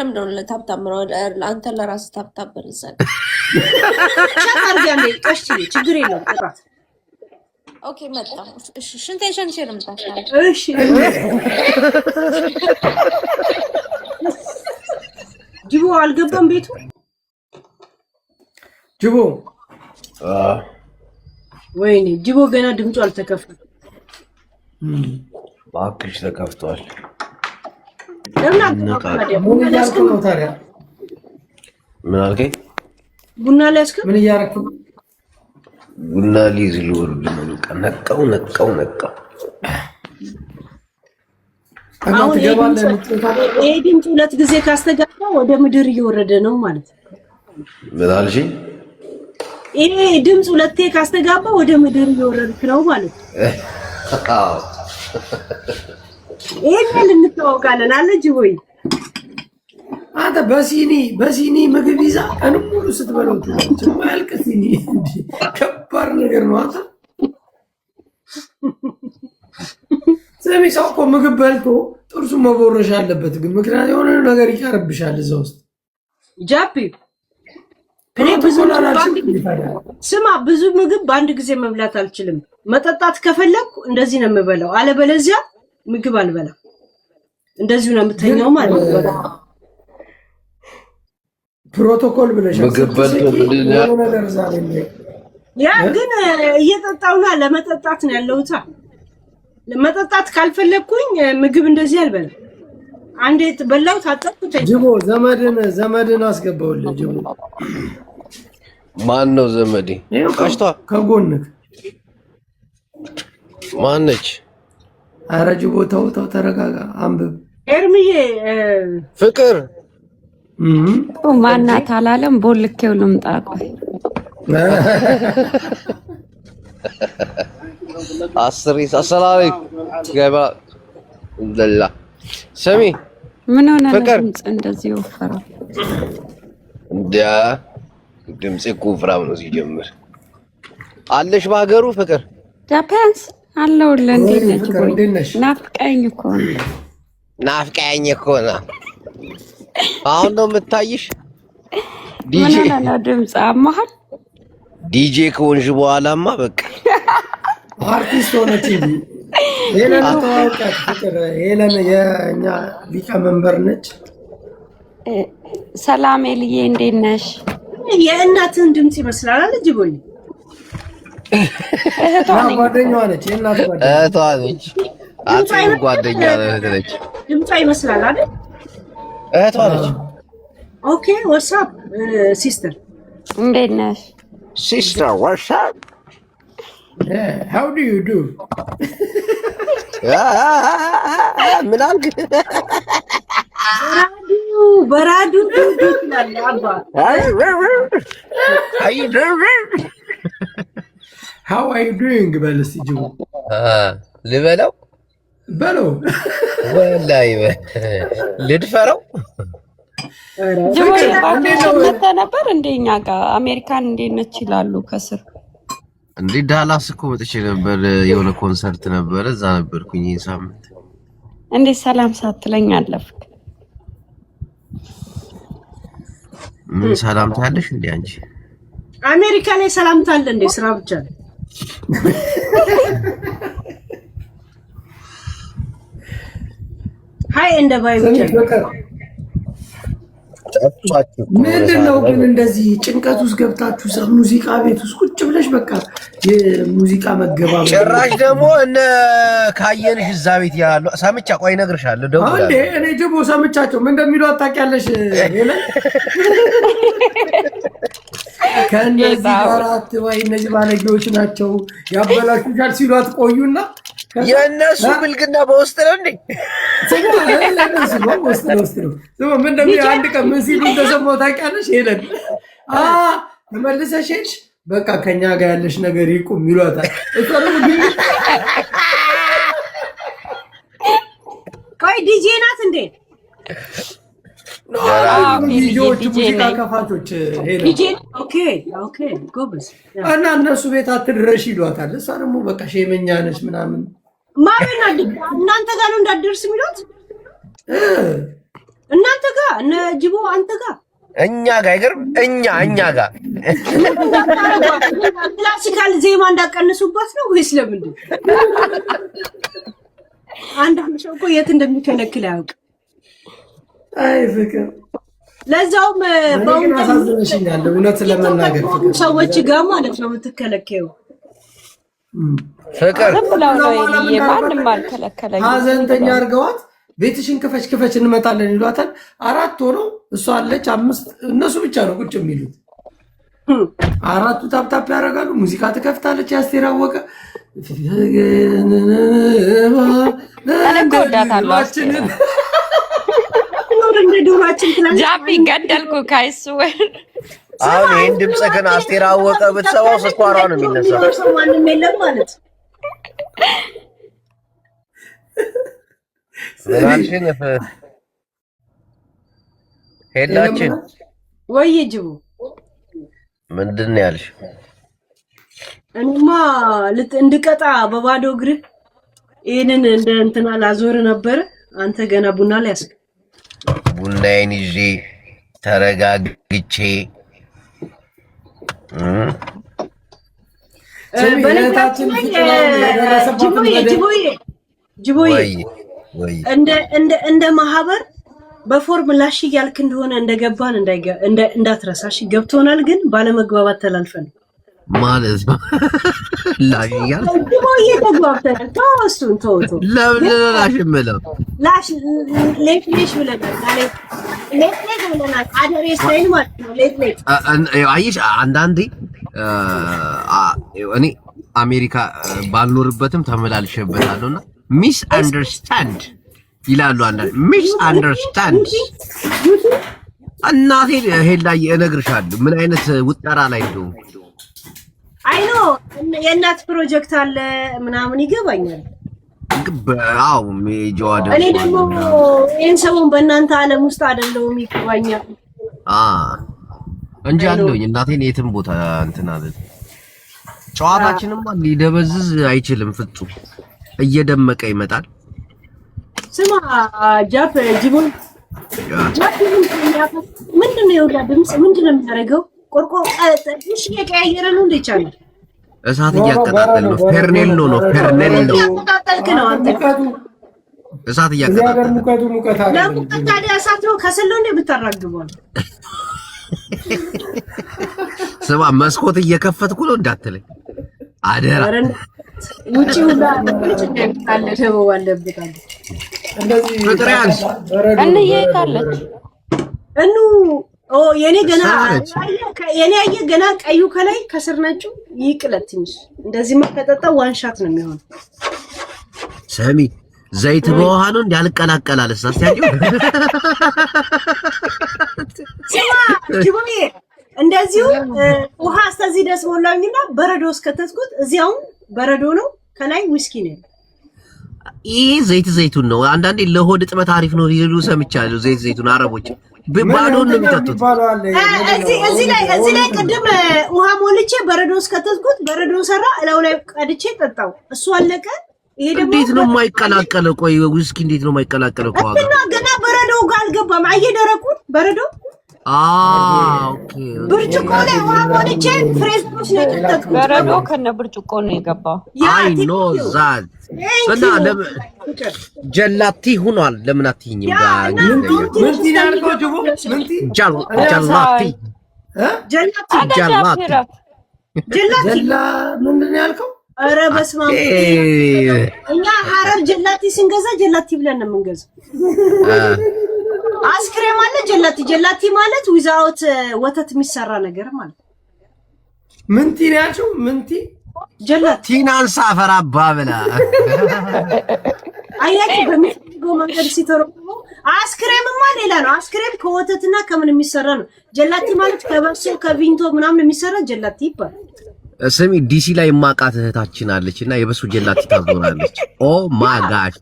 ለምንድነው ለታብታብ ነው አንተ ለራስ ታብታብ በርዘን ቻርጋንዴ ቀሽቲ ችግር የለውም ጥራት ኦኬ መጣ እሺ ሽንቴን ሸንሸር ምታሻል እሺ ጅቦ አልገባም ቤቱ ጅቦ ወይኔ ጅቦ ገና ድምፁ አልተከፈተም ባክሽ ተከፍቷል ምን አልከኝ ቡና ሊያስከ ምን እያረክ ቡና ሊይዝ ልወርድ ነው ነቃው አሁን ይሄ ድምፅ ሁለት ጊዜ ካስተጋባ ወደ ምድር እየወረደ ነው ማለት ምን አልሽኝ ይሄ ድምፅ ሁለቴ ካስተጋባ ወደ ምድር እየወረድክ ነው ማለት አዎ ይሄን ልንተዋወቃለን አለ ጅቦይ አንተ በሲኒ ምግብ ይዛ ቀን ሙሉ ስትበለው ትማልቅ ሲኒ ከባድ ነገር ነው አንተ ሰሚ ሰው እኮ ምግብ በልቶ ጥርሱ መቦረሻ አለበት ግን ምክንያቱም የሆነ ነገር ይቀርብሻል እዛ ውስጥ ጃፒ እኔ ብዙ ምግብ በአንድ ጊዜ መብላት አልችልም መጠጣት ከፈለኩ እንደዚህ ነው የምበላው አለበለዚያ ምግብ አልበላም እንደዚሁ ነው የምተኛው ማለት ነው ፕሮቶኮል ብለሽ ምግብ በልቶ ያ ግን እየጠጣውና ለመጠጣት ነው ያለውታ ለመጠጣት ካልፈለኩኝ ምግብ እንደዚህ አልበላም አንዴ በላው ታጠብኩት ጅቦ ዘመድን አስገባውልህ ጅቦ ማን ነው ዘመዴ ቀሽቷ ከጎንክ ማነች ኧረ ጅቦ ተው ተረጋጋ አንብብ ኤርሚዬ ፍቅር ማናት አላለም ቦልኬው ልምጣ ቆይ አሰላም ገባ እንደላ ሰሚ ምን ሆነ ፍቅር እንደዚህ ወፈረ እንዴ ድምጽ ኩፍራም ነው ሲጀምር አለሽ በሀገሩ ፍቅር ጃፓንስ አለው ለእንዴት ናፍቀኝ እኮ ነው አሁን ነው የምታይሽ ዲጄ ነው ድምጽ አማሃል ዲጄ ከሆንሽ በኋላማ በቃ አርቲስት ሆነች ሄለን ተዋውቃት ፍቅር ሄለን የኛ ሊቀመንበር ነች ሰላም ኤልዬ እንዴት ነሽ የእናትህን ድምጽ ይመስላል አለ ጅቦይ ጓደኛዋ ነች የእናት እህቷ ነች አጥሩ ጓደኛ ነች ድምጿ ይመስላል አይደል እህቷ ነች ኦኬ ዋትስአፕ ሲስተር እንዴት ነሽ ሲስተር ዋትስአፕ how do you do ምን አልክ በራዱ ይላል አባ how are you doing በልስ ጅቦ ልበለው በለው ወላሂ ልድፈረው ጅቦ ነበር እንደኛ ጋር አሜሪካን እንዴት ነች ይላሉ ከስር እንዴ ዳላስ እኮ መጥቼ ነበር የሆነ ኮንሰርት ነበር እዛ ነበርኩኝ ሳምንት እንዴ ሰላም ሳትለኝ አለፍክ ምን ሰላምታ አለሽ እንዴ አንቺ አሜሪካ ላይ ሰላምታ አለ እንዴ ስራ ብቻ ሃይ እንደ ባይ ብቻ ምንድነው ግን እንደዚህ ጭንቀት ውስጥ ገብታችሁ ሙዚቃ ቤት ውስጥ ቁጭ ብለሽ በቃ የሙዚቃ መገባብ ጭራሽ ደግሞ እነ ካየንሽ እዛ ቤት ያሉ ሳምቻ ቆይ እነግርሻለሁ ደውላለሁ አንዴ እኔ ጅቦ ሰምቻቸው ምን እንደሚሉ አታውቂያለሽ ሄለ ከነዚህ አራት ወይ እነዚህ ባለጌዎች ናቸው ያበላሹሻል ሲሏት ቆዩና የነሱ ብልግና በውስጥ ነው እንዴ ምን እንደሚሉ አንድ ቀን ምን ሲሉ እንደሰማሁ ታውቂያለሽ ሄለን ተመልሰሽ ሄድሽ በቃ ከኛ ጋር ያለሽ ነገር ይቁም ይሏታል ቆይ ዲጄ ናት እንዴ ዲጄዎች ሙዚቃ ከፋቾች ሄለን ዲጄ ኦኬ ጎበዝ እና እነሱ ቤት አትድረሽ ይሏታል እሷ ደግሞ በቃ ሸመኛ ነች ምናምን ማረና እናንተ ጋር ነው እንዳትደርስ የሚሉት እናንተ ጋር እነ ጅቦ አንተ ጋር እኛ ጋር አይገርም። እኛ ጋር ክላሲካል ዜማ እንዳቀንሱባት ነው ወይስ ለምንድን? አንዳንድ ሰው እኮ የት እንደሚከለክል ያውቅ። አይ ፍቅር ለዛውም አሳዝነሽኛል። እውነት ለመናገር ፍቅር ሰዎች ጋር ማለት ነው የምትከለከዩ። ፍቅር ማንም አልከለከለኝ። ሀዘንተኛ አድርገዋት ቤትሽን ክፈች እንመጣለን ይሏታል። 4 ሆነው እሷ አለች 5 እነሱ ብቻ ነው ቁጭ የሚሉት። 4ቱ ታፕታፕ ያደርጋሉ። ሙዚቃ ትከፍታለች። ያስቴር አወቀ ጃፒ ገደልኩ ካይስወር አሁን ይሄን ድምጽ ግን አስቴር አወቀ ብትሰማው ስኳሯ ነው የሚነሳው። ማንም የለም ማለት ምናልሽን ሄላችን ወይ ጅቡ ምንድን ነው ያልሽ? እኔማ እንድቀጣ በባዶ እግር ይሄንን እንደ እንትና ላዞር ነበር። አንተ ገና ቡና ላይ ያስክ ቡናዬን ይዤ ተረጋግቼ ጅቦዬ እንደ ማህበር በፎርም ላሽ እያልክ እንደሆነ እንደገባን እንዳትረሳሽ። ገብቶናል፣ ግን ባለመግባባት ተላልፈን ማለት ነው። ላሽ እያልክ ጅቦዬ ተግባብተናል። ተወሱን ተወቶ ለምን ላሽ የምለው ሌት ብለናል። ሌት ብለናል። አደሬ ስታይል ማለት ነው። ሌት አየሽ፣ አንዳንዴ እኔ አሜሪካ ባልኖርበትም ተመላልሼበታለሁና ሚስ አንደርስታንድ ይላሉ አንዳንዴ። ሚስ አንደርስታንድ እናቴ ሄላዬ እነግርሻለሁ ምን አይነት ውጠራ ላይ እንደው አይኖ የእናት ፕሮጀክት አለ ምናምን ይገባኛል። አዎ ሜጆዋደ እኔ ደግሞ ይሄን ሰሞን በእናንተ ዓለም ውስጥ አይደለሁም ይገባኛል። እንጂ አለሁኝ እናቴን የትም ቦታ እንትን አለ። ጨዋታችንም ሊደበዝዝ አይችልም። ፍጹም እየደመቀ ይመጣል። ስማ ጃፕ ጅቦን ምንድን ነው የውላ ድምፅ ምንድን ነው የሚያደርገው? ቆርቆሮ እሺ እየቀያየረ ነው እንደ ይቻላል። እሳት እያቀጣጠል ነው። ፌርኔሎ ነው። ፌርኔሎ እያቀጣጠልክ ነው አንተ። እሳት እያቀጣጠል ሙቀት አለ። ለሙቀት ታዲያ እሳት ነው ከሰለው እንደ ብታራግበው። ስማ መስኮት እየከፈትኩ ነው እንዳትለኝ አደራ። ውጪ ሁላ አለ ደበው አለብታል። እንደዚህ ፍቅሪያንስ እንየታለች እኑ የኔ ገና የኔ ገና ቀዩ ከላይ ከስር ነጩ ይቅለት ትንሽ እንደዚህ መከጠጣ ዋን ሻት ነው የሚሆነው። ሰሚ ዘይት በውሃ ነው እንዲያልቀላቀላል አስተያየው ስማ ጅቡዬ እንደዚሁ ውሃ እስከዚህ ደስ ሞላኝና በረዶ እስከተትኩት እዚያው በረዶ ነው ከላይ ዊስኪ ነው። ይሄ ዘይቱን ነው። አንዳንዴ ለሆድ ጥበት አሪፍ ነው ይሉ ሰምቻለሁ። ዘይቱን አረቦች ባዶ ነው የሚጠጡት። እዚህ ላይ ቅድም ውሃ ሞልቼ በረዶ እስከተትኩት በረዶ ሰራ እላው ላይ ቀድቼ ጠጣው። እሱ አለቀ። ይሄ ደግሞ እንዴት ነው የማይቀላቀለው? ቆይ ዊስኪ እንዴት ነው የማይቀላቀለው? ከዋጋ እና ገና በረዶ ጋር አልገባም። አየደረቁን በረዶ ኦኬ። ብርጭቆ ላይ ውሃ ሞልቼ ፍሬዝኖች ነው የጠጣሁት። በረዶ ከነ ብርጭቆ ነው የገባው። አይ ኖ ዛት እና ጀላቲ ሆኗል። ለምን አትይኝም? ምንቲ ያልከው ጅቦ ምንቲ ጀላቲ ምንድን ያልከው? ኧረ በስመ አብ እኛ ሐረር ጀላቲ ስንገዛ ጀላቲ ብለን ነው የምንገዛው። አስክሬም አለ ጀላቲ ማለት ዊዛውት ወተት የሚሰራ ነገር ማለት ምንቲ ያልሽው ምንቲ ጀላቲ ቲናንሳ ፈራባ ብላ አይያቂ በሚፈልገው መንገድ ሲተረጉሙ አስክሬምማ ሌላ ነው። አስክሬም ከወተትና ከምን የሚሰራ ነው። ጀላቲ ማለት ከበሶ ከቪንቶ ምናምን የሚሰራ ጀላቲ ይባላል። ስሚ ዲሲ ላይ ማቃት እህታችን አለችና የበሱ ጀላቲ ታዞራለች። ኦ ማጋሽ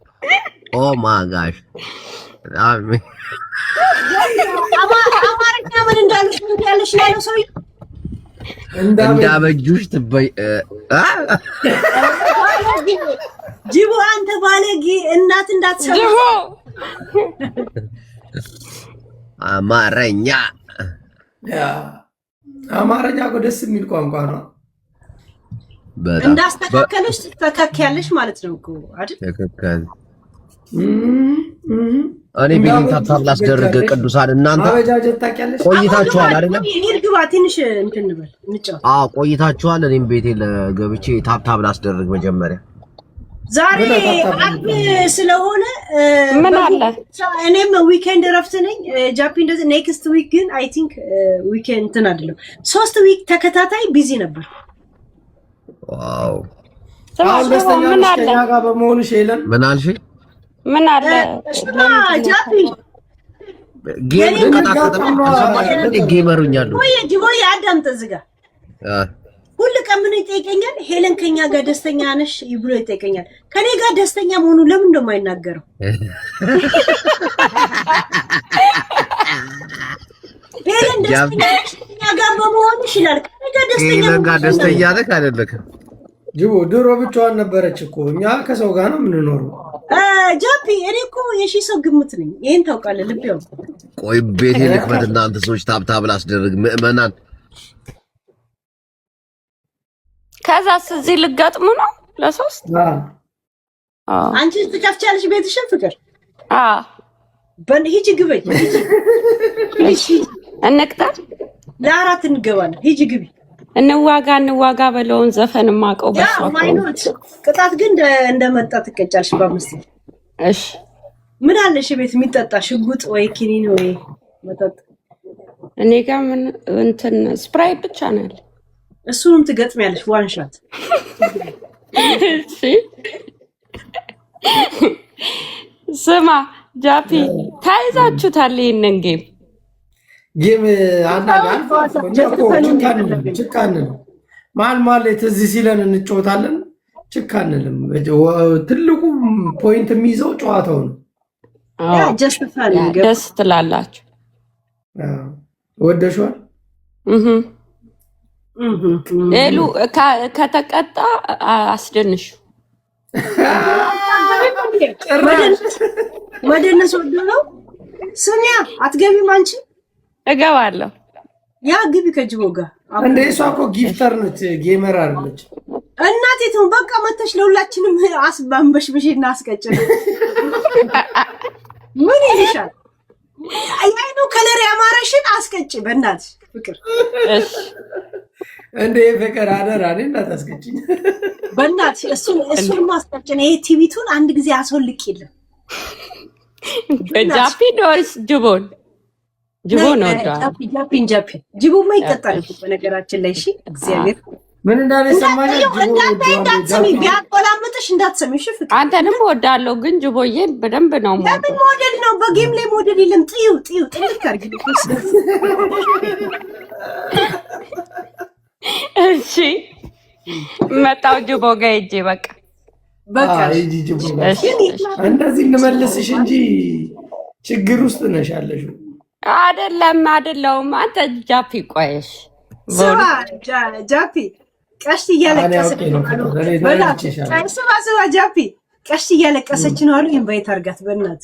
አማርኛ ምን እንዳለሽ ያለው ሰው እንዳበጁሽ ትበይ ጅቦ አንተ ባለጌ እናት እንዳትሰማ አማርኛ ያ አማርኛ እኮ ደስ የሚል ቋንቋ ነው። እንዳስተካከለሽ ትተካከያለሽ ማለት ነው እኮ አይደል? ተከከል እኔ ቢልም ታብታብ ላስደርግ ቅዱሳን እናንተ አበጃጀት ታውቂያለሽ? ቆይታችኋል አይደል? ይርግባ ትንሽ እንትን እንበል እንጫወት። ቆይታችኋል። እኔም ቤቴ ለገብቼ ታብታብ ላስደርግ መጀመሪያ ዛሬ አርብ ስለሆነ ምን አለ እኔም ዊኬንድ እረፍት ነኝ። ጃፒ እንደዚህ ኔክስት ዊክ ግን አይ ቲንክ ዊኬንድ እንትን አይደለም 3 ዊክ ተከታታይ ቢዚ ነበር። ዋው አሁን ደስተኛ ነሽ ከኛ ጋር በመሆንሽ? ሄለን ምን አልሽ? ምን አለ ጃፒ ጌም ጌመሩኛሉ ወይ አዳምጥ እዚህ ጋር ሁሉ ቀን ምን ይጠይቀኛል? ሄለን ከኛ ጋር ደስተኛ ነሽ ይብሎ ይጠይቀኛል። ከኔ ጋር ደስተኛ መሆኑ ለምን እንደማይናገረው ሄለን ደስተኛ ነሽ ከኛ ጋር በመሆንሽ ይላል። ከኔ ጋር ደስተኛ ነህ አይደለህ? ጅቦ ድሮ ብቻዋን ነበረች እኮ እኛ ከሰው ጋር ነው የምንኖረው። ጃፒ እኔ እኮ የሺ ሰው ግምት ነኝ። ይሄን ታውቃለህ። ልብ ያው ቆይ ቤቴ ልክፈት እናንተ ሰዎች ታብታብ ላስደርግ ምእመናን ከዛስ እዚህ ልጋጥሙ ነው ለሶስት አንቺ ትከፍቻለሽ ቤትሽን ፍቅር ሂጂ ግበይ እንቅጠር ለአራት እንገባለን። ሂጂ ግቢ እንዋጋ በለውን ዘፈን ማቀው ማይኖት ቅጣት ግን እንደመጣ ትቀጫለሽ በአምስት። እሺ ምን አለሽ ቤት የሚጠጣ ሽጉጥ ወይ ኪኒን ወይ መጠጥ? እኔ ጋር ምን እንትን ስፕራይት ብቻ ነው ያለ። እሱንም ትገጥሚያለሽ ዋንሻት። እሺ ስማ ጃፒ ታይዛችሁታል ይሄንን ጌም ጭካንል ማል ትዝ ሲለን እንጫወታለን። ጭካንልም ትልቁ ፖይንት የሚይዘው ጨዋታው ነው። ደስ ትላላችሁ። ወደሽዋል ሌሉ ከተቀጣ አስደንሹ መደነስ ወዶ ነው። ስሚያ አትገቢም አንቺ? እገባለሁ። ያ ግቢ ከጅቦ ጋር እንደ እሷ እኮ ጊፍተር ነች፣ ጌመር አይደለች። እናቴ ተው በቃ መተሽ ለሁላችንም አስባንበሽብሽ እና አስቀጭን። ምን ይልሻል? አይኑ ከለር ያማረሽን አስቀጭ በእናትሽ ፍቅር። እሺ እንደ ፍቅር አደራ እኔ እንዳታስቀጭኝ በእናትሽ። እሱን ማስቀጭን። ይሄ ቲቪቱን አንድ ጊዜ አስወልቂልን። ጃፒ ዶርስ ጅቦን ጅቦ ነው ጃፒ ጅቦማ ይቀጣል በነገራችን ላይ። እሺ እግዚአብሔር ምን እንዳለ ሰማኝ። እንዳትሰሚ ቢያቆላምጥሽ እንዳትሰሚ። እሺ ፍቅር አንተንም እወዳለሁ ግን ጅቦዬን በደንብ ነው ለምን ሞዴል ነው በጌም ላይ ሞዴል የለም። ጥዩ ጥልቅ አድርጊ። እሺ መጣው ጅቦ ጋር ሂጅ በቃ ሂጂ ጅቦ ጋር እንደዚህ እንመልስሽ እንጂ ችግር ውስጥ ነሽ ያለሽው። አይደለሁም አንተ ጃፒ ቆየሽ ጃፒ ቀሽት እያለቀሰች ስማ ጃፒ ቀሽት እያለቀሰች ነው አሉ። ኢንቫይት አድርጋት በእናት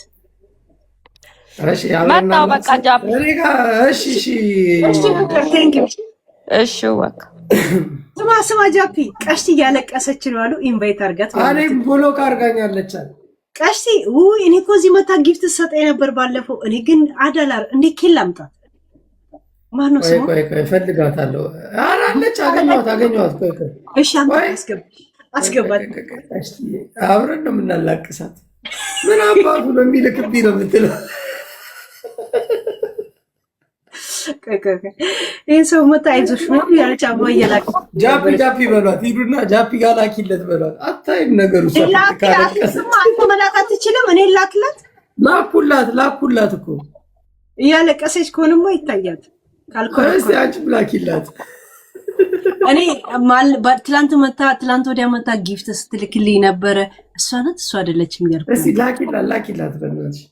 መጣው በቃ ጃፒ እሺ በቃ ስማ ጃፒ ቀሽት እያለቀሰች ነው አሉ። ኢንቫይት አድርጋት። እኔም ብሎክ አድርጋኛለች ቀሽቲ እኔ እኮ እዚህ መታ ጊፍት ሰጠኝ ነበር ባለፈው። እኔ ግን አዳላር እንዴ ኬል አምጣት ማነው ስሙ? ቆይ እፈልጋታለሁ። ኧረ አለች አገኘኋት። ቆይ እሺ አስገባት። አብረን ነው የምናላቅሳት። ምን አባቱ ነው የሚልክብኝ ነው የምትለው? ይሄ ሰው መታ አይዞሽ ነው ያለች አባዬ እየላክ ጃፒ በሏት። ሂዱና ጃፒ ጋር ላኪለት በሏት። አታይም ነገሩ አንተ መላክ አትችልም። እኔ ላኩላት እኮ እያለቀሰች ከሆነማ ይታያል። ካልኮረስ አንቺ ላኪላት። እኔ ትላንት ወዲያ መታ ጊፍት ስትልክልኝ ነበረ። እሷ ናት እሷ አይደለችም ያልኩ። እስቲ ላኪላት በእናትሽ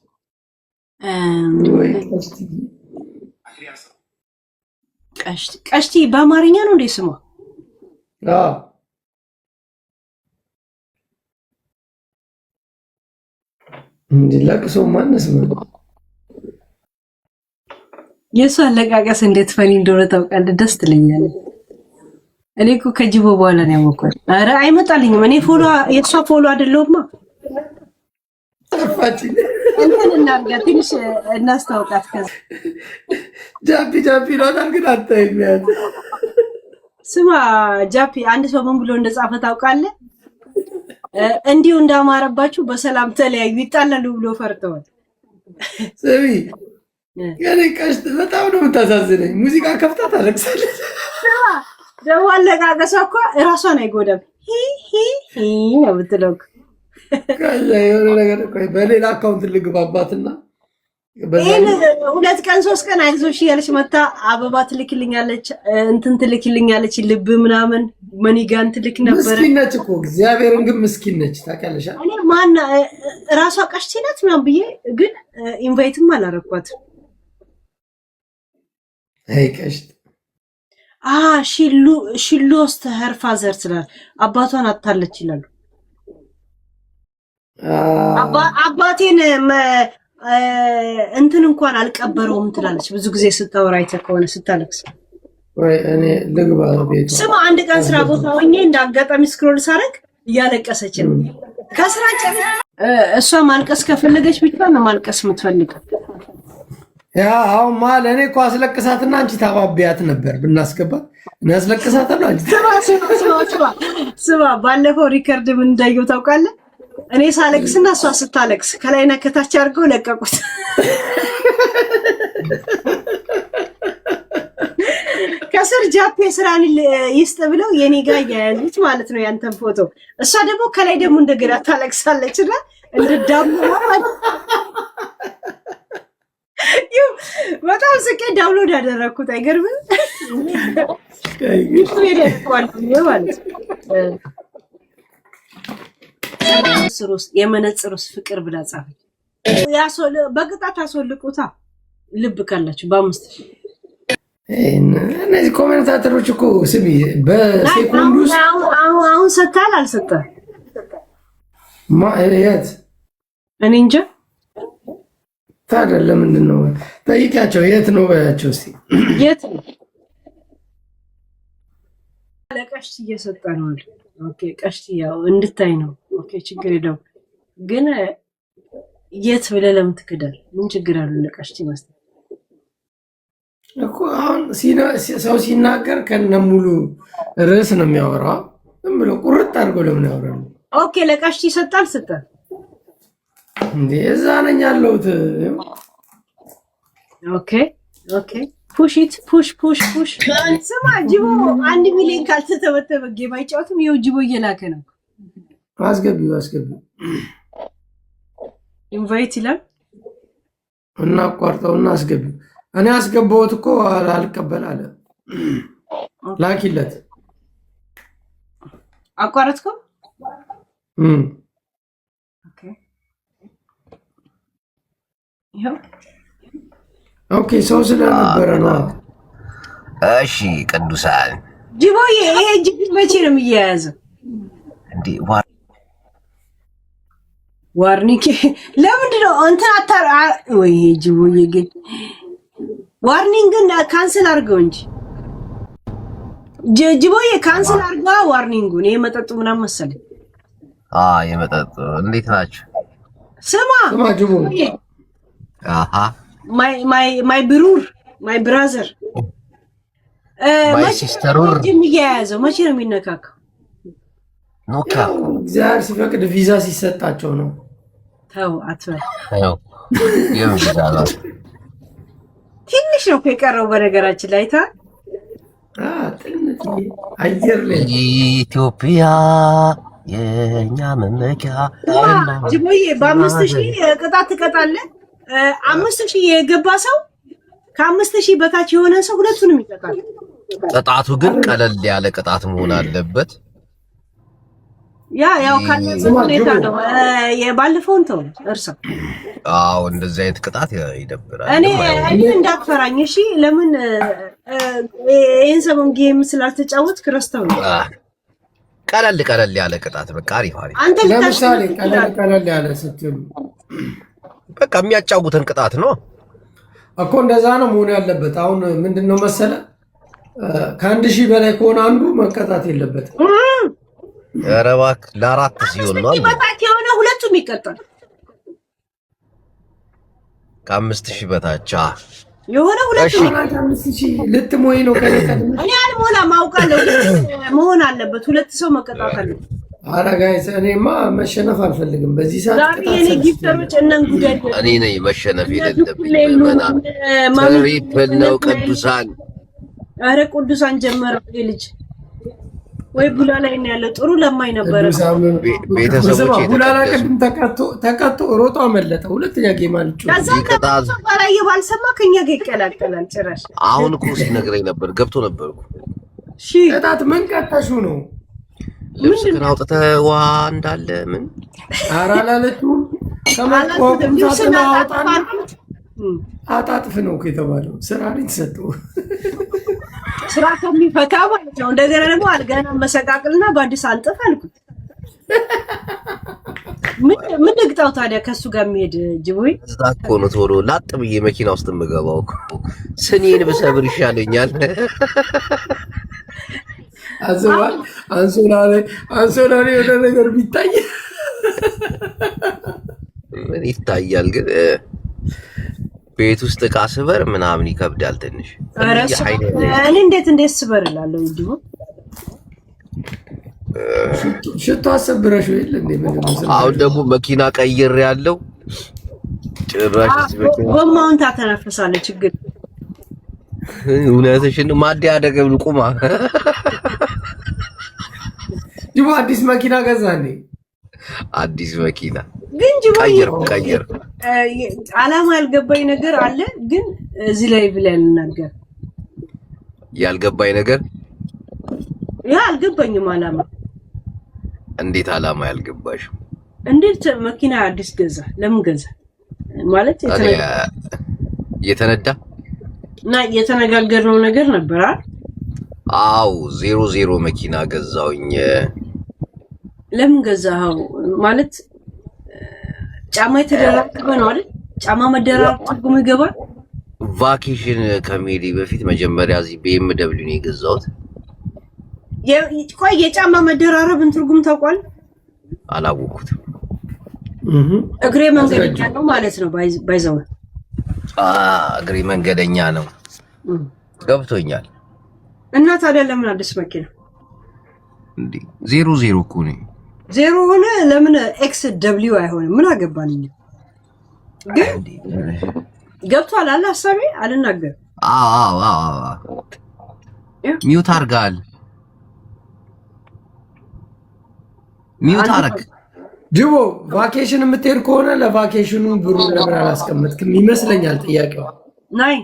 ቀሽቲ በአማርኛ ነው እንዴ ስሟ? እንዴ ለቅሶ ማነስ ነው? የእሱ አለቃቀስ እንዴት ፈኒ እንደሆነ ታውቃለህ? ደስ ትለኛለህ። እኔ እኮ ከጅቦ በኋላ ነው ያወቅሁት። ኧረ አይመጣልኝም። እኔ የእሷ ፎሎ አይደለሁማ። ጠፋችኝ። እንትን እናድርጋት፣ ትንሽ እናስታውቃት። ከዛ ጃፒ ይሏታል፣ ግን አታይም። ያዝ ስማ ጃፒ፣ አንድ ሰው ምን ብሎ እንደጻፈ ታውቃለህ? እንዲሁ እንዳማረባችሁ በሰላም ተለያዩ ይጣላሉ ብሎ ፈርተዋል። ስሚ የኔ ቀሽት በጣም ነው የምታሳዝነኝ። ሙዚቃ ከፍታ ታለቅሳለች። ደግሞ አለቃቀሷ እኮ እራሷን አይጎዳም። ሂ ነው የምትለው። ከዛ የሆነ ነገር በሌላ አካውንት ልግባባትና ይህን 2 ቀን 3 ቀን አይዞሽ እያለች መታ አበባ ትልክልኛለች፣ እንትን ትልክልኛለች፣ ልብ ምናምን መኒጋን ትልክ ነበረ። ምስኪን ነች እኮ እግዚአብሔርን፣ ግን ምስኪን ነች ታውቂያለሽ። እኔ ማን እራሷ ቀሽቴ ናት ምናምን ብዬ ግን ኢንቫይትም አላረኳትም። አይ ቀሽት ሺ ሎስት ሄር ፋዘር ስላል አባቷን አታለች ይላሉ። አባቴን እንትን እንኳን አልቀበረውም ትላለች። ብዙ ጊዜ ስታወራ አይተህ ከሆነ ስታለቅስ። ወይ እኔ ልግባ ቤቷ። ስማ አንድ ቀን ስራ ቦታ ሆኜ እንዳጋጣሚ ስክሮል ሳረግ እያለቀሰች ነው። ከስራ ጨርሳ እሷ ማልቀስ ከፈለገች ብቻ ነው ማልቀስ የምትፈልገው። ያ አሁን ማለ እኔ እኮ አስለቅሳትና አንቺ ታባቢያት ነበር ብናስገባት። እኔ አስለቅሳታለሁ አንቺ ስማ ባለፈው ሪከርድ ምን እንዳየው ታውቃለህ? እኔ ሳለቅስና እሷ ስታለቅስ ከላይና ከታች አድርገው ለቀቁት። ከስር ጃፔ ስራን ይስጥ ብለው የኔ ጋር ያያዙት ማለት ነው ያንተን ፎቶ። እሷ ደግሞ ከላይ ደግሞ እንደገና ታለቅሳለችና እንደዳሙ በጣም ስቄ ዳውንሎድ ያደረኩት አይገርምም? የመነጽሩስ ፍቅር ብላ ጻፈች። በቅጣት አስወልቁታ ልብ ካላችሁ በ5,000 እነዚህ ኮሜንታተሮች እኮ ስሚ በሴኮንድ ውስጥ አሁን ሰጥታል አልሰጠህም? የት እኔ እንጃ። ታዲያ ለምንድን ነው ጠይቂያቸው። የት ነው በያቸው እስኪ። የት ነው ለቀሽት እየሰጠ ነው። ኦኬ ቀሽት ያው እንድታይ ነው። ኦኬ ችግር የለውም። ግን የት ብለህ ለምን ትክዳል? ምን ችግር አለው? ለቀሽት ይመስል እኮ አሁን ሰው ሲናገር ከነ ሙሉ ርዕስ ነው የሚያወራው። ዝም ብሎ ቁርጥ አድርገው ለምን ያወራሉ? ኦኬ ለቀሽት ይሰጣል ሰጣል እንዴ? እዛ ነኝ ያለሁት። ኦኬ ፑሽ ኢት ፑሽ። ስማ ጅቦ 1 ሚሊዮን ካልተተበተበ ጌም አይጫወትም። ይኸው ጅቦ እየላከ ነው። አስገቢው ኢንቫይት ይላል እና አቋርጠውና አስገቢው። እኔ አስገባሁት እኮ አልቀበል አለ። ላኪለት። አቋረጥከው? ኦኬ ሰው ስለነበረ ነው። እሺ ቅዱሳን ጅቦዬ ይሄ ጅብ መቼ ነው የሚያያዘው እንዴ? ዋርኒንግ ለምንድን ነው እንትን ወይ ጅቦዬ ግን ዋርኒንግን ካንሰል አድርገው እንጂ ጅቦዬ ካንሰል አድርገው ዋርኒንጉን። ይሄ መጠጡ ምናምን መሰለኝ። የመጠጡ እንዴት ናችሁ? ስማ ጅቦ ማይ ብሩር ማይ ብራዘር ማይ ሲስተሩር የሚያያዘው መቼ ነው የሚነካከው? ኖካ እግዚአብሔር ሲፈቅድ ቪዛ ሲሰጣቸው ነው። ተው አትበል። ትንሽ ነው የቀረው በነገራችን ላይ አየር ላይ ኢትዮጵያ የኛ መመኪያ። ጅቦዬ በ5,000 ቅጣት ትቀጣለህ። 5,000 የገባ ሰው ከ5,000 በታች የሆነ ሰው ሁለቱንም ይቀጣል። ቅጣቱ ግን ቀለል ያለ ቅጣት መሆን አለበት። ያው ካለበት ሁኔታ ነው። የባለፈውን ተው እርሳው። እንደዚህ አይነት ቅጣት ይደብራል። እኔ እንዳትፈራኝ እሺ። ለምን ይሄን ሰሞን ጌም ስላልተጫወት ክርስተው ነው። ቀለል ያለ ቅጣት በቃ አሪፍ። አንተ ለምሳሌ ቀለል ያለ ስትሉ በቃ የሚያጫውተን ቅጣት ነው። እኮ እንደዛ ነው መሆን ያለበት። አሁን ምንድነው መሰለ ከ1000 በላይ ከሆነ አንዱ መቀጣት የለበትም። ኧረ እባክህ ለአራት ሲሆን ነው በታች የሆነ ሁለቱም ይቀጣል። ከ5000 በታች የሆነ ሁለቱም 5000 ልትሞይ ነው ከለከለ እኔ አልሞላም አውቃለሁ። መሆን አለበት ሁለት ሰው መቀጣት አለበት። ኧረ ጋይስ እኔማ መሸነፍ አልፈልግም በዚህ ሰዓት። ዛሬ የኔ ጊፍተሮች እነን ጉዳይ እኔ ነኝ መሸነፍ የሌለብኝ። ትሪፕል ነው ቅዱሳን። አረ ቅዱሳን ጀመረ ልጅ ወይ ቡላላ ላይ ያለ ጥሩ ለማይ ነበር። ቤተሰቦች ቡላላ ቅድም ተቀጥቶ ሮጦ አመለጠ። ሁለተኛ ጌም አልጭ ከዛ ባላየ ባልሰማ ከኛ ጋር ይቀላቀላል ጭራሽ። አሁን እኮ ሲነግረኝ ነበር ገብቶ ነበርኩ። እሺ ቅጣት ምን ቀጣሹ ነው? ልብስ ግን አውጥተህ ውሃ እንዳለ ምን አራላለችው ከመቆም አጣጥፍ ነው የተባለው። ስራ ላይ ተሰጠው ስራ ከሚፈታ ማለት ነው። እንደገና ደግሞ አልጋና መሰቃቅልና በአዲስ አንጥፍ አልኩት። ምን ልግጣው ታዲያ ከሱ ጋር የሚሄድ ጅቦይ እዛ እኮ ነው ቶሎ ላጥ ብዬ መኪና ውስጥ የምገባው እኮ ስኔን ብሰብር ይሻለኛል። አዘዋል አንሶላሪ ወደ ነገር ቢታይ ምን ይታያል? ግን ቤት ውስጥ ዕቃ ስበር ምናምን ይከብዳል ትንሽ። እኔ እንዴት ስበር እላለሁ እንዴ? ሽቶ አሰብረሽ ይል እንዴ? አሁን ደግሞ መኪና ቀይር ያለው ጭራሽ ጎማውን ታተነፍሳለች። ችግር እውነትሽን ማዲያ አደገብ ቁማ ጅቦ አዲስ መኪና ገዛኔ። አዲስ መኪና ግን ጅቦ ቀይር አላማ ያልገባኝ ነገር አለ። ግን እዚህ ላይ ብለን እናገር ያልገባኝ ነገር አልገባኝም። አላማ እንዴት አላማ ያልገባሽ? እንዴት መኪና አዲስ ገዛ? ለምን ገዛ ማለት የተነዳ እና የተነጋገርነው ነገር ነበር አይደል? አው 00 መኪና ገዛውኝ። ለምን ገዛው? ማለት ጫማ የተደራረበ ነው አይደል? ጫማ መደራረብ ትርጉም ይገባል። ቫኬሽን ከመሄዴ በፊት መጀመሪያ እዚህ BMW ነው የገዛሁት። ቆይ የጫማ መደራረብን ትርጉም ታውቃል? አላወኩትም። እግሬ መንገደኛ ነው ማለት ነው። ባይዘው እግሬ መንገደኛ ነው ገብቶኛል። እና ታዲያ ለምን አዲስ መኪና እንዴ? 00 እኮ ነው። 0 ሆነ ለምን XW አይሆንም? ምን አገባኝ። ግን ገብቷል አለ ሐሳቤ አልናገር። ሚውት አርጋል ሚውት አርግ። ጅቦ ቫኬሽን የምትሄድ ከሆነ ለቫኬሽኑ ብሩ ለምን አላስቀመጥክም ይመስለኛል ጥያቄው። ናይ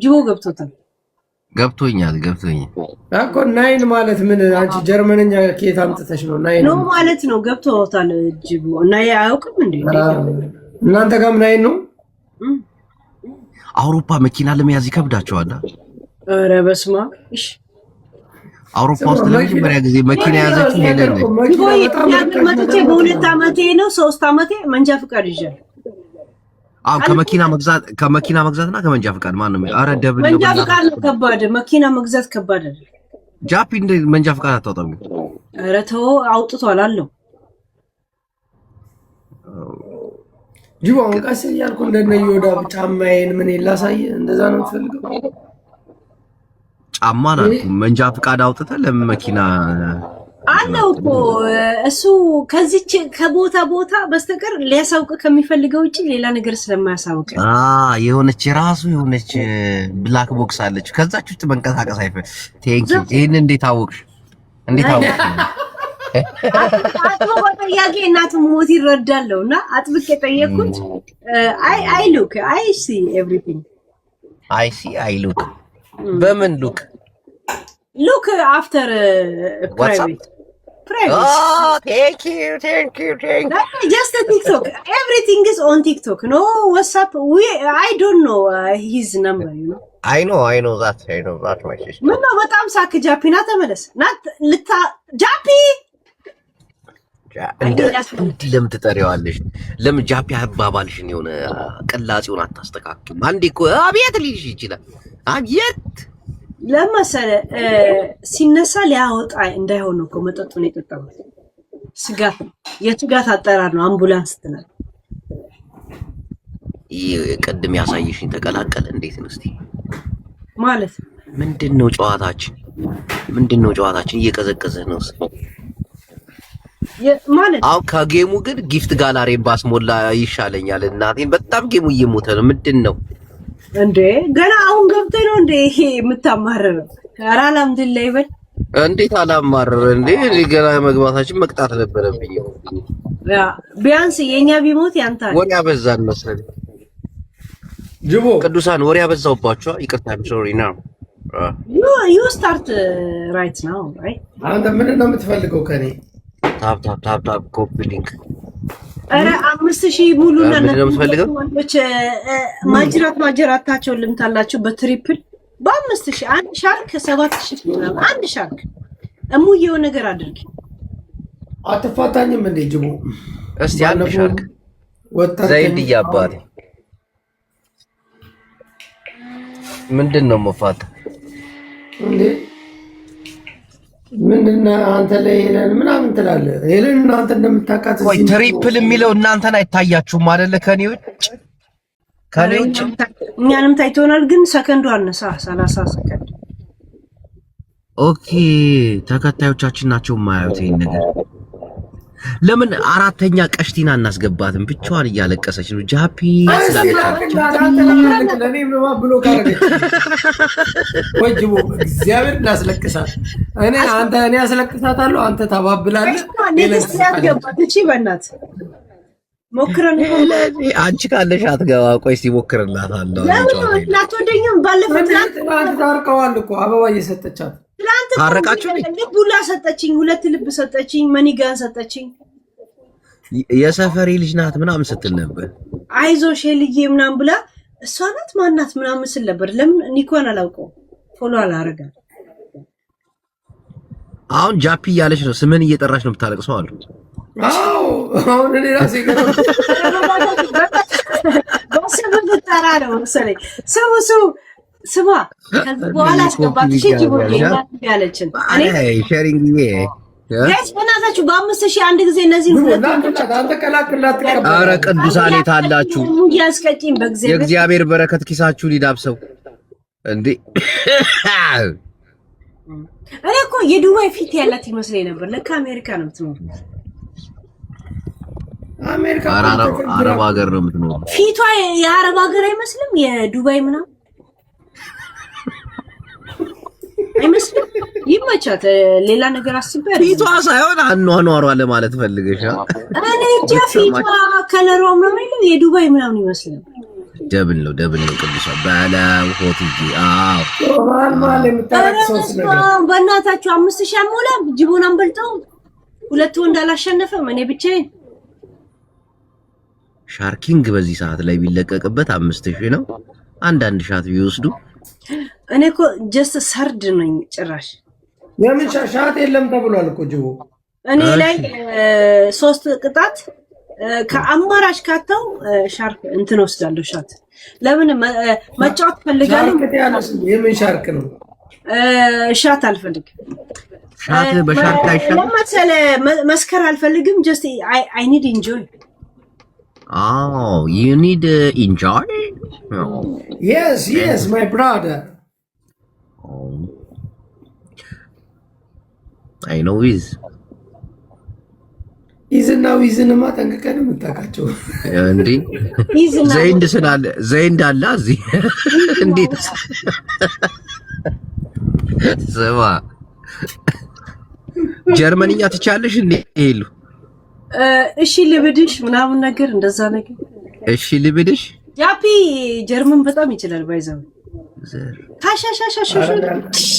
ጅቦ ገብቶታል። ገብቶኛል እኮ ናይን ማለት ምን? አንቺ ጀርመንኛ ከየት አምጥተሽ ነው ናይን ነው ማለት ነው? ገብቶታል ጅቦ። ናይ አያውቅም እንዴ? እናንተ ጋርም ናይን ነው? አውሮፓ መኪና ለመያዝ ይከብዳቸዋል። ኧረ በስመ አብ። እሺ አውሮፓ ውስጥ ለመጀመሪያ ጊዜ መኪና ያዘችው ሄለን ነው። መጥቼ በ2 ዓመቴ ነው 3 ዓመቴ መንጃ ፍቃድ ይዣለሁ። ከመኪና መግዛትና ከመንጃ ፍቃድ ማን ነው? አረ ደብል መንጃ ፍቃድ ነው ከባድ። መኪና መግዛት ከባድ አይደል? ጃፒ እንደ መንጃ ፍቃድ አታውጣም? አረ ተው አውጥቷል አለው። ጅቦ አንቀስ ያልኩ እንደነየወዳ ጫማዬን ምን ላሳይ? እንደዛ ነው የምትፈልገው? ጫማ ነው መንጃ ፍቃድ አውጥተህ ለመኪና አለው እኮ እሱ ከዚች ከቦታ ቦታ በስተቀር ሊያሳውቅ ከሚፈልገው ውጪ ሌላ ነገር ስለማያሳውቅ የሆነች ራሱ የሆነች ብላክ ቦክስ አለች። ከዛች ውስጥ መንቀሳቀስ አይፈል። ቴንክ ዩ። ይሄን እንዴት አወቅሽ? አጥብቆ ጠያቄ እናቱ ሞት ይረዳለውና አጥብቄ ጠየቅኩት። አይ ሉክ አይ ሲ ኤቭሪቲንግ አይ ሉክ በምን ሉክ አፍተር ፕራይቬት thank you just a TikTok, everything is on TikTok. No WhatsApp, I don't know his number, you know. I know that my sister. ምን ነው በጣም ሳክ ጃፒና ተመለስ ናት ልታ እንዲህ ለምን ትጠሪዋለሽ? ለምን ጃፒ አባባልሽን የሆነ ቅላጼውን አታስተካክም? አንዴ እኮ አብየት ሊልሽ ይችላል። አብየት ለመሰለ ሲነሳ ሊያወጣ እንዳይሆን ነው እኮ መጠጡን የጠጣው። ስጋት የስጋት አጠራር ነው። አምቡላንስ ትናል ቅድም ያሳየሽኝ ተቀላቀለ። እንዴት ነው እስቲ ማለት ምንድነው ጨዋታችን? ምንድነው ጨዋታችን? እየቀዘቀዘ ነው ማለት አው ከጌሙ ግን ጊፍት ጋላሪ ባስሞላ ይሻለኛል። እናቴን በጣም ጌሙ እየሞተ ነው። ምንድነው እንዴ? ገና አሁን ገብተህ ነው እንዴ ይሄ የምታማርረው? ኧረ አልሐምዱሊላህ ይበል። እንዴት አላማረረ እንዴ? ገና መግባታችን መቅጣት ነበረብኝ። ያ ቢያንስ የኛ ቢሞት ያንተ ወሬ አበዛን መሰለኝ። ጅቦ ቅዱሳን ወሬ አበዛውባችሁ። ይቅርታ ሶሪ ነው። ዩ ስታርት ራይት ናው ራይት። አንተ ምን ነው የምትፈልገው ከኔ? ታፕ ኮፒ ሊንክ። ኧረ 5000 ሙሉና ወንዶች ማጅራታቸውን ልምታላችሁ በትሪፕል በ5000 አንድ ሻርክ 7000 ምናምን አንድ ሻርክ እሙዬው ነገር አድርጊ። አትፋታኝም እንዴ ጅቦ? እስቲ አንድ ሻርክ ዘይድ ያባቴ ምንድነው መፋታ እንዴ? ምንድነው አንተ ላይ ሄለን ምናምን ትላለህ? ሄለን እናንተ እንደምታውቃት ወይ ትሪፕል የሚለው እናንተን አይታያችሁም አይደለ? ከኔ ውጭ እኛንም ታይቶናል፣ ግን ሰከንዱ አነሳ 30 ሰከንድ። ኦኬ ተከታዮቻችን ናቸው የማያዩት ይሄን ነገር። ለምን አራተኛ ቀሽቲና እናስገባትም? ብቻዋን እያለቀሰች ነው ጃፒ ስላለች ለኔም ነው ብሎ ካረገች ወጅቦ እግዚአብሔር እናስለቅሳት። እኔ ያስለቅሳታለሁ፣ አንተ ታባብላለህ። ለዚህ ያስገባት እቺ በእናት ሞክረን አንቺ ካለሽ አትገባ። ቆይ እስቲ ሞክርላታለሁ። አትወደኝም? ባለፈው ትናንት ታርቀዋል እኮ አበባ እየሰጠቻት ታረቃችሁ። ልቡላ ሰጠችኝ፣ 2 ልብ ሰጠችኝ፣ መኒጋን ሰጠችኝ። የሰፈሬ ልጅ ናት ምናምን ስትል ነበር። አይዞሽ ልዬ ምናምን ብላ እሷ ናት ማናት ምናምን ስል ነበር። ለምን ኒኮን አላውቀው ፎሎ አላረጋም። አሁን ጃፒ እያለች ነው፣ ስምን እየጠራች ነው የምታለቅሰው አሉ። አዎ አሁን እኔ ራሴ ገና በስም ብትጠራ ነው መሰለኝ። ሰው ስማ ከዚህ በኋላ አስገባት እሺ ጅቦዬ ያለችን እኔ ሼሪንግ ጋይስ በእናታችሁ በ5000 አንድ ጊዜ እነዚህ አንተ ቀላቅላት ተቀበል። ኧረ ቅዱሳን የታላችሁ ያስቀጭኝ በእግዚአብሔር የእግዚአብሔር በረከት ኪሳችሁ ሊዳብሰው እንዴ። እኔ እኮ የዱባይ ፊት ያላት ይመስለኝ ነበር። ለካ አሜሪካ ነው የምትኖር። አሜሪካ አረብ ሀገር ነው የምትኖር። ፊቷ የአረብ ሀገር አይመስልም? የዱባይ ምናምን አይመስልም? ይመቻት። ሌላ ነገር አስቤ ፊቷ ሳይሆን አኗኗሯ ለማለት ፈልገሽ ነው። እኔ እንጃ ፊቷ ከለሯ ምናምን የዱባይ ምናምን ይመስላል። ደብል ነው ቅዱሳ ባላው ሆትጂ። አዎ ማል የምታረክሰውስ ነገር በእናታችሁ 5000 አሞላም። ጅቦን አንበልጠው 2 ወንድ አላሸነፈም። እኔ ብቻዬን ሻርኪንግ በዚህ ሰዓት ላይ ቢለቀቅበት 5000 ነው። አንዳንድ ሻት ቢወስዱ እኔ እኮ ጀስት ሰርድ ነኝ ጭራሽ። የምን ሻት የለም ተብሏል እኮ ጅቦ። እኔ ላይ 3 ቅጣት ከአማራጭ ካተው ሻርክ እንትን ወስዳለሁ። ሻት ለምን መጫወት ፈልጋለሁ። የምን ሻርክ ነው? ሻት አልፈልግ። ሻት በሻርክ አይሻልም ለምሳሌ መስከር አልፈልግም። ጀስት አይ ኒድ ኢንጆይ። you need enjoy. Yes my brother. I know ኢዝና ዊዝንማ ጠንቅቀን የምታውቃቸው እንዴ? ዘይንድ አለ እዚህ እንዴት ስማ፣ ጀርመንኛ ትቻለሽ እንዴ? ይሉ እሺ ልብድሽ ምናምን ነገር እንደዛ ነገር። እሺ ልብድሽ ጃፒ ጀርመን በጣም ይችላል። ባይዘው ታሻሻሻሽ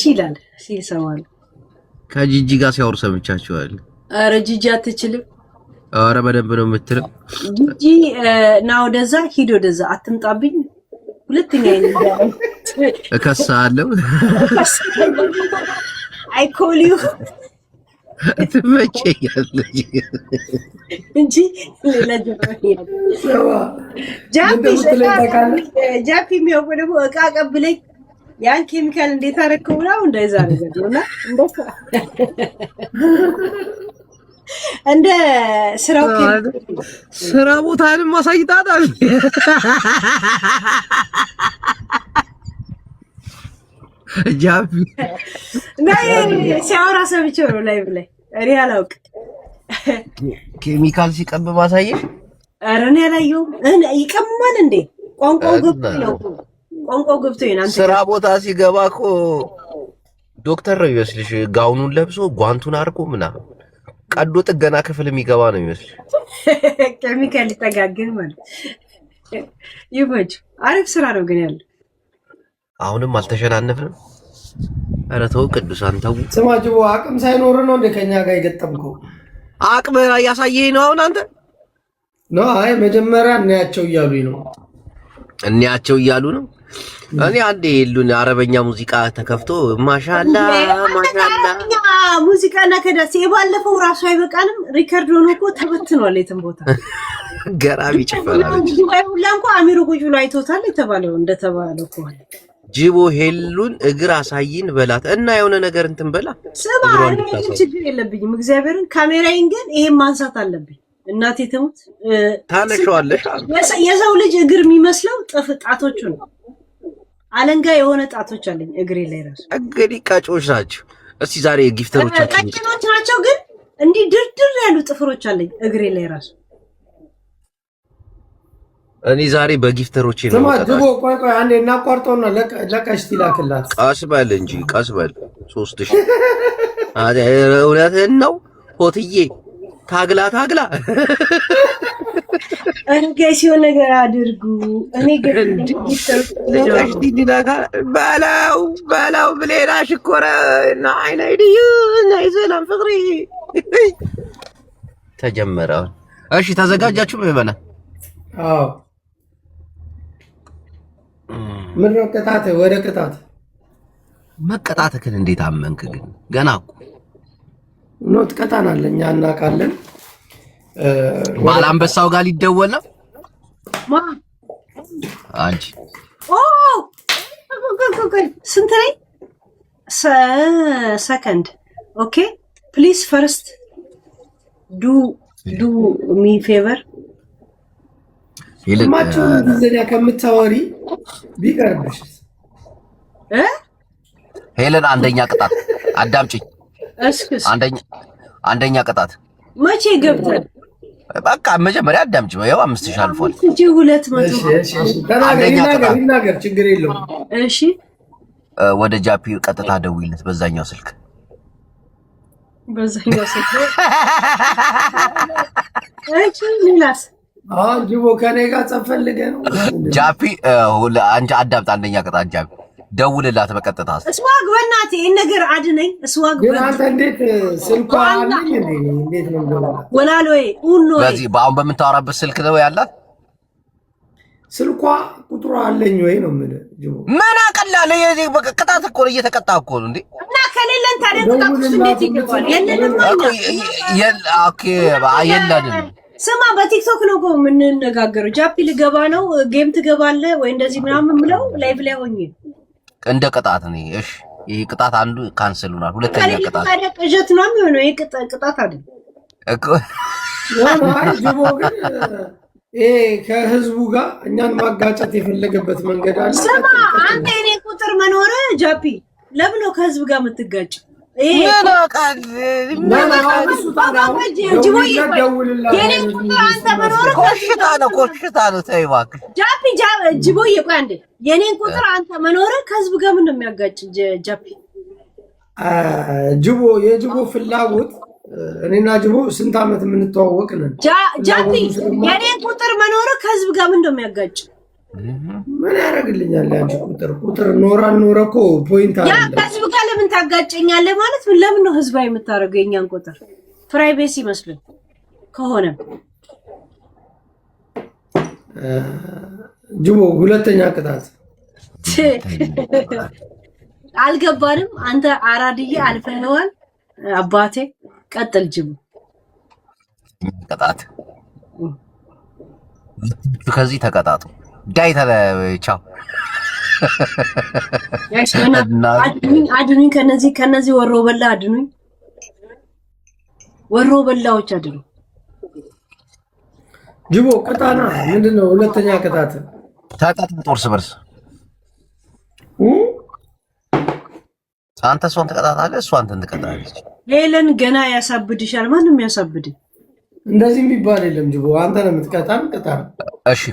ይላል ሲሰማል። ከጂጂ ጋር ሲያወሩ ሰምቻችኋል። ኧረ ጂጂ አትችልም። ኧረ በደንብ ነው የምትለው ጂጂ። ና ወደዛ ሂድ፣ ወደዛ አትምጣብኝ። ሁለተኛ አይደለም እከሳለሁ። አይ ኮል ዩ ትመቸኛለች እንጂ ሌላ ጃፒ የሚያውቁ ደግሞ እቃ ቀብለኝ ያን ኬሚካል እንዴት አደረከው ብለው እንደዛ ነገር ነውና እንደ ስራው ስራ ቦታንም ማሳይታታል ጃፒ ናይ ሲያወራ ሰምቼው ነው ላይቭ ላይ እኔ አላውቅም ኬሚካል ሲቀብ ማሳየሽ ኧረ እኔ አላየሁም ይቀማል እንዴ ቋንቋው ገብቶ ይናንተ ስራ ቦታ ሲገባ እኮ ዶክተር ነው ይመስልሽ ጋውኑን ለብሶ ጓንቱን አርቆ ምናምን ቀዶ ጥገና ክፍል የሚገባ ነው ይመስልሽ ኬሚካል ይጠጋግን ማለት ይወጅ አሪፍ ስራ ነው ግን ያለው አሁንም አልተሸናነፍንም ኧረ ተው ቅዱሳን ተው ስማጅቦ አቅም ሳይኖር ነው እንደ ከኛ ጋር የገጠምከው አቅም ያሳየኝ ነው አሁን አንተ ነው አይ መጀመሪያ እንያቸው እያሉ ነው እኔ አንዴ ይሉን አረበኛ ሙዚቃ ተከፍቶ ማሻአላ ሙዚቃና ከዳሴ ባለፈው ራሱ አይበቃንም ሪከርድ ሆኖ እኮ ተበትኗል የትም ቦታ ገራሚ ጭፈራ ነው ሁላንኮ አሚሮ ቁጭ ብሎ አይቶታል የተባለው እንደተባለው እኮ ጂቦ ሄሉን እግር አሳይን በላት እና የሆነ ነገር እንትን በላ ችግር የለብኝም እግዚአብሔርን ካሜራዬን ግን ይሄን ማንሳት አለብኝ እናቴ ትሙት ታነሻዋለሽ የሰው ልጅ እግር የሚመስለው ጣቶቹ ነው አለንጋ የሆነ ጣቶች አለኝ እግሬ ላይ ራሱ እንግዲህ ቀጮች ናቸው እስቲ ዛሬ ጊፍተሮቻችን ቀጭኖች ናቸው ግን እንዲህ ድርድር ያሉ ጥፍሮች አለኝ እግሬ ላይ ራሱ እኔ ዛሬ በጊፍተሮቼ ነው ስማጅቦ ቆይ አንዴ እናቋርጠውና ለቀሽቲ ላክላት ቀስ በል እንጂ ቀስ በል 3000 አደ እውነትህን ነው ሆትዬ ታግላ እንዴ ሲሆን ነገር አድርጉ እኔ ግን ለቀሽቲ ዲላካ ባላው ብሌላ ሽኮረ እና አይናይዲዩ እና ይዘላም ፍቅሪ ተጀመረ እሺ ተዘጋጃችሁ በበና አዎ ምን ነው ቅጣት ወደ ቅጣት መቀጣትክን እንዴት አመንክ ግን ገና እኮ ኖት ቀጣናል እኛ እናውቃለን ባላንበሳው ጋር ሊደወል ነው አንቺ ስንት ላይ ሰከንድ ኦኬ ፕሊዝ ፈርስት ዱ ሚ ፌቨር ማቹ እንደዚያ ከምታወሪ ቢቀርብሽ ሄለን አንደኛ ቅጣት አዳምጪኝ እስክስ አንደኛ ቅጣት መቼ ገብተን በቃ መጀመሪያ አዳምጪ ያው 5000 አልፏል እንጂ 200 ተናገር ችግር የለውም እሺ ወደ ጃፒ ቀጥታ ደውይለት በዛኛው ስልክ እሺ ሊላስ ጅቦ ከኔ ጋር ጸፈልገ ነው ጃፒ አንቺ አዳምጥ አንደኛ ቅጣት ጃፒ ደውልላት በቀጥታ እስዋግ በእናትህ ይሄን ነገር አድነኝ እስዋግ ግን አንተ እንዴት ስልኳ አለኝ እንዴት ነው ወላል ወይ ኡኖ በዚህ አሁን በምታወራበት ስልክ ነው ያላት ስልኳ ቁጥሩ አለኝ ወይ ነው ጅቦ ምን አቀላለ የዚህ ቅጣት እኮ ነው እየተቀጣ እኮ ነው እንዴ እና ከሌለን ታዲያ ቅጣት እንዴት ይገባል የለንም ኦኬ የለንም ስማ በቲክቶክ ነው እኮ የምንነጋገረው ጃፒ ልገባ ነው ጌም ትገባለህ ወይ እንደዚህ ምናምን ብለው ላይቭ ላይ ሆኜ እንደ ቅጣት ነው እሺ ይሄ ቅጣት አንዱ ካንሰል ሆኗል ሁለተኛ ቅጣት ታዲያ ቅዠት ነው የሚሆነው ይሄ ቅጣት አይደል እኮ ጅቦ ግን ከህዝቡ ጋር እኛን ማጋጨት የፈለገበት መንገድ አለ ስማ አንተ እኔ ቁጥር መኖር ጃፒ ለምን ነው ከህዝብ ጋር የምትጋጭ ኮሽታ ነው ተይ እባክህ ጃፒ ጅቦዬ ቆይ አንዴ የኔን ቁጥር አንተ መኖር ከህዝብ ጋር ምን ነው የሚያጋጭ ጃፒ ጅቦ የጅቦ ፍላጎት እኔና ጅቦ ስንት ዓመት የምንተዋወቅ ነን ጃፒ የኔን ቁጥር መኖር ከህዝብ ጋር ምን ነው የሚያጋጭ ምን ያደርግልኛል አንቺ ቁጥር ኖራ እኮ ፖይንት አለ ያ ከህዝብ ጋር ለምን ታጋጨኛለህ ማለት ምን ለምን ነው ህዝባዊ የምታደርገው የኛን ቁጥር ፕራይቬሲ መስሎኝ ከሆነ ጅቦ ሁለተኛ ቅጣት አልገባንም አንተ አራድዬ አልፈነዋል አባቴ ቀጥል ጅቡ ቅጣት ከዚህ ተቀጣጡ ዳይ ቻው አድኑኝ ከነዚህ ወሮ በላ አድኑኝ ወሮ በላዎች አድኑ ጅቦ ቅጣና ምንድነው ሁለተኛ ቅጣት ተቀጣጥ ጦርስ በርስ አንተ እሷን ትቀጣታለህ እሷ አንተን ትቀጣለች ሄለን ገና ያሳብድሻል ማንም ያሳብድ እንደዚህ የሚባል የለም ጅቦ አንተ ነው የምትቀጣን ቅጣ እሺ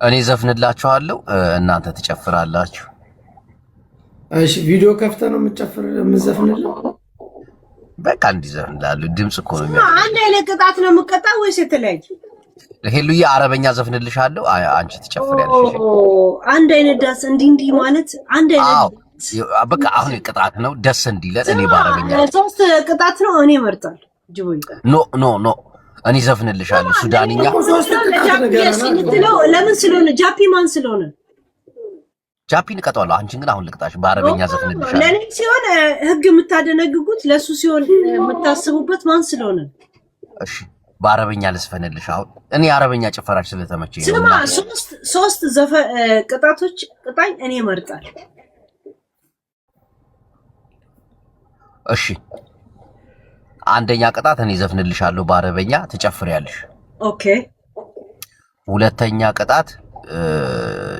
እኔ ዘፍንላችኋለሁ እናንተ ትጨፍራላችሁ እሺ ቪዲዮ ከፍተህ ነው የምትዘፍንልህ በቃ እንዲዘፍንላሉ ድምጽ እኮ ነው አንድ አይነት ቅጣት ነው የምትቀጣው ወይስ የተለያየ ሄሉዬ አረበኛ ዘፍንልሻለሁ አንቺ ትጨፍሪያለሽ አንድ አይነት ዳስ እንዲህ ማለት አንድ አይነት በቃ አሁን ቅጣት ነው ደስ እንዲለ እኔ ባረበኛ ሶስት ቅጣት ነው እኔ መርጣል ጅቦ ኖ እኔ ዘፍንልሻለሁ ሱዳንኛ ሶስት ቅጣት ነገር ነው ለምን ስለሆነ ጃፒ ማን ስለሆነ ጃፒን ቀጣዋለሁ አንቺን ግን አሁን ልቅጣሽ ባረበኛ ዘፍንልሻለሁ ለኔ ሲሆን ህግ የምታደነግጉት ለሱ ሲሆን የምታስቡበት ማን ስለሆነ እሺ ባረበኛ ልስፈንልሽ አሁን እኔ አረበኛ ጭፈራሽ ስለተመቸኝ ነው ስማ ሶስት ቅጣቶች ቅጣኝ እኔ መርጣል እሺ አንደኛ ቅጣት እኔ ዘፍንልሻለሁ ባረበኛ ትጨፍሪያለሽ ኦኬ ሁለተኛ ቅጣት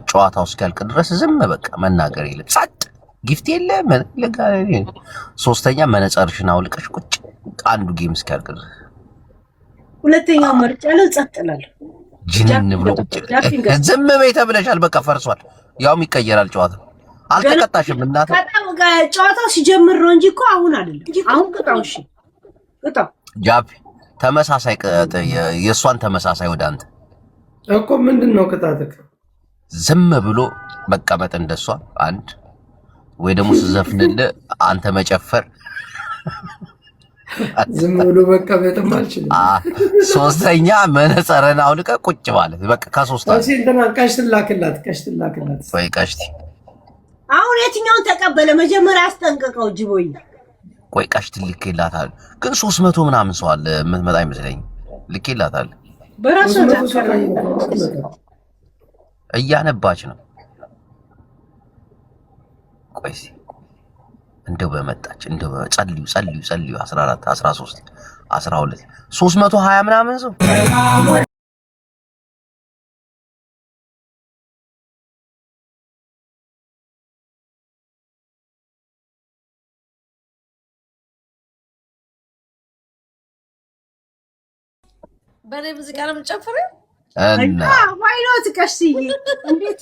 ጨዋታው እስኪያልቅ ድረስ ዝም በቃ መናገር የለም ጸጥ ጊፍት የለም ለጋሪ ሶስተኛ መነጽርሽን አውልቀሽ ቁጭ አንዱ ጌም እስኪያልቅ ድረስ ሁለተኛው መርጫለሁ ጸጥ እላለሁ ጅንን ብሎ ዝም በይ ተብለሻል በቃ ፈርሷል ያውም ይቀየራል ጨዋታው አልተቀጣሽም እናት በጣም ጨዋታው ሲጀምር ነው እንጂ እኮ አሁን አይደለም አሁን ቅጣው እሺ ቅጣው ጃፒ ተመሳሳይ የሷን ተመሳሳይ ወደ አንተ እኮ ምንድነው ቅጣትክ ዝም ብሎ መቀመጥ እንደሷ አንድ ወይ ደግሞ ዘፍንልህ አንተ መጨፈር ዝም ብሎ መቀመጥም አልችልም ሶስተኛ መነጽረን አውልቀህ ቁጭ ማለት በቃ ከሶስት እሺ እንትና ቀሽትላክላት ወይ ቀሽቲ አሁን የትኛውን ተቀበለ መጀመሪያ አስጠንቀቀው ጅቦይ ቆይ ቀሽት ልኬላታል ግን 300 ምናምን ሰው አለ የምትመጣ አይመስለኝም ልኬላታል በራሱ እያነባች ነው ቆይ እንደው በመጣች እንደው ጸልዩ 14 13 12 320 ምናምን ሰው በኔ ሙዚቃ ነው የምጨፍረው እና ዋይኖት ቀሽቲ እንዴት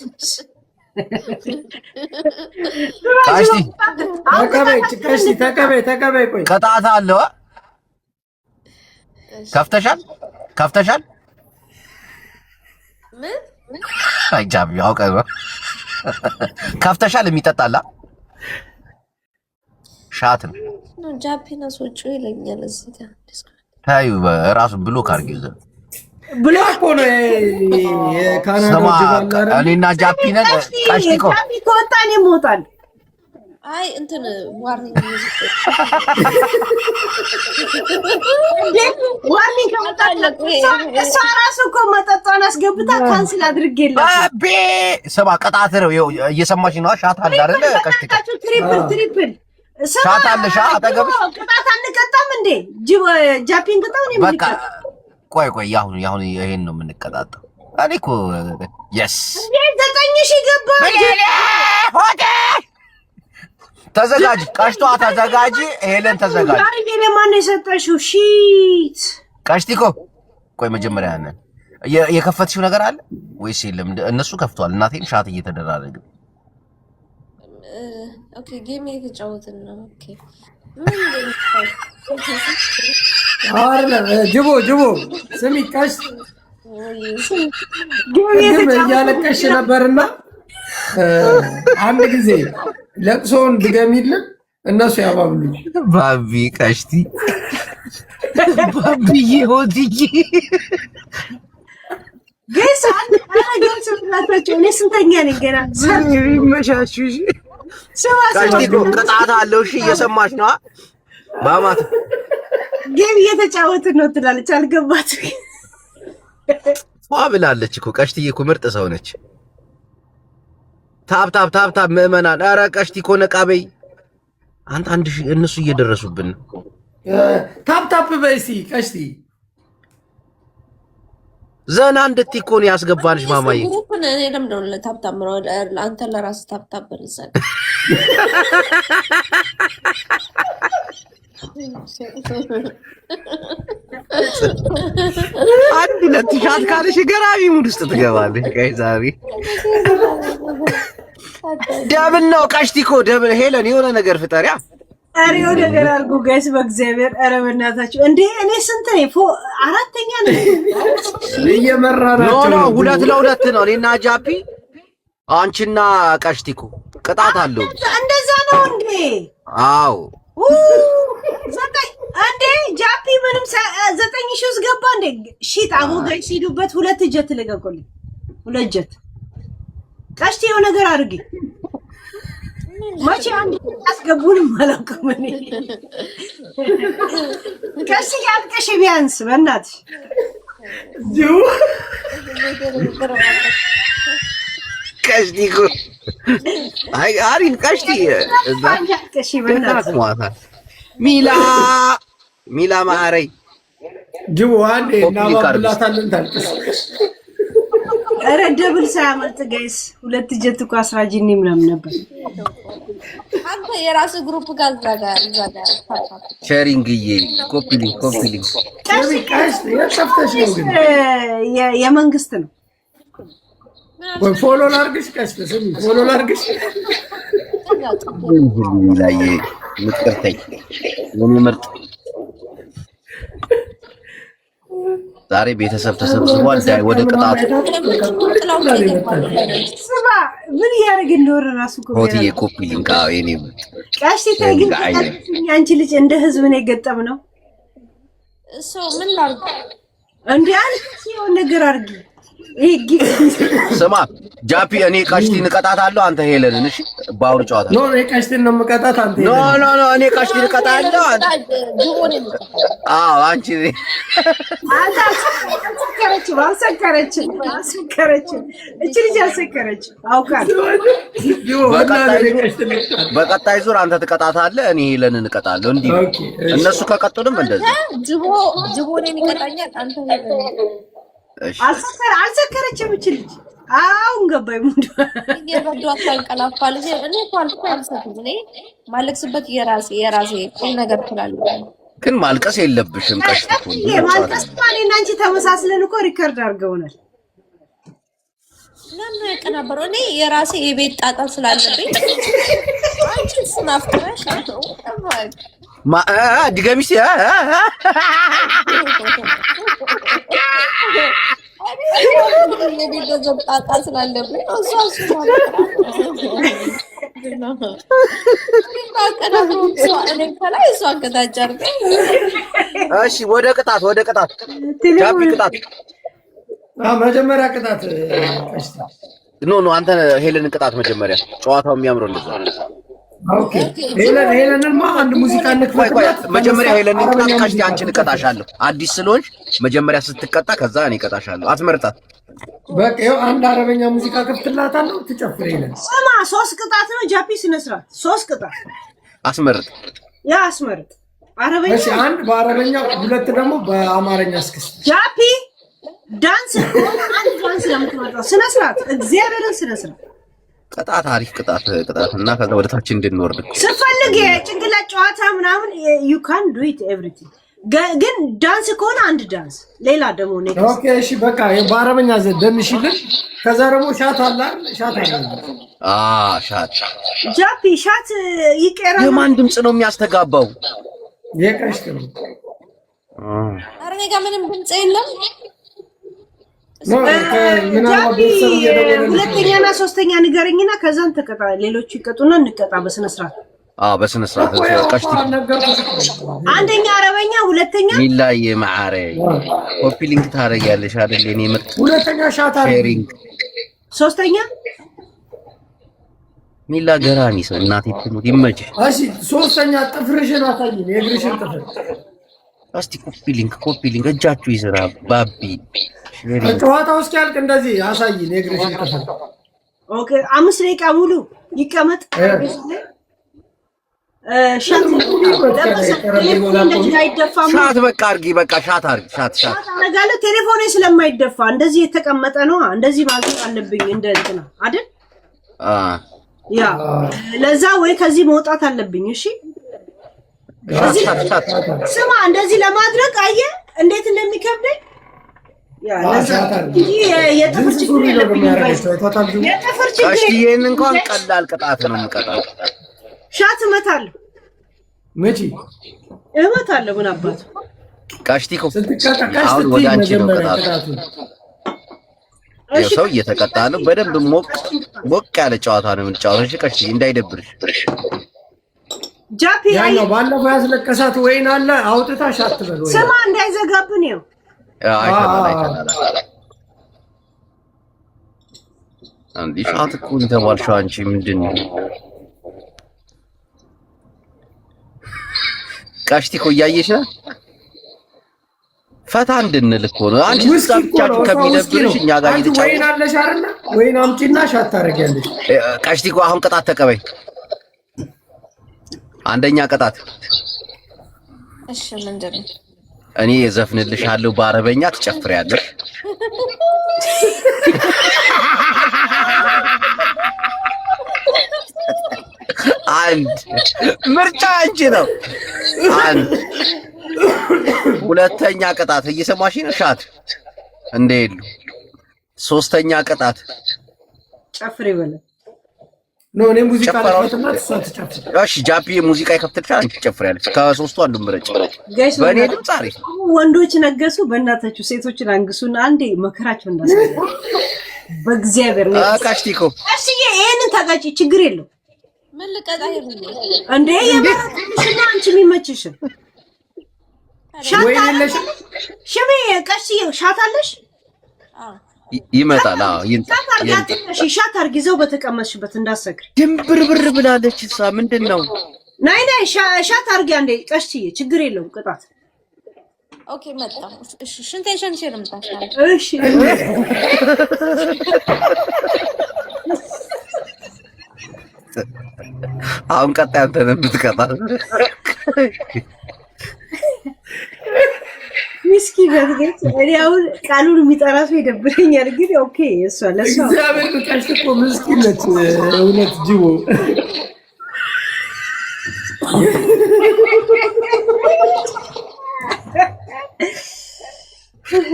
ተቀበይ ቆይ ቅጣት አለው ከፍተሻል ምን አይጃብ ያውቀው ከፍተሻል የሚጠጣላ ሻት ነው ጃፒና ሶቹ ይለኛል እዚህ ጋር ታዩ ራሱ ብሎክ አድርጊው ዘ ብሎክ ሆነ የካናዳ ጅባላ እኔና ጃፒነን ቀሽቲኮ ከወጣኔ ሞታል አይ እንትን ዋርኒንግ ሙዚቃ ዋርኒንግ ከወጣለ እሷ ራሱ እኮ መጠጧን አስገብታ ካንስል አድርጌላት አቤ ሰባ ቅጣት ነው እየሰማሽ ነው ሻት አለ አይደለ ቀሽቲኮ ትሪፕል ሻት አለ ሻት አጠገብሽ ቅጣት አንቀጣም እንዴ ጃፒን ቅጣው ነው በቃ ቆይ ያሁን ይሄን ነው የምንቀጣጣው እኔ እኮ yes ዘጠኝ ሺህ ገባ ሆዴ ተዘጋጂ ቀሽቷ ተዘጋጂ ሄለን ተዘጋጂ ዛሬ ማን የሰጠሽው ሺት ቀሽቲኮ ቆይ መጀመሪያ ነን የከፈትሽው ነገር አለ ወይስ የለም እነሱ ከፍቷል እናቴን ሻት እየተደራረገ ኦኬ ጌም እየተጫወትን ነው ኦኬ ጅቦ ስሚ ቀሽ ግብ እያለቀሽ ነበርና አንድ ጊዜ ለቅሶውን ድገሚልን እነሱ ያባብሉኝ ባቢ ቀሽቲ ባቢዬ ሆድዬ ገስ አንድ አረጋች ብላታቸው እኔ ስንተኛ ነኝ ገና ይመሻሹሽ ቀሽቲ ቅጣት አለው እሺ እየሰማሽ ነው ማማት ጌም እየተጫወትን ነው ትላለች። አልገባትም። ዋ ብላለች እኮ ቀሽትዬ እኮ ምርጥ ሰው ነች። ታብ ምዕመናን፣ ኧረ ቀሽቲ እኮ ነቃ በይ አንተ። አንድ ሺህ እነሱ እየደረሱብን ነው። ታፕ በይ እስኪ ቀሽቲ ዘና እንድትይ እኮ ነው ያስገባንሽ ማማዬ። እኔ ለምንድን ነው ታፕታፕ ነው አንተ ለራስህ ታፕታፕ በልዘን አንድ ለትሻት ካለሽ ገራሚ ሙድ ውስጥ ትገባለሽ። ጋይ ዛሬ ደብል ነው ቀሽቲ እኮ ደብል። ሄለን የሆነ ነገር ፍጠሪያ። ኧረ የሆነ ነገር አድርጉ ጋይስ በእግዚአብሔር። ኧረ በእናታችሁ እንዴ! እኔ ስንት ነኝ? አራተኛ ነኝ። እየመራናቸው ኖ 2-2 ነው። እኔና ጃፒ አንቺና ቀሽቲ እኮ ቅጣት አለው። እንደዛ ነው እንዴ? አዎ ዘጠኝ እንዴ ጃፒ ምንም 9,000 ውስጥ ገባ እንዴ? ሺት አቡ ጋይስ ሂዱበት። 2 ጀት ልቀቁልኝ። 2 ጀት ቀሽቲ የሆነ ነገር አድርጊ። መቼ አንድ አስገቡንም አላውቅም እኔ። ቀስ ያልቀሽ ቢያንስ በእናትሽ ቀሽቲ እኮ አይ አሪን ቀሽቲ እዛ ሚላ ማረይ ጅቡ አንዴ እናባብላታለን ታልቅስ። ኧረ ደብል ሳያመልጥ ጋይስ 2 ጀት እኮ አስራጂኒ ምናምን ነበር። አንተ የራስህ ግሩፕ ጋር ዛጋ ሼሪንግዬ ኮፒሊንግ ቀሽቲ የጠፍተሽ ነው ግን የመንግስት ነው። ወይ ፎሎ ላርግሽ ቀሽቲ ስሚ ፎሎ ላርግሽ ላይ ምትከርተኝ ምን ምርጥ ዛሬ ቤተሰብ ተሰብስቧል። ዳይ ወደ ቅጣቱ ስማ ምን ያደርግ እንደወረ ራሱ ሆቴ ኮፒ ሊንክ የኔ ቀሽቲ ታግኝ አንቺ ልጅ እንደ ህዝብ ነው የገጠም ነው እሱ ምን ላድርግ እንዴ? አንቺ ሲሆን ነገር አድርጊ። ስማ ጃፒ እኔ ቀሽቲን እቀጣታለሁ፣ አንተ ሄለንን። እሺ ባውር ጨዋታ ኖ እኔ ቀሽቲን ነው የምቀጣት አንተ ኖ እኔ ቀሽቲን እቀጣለሁ አንተ አዎ አንቺ አልሰከረችም እቺ ልጅ አልሰከረችም አውቃለሁ። በቀጣይ ዙር አንተ ትቀጣታለህ፣ እኔ ሄለንን እቀጣለሁ። እንዲህ እነሱ ከቀጡንም እንደዚህ ጅቦን የሚቀጣኛል አንተ አልሰከረችም እቺ ልጅ። አሁን ገባኝ ሙድ የበዷት ታንቀላፋ ልጅ እኔ ኳልኩ አልሰጥም። እኔ ማለቅስበት የራሴ ቁም ነገር ትላለህ፣ ግን ማልቀስ የለብሽም። ቀሽቲ ማልቀስ ማለና አንቺ ተመሳስለን እኮ ሪከርድ አድርገውናል። ለምን ያቀናበረው? እኔ የራሴ የቤት ጣጣ ስላለብኝ አንቺ ስናፍቅረሽ ነው ድገሚስ የቤተሰብ ጣጣ ስላለብኝ እሺ ወደ ቅጣት ጃፒ ቅጣት መጀመሪያ ቅጣት ቀሽቲ ኖ አንተ ሄለን ቅጣት መጀመሪያ። ጨዋታው የሚያምረው እንደዛ። ኦኬ ሄለንማ አንድ ሙዚቃ እንክፈት። መጀመሪያ ሄለንን ቅጣት። ቀሽቲ አንቺን እቀጣሻለሁ። አዲስ ስለሆንሽ መጀመሪያ ስትቀጣ ከዛ እኔ እቀጣሻለሁ። አትመርጣት። በቃ ይኸው አንድ አረበኛ ሙዚቃ ከፍትላታለሁ ትጨፍር። ሄለን ስማ 3 ቅጣት ነው ጃፒ ስነ ስርዓት 3 ቅጣት አስመርጥ። ያ አስመርጥ። አረበኛ እሺ አንድ በአረበኛ 2 ደግሞ በአማርኛ እስክስ ጃፒ ዳንስ አንድ ዳንስ ለምትመጣው ስነ ስርዓት እግዚአብሔርን ስነ ስርዓት ቅጣት አሪፍ ቅጣት እና ከዛ ወደ ታች እንድንወርድ ስፈልግ የጭንቅላት ጨዋታ ምናምን you can do it everything ግን ዳንስ ከሆነ አንድ ዳንስ ሌላ ደግሞ ነው። ኦኬ እሺ በቃ በአረበኛ ዘደንሽልን። ከዛ ደግሞ ሻት አለ ሻት ጃፒ ሻት ይቀራል። የማን ድምጽ ነው የሚያስተጋባው? የቀሽቲ ነው። ኧረ እኔ ጋር ምንም ድምጽ የለም። ጃፒ ሁለተኛና ሶስተኛ ንገረኝና ከዛን ተቀጣ። ሌሎቹ ይቀጡና እንቀጣ በስነ ስርዓት። በስነ ስርዓት ቀሽቲ አንደኛ አረበኛ፣ ሁለተኛ ሚላይ ማዓሬ ኮፒ ሊንክ ታረጋለሽ አይደል? እኔ ምርጥ ሁለተኛ ሻት ሼሪንግ፣ ሶስተኛ ሚላ ገራሚ ሰው እናቴ ትሙት ይመችሽ። እሺ ሶስተኛ ጥፍርሽን አሳይኝ፣ የእግርሽን ጥፍር እስቲ ኮፒ ሊንክ እጃችሁ ይስራ ባቢ ጨዋታው እስኪያልቅ እንደዚህ አሳይ ነግሬሽ ከፈል ኦኬ 5 ደቂቃ ሙሉ ይቀመጥ ሻት በቃ አርጊ በቃ ሻት አረጋለሁ ቴሌፎኔ ስለማይደፋ እንደዚህ የተቀመጠ ነው እንደዚህ ማድረግ አለብኝ እንደ እንትና አይደል ያ ለዛ ወይ ከዚህ መውጣት አለብኝ እሺ ስማ እንደዚህ ለማድረግ አየ እንዴት እንደሚከብደኝ ያ ለዛ የጥፍር ችግር የለብኝም የጥፍር ችግር ይሄን እንኳን ቀላል ቅጣት ነው የምቀጣው ሻት እመታለሁ መቼ እመታለሁ ምን አባቱ ቃሽቲኮ አሁን ወደ አንቺ ነው ቅጣቱ ሰው እየተቀጣ ነው በደንብ ሞቅ ያለ ጨዋታ ነው የምንጫወተው እሺ ቃሽቲ እንዳይደብርሽ ጃፒ ያው ባለፈው ያስለቀሳት ወይን አለ አውጥታ ሻት በል ወይ ስማ እንዳይዘጋብን ነው አይተናል አንዲ ሻት እኮ እንተባልሽው አንቺ ምንድነው ቃሽቲኮ እያየሽ ነው ፈታ እንድንል እኮ ነው አንቺ ስታቻችሁ ከሚደብርሽ እኛ ጋር እየተጫወተ ወይን አለሽ አይደል ወይን አምጪና ሻት ታረጋለሽ ቃሽቲኮ አሁን ቅጣት ተቀበይ አንደኛ ቅጣት እሺ ምንድነው እኔ ዘፍንልሻለሁ በአረበኛ ትጨፍሪያለሽ አንድ ምርጫ አንቺ ነው አንድ ሁለተኛ ቅጣት እየሰማሽ ነው ሻት እንደሄዱ ሶስተኛ ቅጣት ጨፍሪ በለ ነው እኔ ሙዚቃ ለፈተና ተሳትቻለሁ እሺ ጃፒ ሙዚቃ ይከፍትልሻል አንቺ ትጨፍሪያለሽ ከሶስቱ አንዱን ምረጭ በእኔ ድምጽ አሪፍ ወንዶች ነገሱ በእናታችሁ ሴቶችን አንግሱና አንዴ መከራቸው እንዳሰለ በእግዚአብሔር ነው ቃሽቲኮ እሺ ይሄንን ታጋጭ ችግር የለው ምን ልቀጣ ይሁን እንዴ የማራሽና አንቺ የሚመችሽ ሻታለሽ ሽሜ ቀሽ ሻታለሽ ይመጣል ሻት አርጊዘው በተቀመጥሽበት እንዳሰክሪ ድንብርብር ብላለች እሷ ምንድነው ናይ ሻት አርጊ አንዴ ቀሽዬ ችግር የለውም ቅጣት ኦኬ መጣ እሺ ሽንቴን ሸንሽር ምታሻል እሺ አሁን ቀጣይ አንተ ነህ የምትቀጣው ምስኪን በትገት እኔ አሁን ቃሉን የሚጠራ ሰው ይደብረኛል ግን ኦኬ እሷ ለሷ እግዚአብሔር ቃሽቲኮ ምስኪን ነች እውነት ጅቦ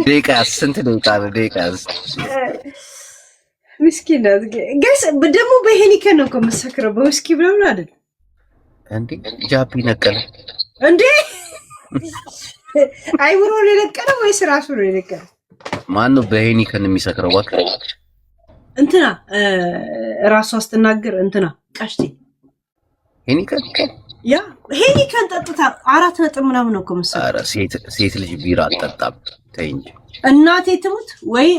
ደቂቃ ስንት ደቂቃ ምስኪን ናት ጋይስ ደግሞ በሄኒከን ነው ከመሰክረው በውስኪ ብለው አይደል እንዴ ጃፒ ነቀለ እንዴ አይብሮ ነው የነቀለው ወይስ ራሱ ነው የነቀለው ማን ነው በሄኒከን የሚሰክረው ወክ እንትና ራሱ አስተናገር እንትና ቃሽቲ ሄኒከን ያ ሄኒከን ጠጥታ 4 ነጥብ ምናምን ነው ከመሰከረው ኧረ ሴት ልጅ ቢራ አጠጣም ተይ እንጂ እናቴ ትሙት ወይ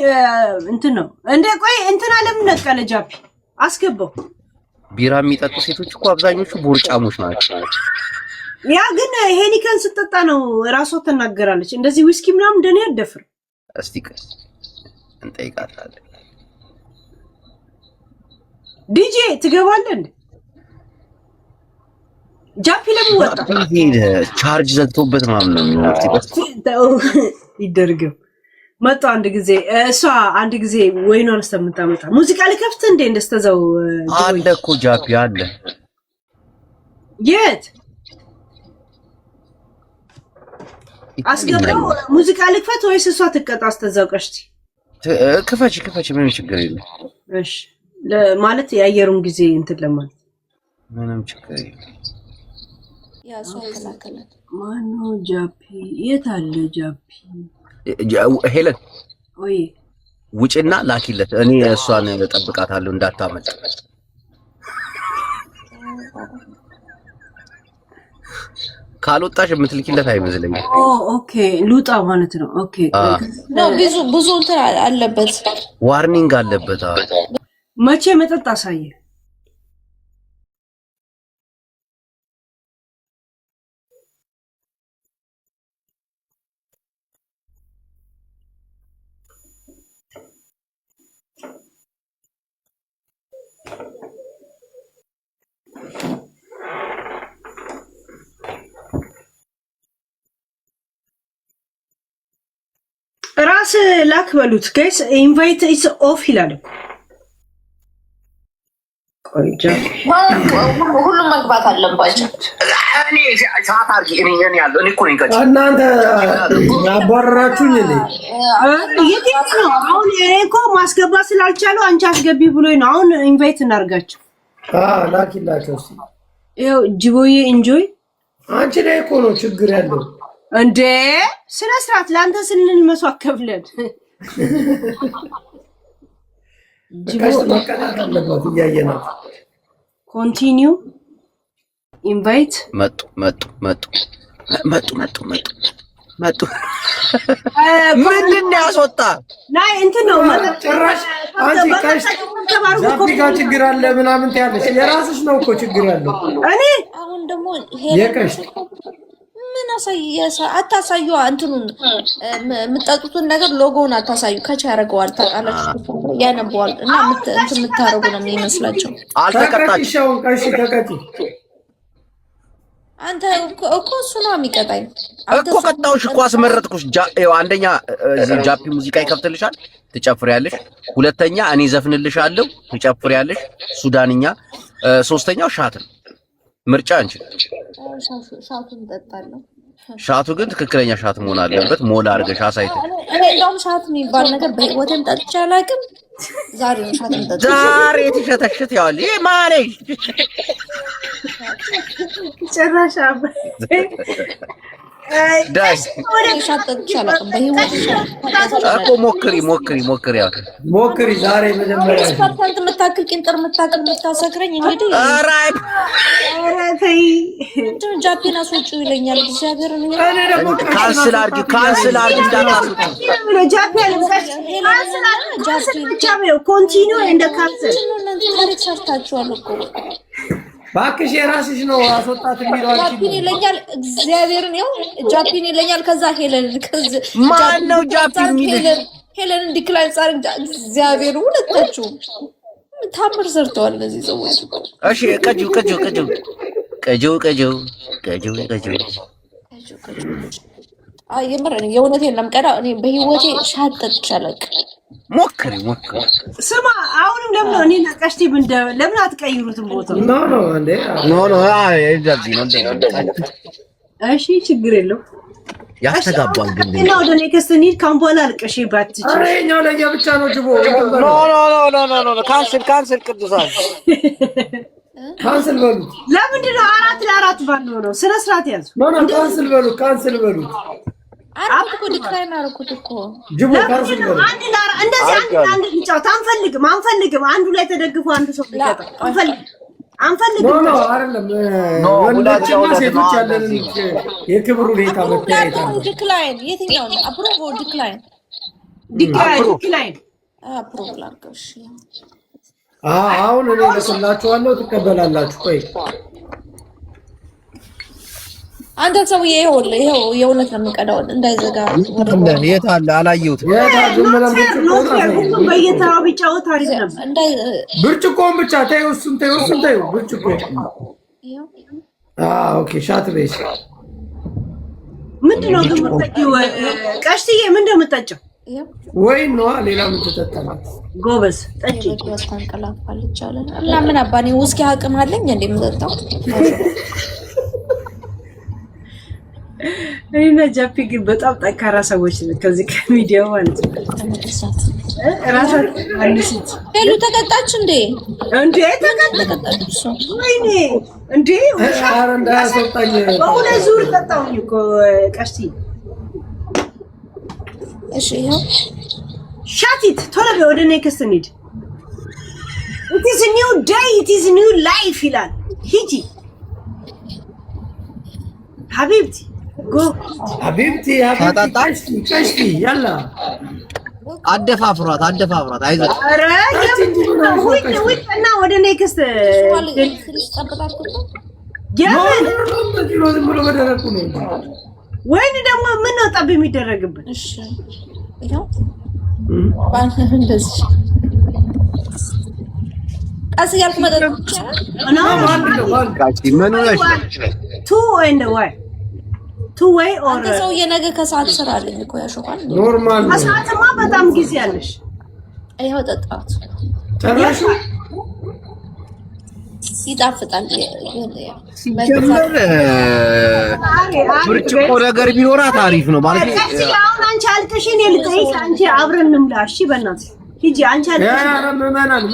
እንትን ነው እንዴ ቆይ እንትና ለምን ነቀለ ጃፒ አስገባው ቢራ የሚጠጡ ሴቶች እኮ አብዛኞቹ ቦርጫሞች ናቸው ያ ግን ሄኒከን ስትጠጣ ነው ራሷ ተናገራለች እንደዚህ ዊስኪ ምናምን እንደኔ ያደፍር እስቲ እንጠይቃታለን ዲጄ ትገባለህ እንዴ ጃፒ ለምን ወጣ ቻርጅ ዘግቶበት ምናምን ነው የሚወጣው ይደርገው መጣ አንድ ጊዜ እሷ አንድ ጊዜ ወይኗንስተምታመጣ ሙዚቃ ልከፍት እንዴ እንደስተዛው አለ እኮ ጃፒ አለ የት አስገባው ሙዚቃ ልክፈት ወይስ እሷ ትቀጣ አስተዛው ቀሽቲ ክፈች ምንም ችግር የለም እሺ ማለት የአየሩን ጊዜ እንትን ለማለት ምንም ችግር የለም ያ ሰው ተላከላት ማነው ጃፒ የት አለ ጃፒ ሄለን ወይ ውጭና ላኪለት እኔ እሷን እጠብቃታለሁ እንዳታመልጥ ካልወጣሽ የምትልኪለት አይመስለኝም ኦኬ ሉጣ ማለት ነው ኦኬ ነው ብዙ እንትን አለበት ዋርኒንግ አለበት መቼ መጠጥ አሳየ ላክ በሉት ጋይስ ኢንቫይት ኢዝ ኦፍ ይላል ቆይጃ ሁሉም መግባት አለባቸው እኔ ሰዓት አርጊ እኔ ያለው እኔ እኮ ነኝ ከጭ እናንተ ያባረራችሁኝ እንዴ የት ነው አሁን እኮ ማስገባት ስላልቻለው አንቺ አስገቢ ብሎኝ ነው አሁን ኢንቫይት እናርጋችሁ ላኪላቸው ይኸው ጅቦዬ ኢንጆይ አንቺ ላይ እኮ ነው ችግር ያለው እንዴ ስነ ስርዓት ለአንተ ስንል መስዋዕት ከፍለን ጅቦ መቀጣት አለባት እያየናት ኮንቲኒው ኢንቫይት መጡ ምንድን ነው ያስወጣ ናይ እንትን ነው ጭራሽ አንቺ ካሽ ዛፒጋ ችግር አለ ምናምን ትያለሽ የራስሽ ነው እኮ ችግር ያለው እኔ አሁን ደግሞ የከሽ ምን አታሳዩ እንትኑን የምጠጡትን ነገር ሎጎውን አታሳዩ ከቻ ያደርገዋል ታውቃላችሁ ያነበዋል እና እንትን የምታረጉ ነው የሚመስላቸው አልተቀጣችም ቀሽ ተቀጪ አንተ እኮ እሱ ነው የሚቀጣኝ እኮ ቀጣውሽ እኮ አስመረጥኩሽ አንደኛ ጃፒ ሙዚቃ ይከፍትልሻል ትጨፍሪያለሽ ሁለተኛ እኔ ዘፍንልሻለሁ ትጨፍሪያለሽ ሱዳንኛ ሶስተኛው ሻት ነው ምርጫ አንቺ ሻቱን ጠጣለሁ ሻቱ ግን ትክክለኛ ሻት መሆን አለበት ሞላ አድርገሽ አሳይተሽ እኔ እንደውም ሻት የሚባል ነገር በህይወቴም ጠጥቼ አላውቅም ዛሬ ነው ሻቱን ጠጥቼ ዛሬ ትሸተሽት ያው ይሄ ማለሽ ጭራሽ ዳስ ወደ ሻት ጠጥቼ አላውቅም በህይወቴ እኮ ሞክሪ ያው ሞክሪ ዛሬ መጀመሪያ ስፓርታንት የምታክል ቂንጥር የምታሰክረኝ እንግዲህ አራይ ተይ ጃፒና ሶጪው ይለኛል እግዚአብሔር ነው ካንስል አድርጊ እንዳታስወጪ ኮንቲኒው እንደ ካንስል ታሪክ ሰርታችኋል እኮ ባክሽ የራስሽ ነው አስወጣት የሚለው ጃፒን ይለኛል እግዚአብሔርን ይኸው ጃፒን ይለኛል ከዛ ሄለን ማን ነው ጃፒን የሚል ሄለን ዲክላይን ጻር እግዚአብሔር ሁለታችሁ ታምር ሰርተዋል እነዚህ ሰዎች እሺ ቀጂው የምር የእውነቴን ለምቀዳ እኔ በህይወቴ ሻጠጥ ቻለቅ ሞክሪ ስማ አሁንም ለምን እኔ ነቀሽቲ ለምን አትቀይሩትም ቦታው ኖ እንደዚህ ነው እሺ ችግር የለው ያስተጋባል ግን እና ወደ ኔክስት ኒድ ካምቦላ አልቀሽ ባትች አሬኛው ለኛ ብቻ ነው ጅቦ ኖ ካንስል ቅዱሳን ካንስል በሉ ለምንድን ነው 4-4 ባለው ነው ስነ ስርዓት ያዙ ኖ ካንስል በሉ አረኩት እኮ ዲክላይን አረኩት እኮ ጅቦ ካንስል በሉ እንደዚህ አንድ ልጫወት አንፈልግም አንዱ ላይ ተደግፎ አንዱ ሰው ይቀጣ አንፈልግም ኖ አይደለም ወንዶችና ሴቶች ያለን የክብር ሁኔታ መታየት አለ ዲክላይን የትኛው ነው አፕሮቭ ዲክላይን አፕሮቭ ላርገሽ አሁን እኔ ለስላችኋለሁ ትቀበላላችሁ ቆይ አንተ ሰውዬ ይኸው የእውነት ነው የምቀዳው እንዳይዘጋ የት አለ አላየሁትም በየተራ ቢጫወት አሪፍ ነበር ብርጭቆን ብቻ ተይው እሱን ተይው ብርጭቆ ኦኬ ሻት ቤስ ምንድነው ግን የምትጠጪው ቀሽትዬ ምንድነው የምትጠጪው ወይ ነው ሌላ ምን ተጠጣላት ጎበዝ ጠጪ ታንቀላፋለች አለ እና ምን አባኔ ውስኪ አቅም አለኝ እንዴ የምጠጣው እኔና ጃፒ ግን በጣም ጠንካራ ሰዎች ነን ከዚህ ከሚዲያው ማለት ነው ራሳችን አንሲት ሄሉ ተቀጣች እንዴ ተቀጣች ወይኔ እንዴ አረ እንዳያሰጣኝ በሁለት ዙር ጠጣሁኝ እኮ ቀሽቲ እሺ ይሄው ሻቲት ቶሎ ወደ ኔክስት ኒድ it is a new day it is a new life ይላል ሂጂ ሀቢብቲ ጎ ሀቢብቲ ቀሽቲ ያላ አደፋፍሯት አይዞህ አረ እና ወደ ኔክስት ወይኔ ደግሞ ምን ነው ጠብ የሚደረግብን እሺ ይሄው እንደዚህ ቀስ እያልኩ መጠጥ ይቻላል ቱ ወይ ኦር አንተ ሰው የነገ ከሰዓት ስራ አለኝ እኮ ያሾፋል። ኖርማል ነው። ከሰዓትማ በጣም ጊዜ አለሽ። ይኸው ጠጣት ጨራሹ ይጣፍጣል። ሲጀመር ብርጭቆ ነገር ቢኖራት አሪፍ ነው ማለት ነው። አሁን አንቺ አልቀሽን ልጠይቅ አንቺ አብረን እንምላ። እሺ በእናትሽ ሂጂ አንቺ አልቀሽ። ያ ምዕመናን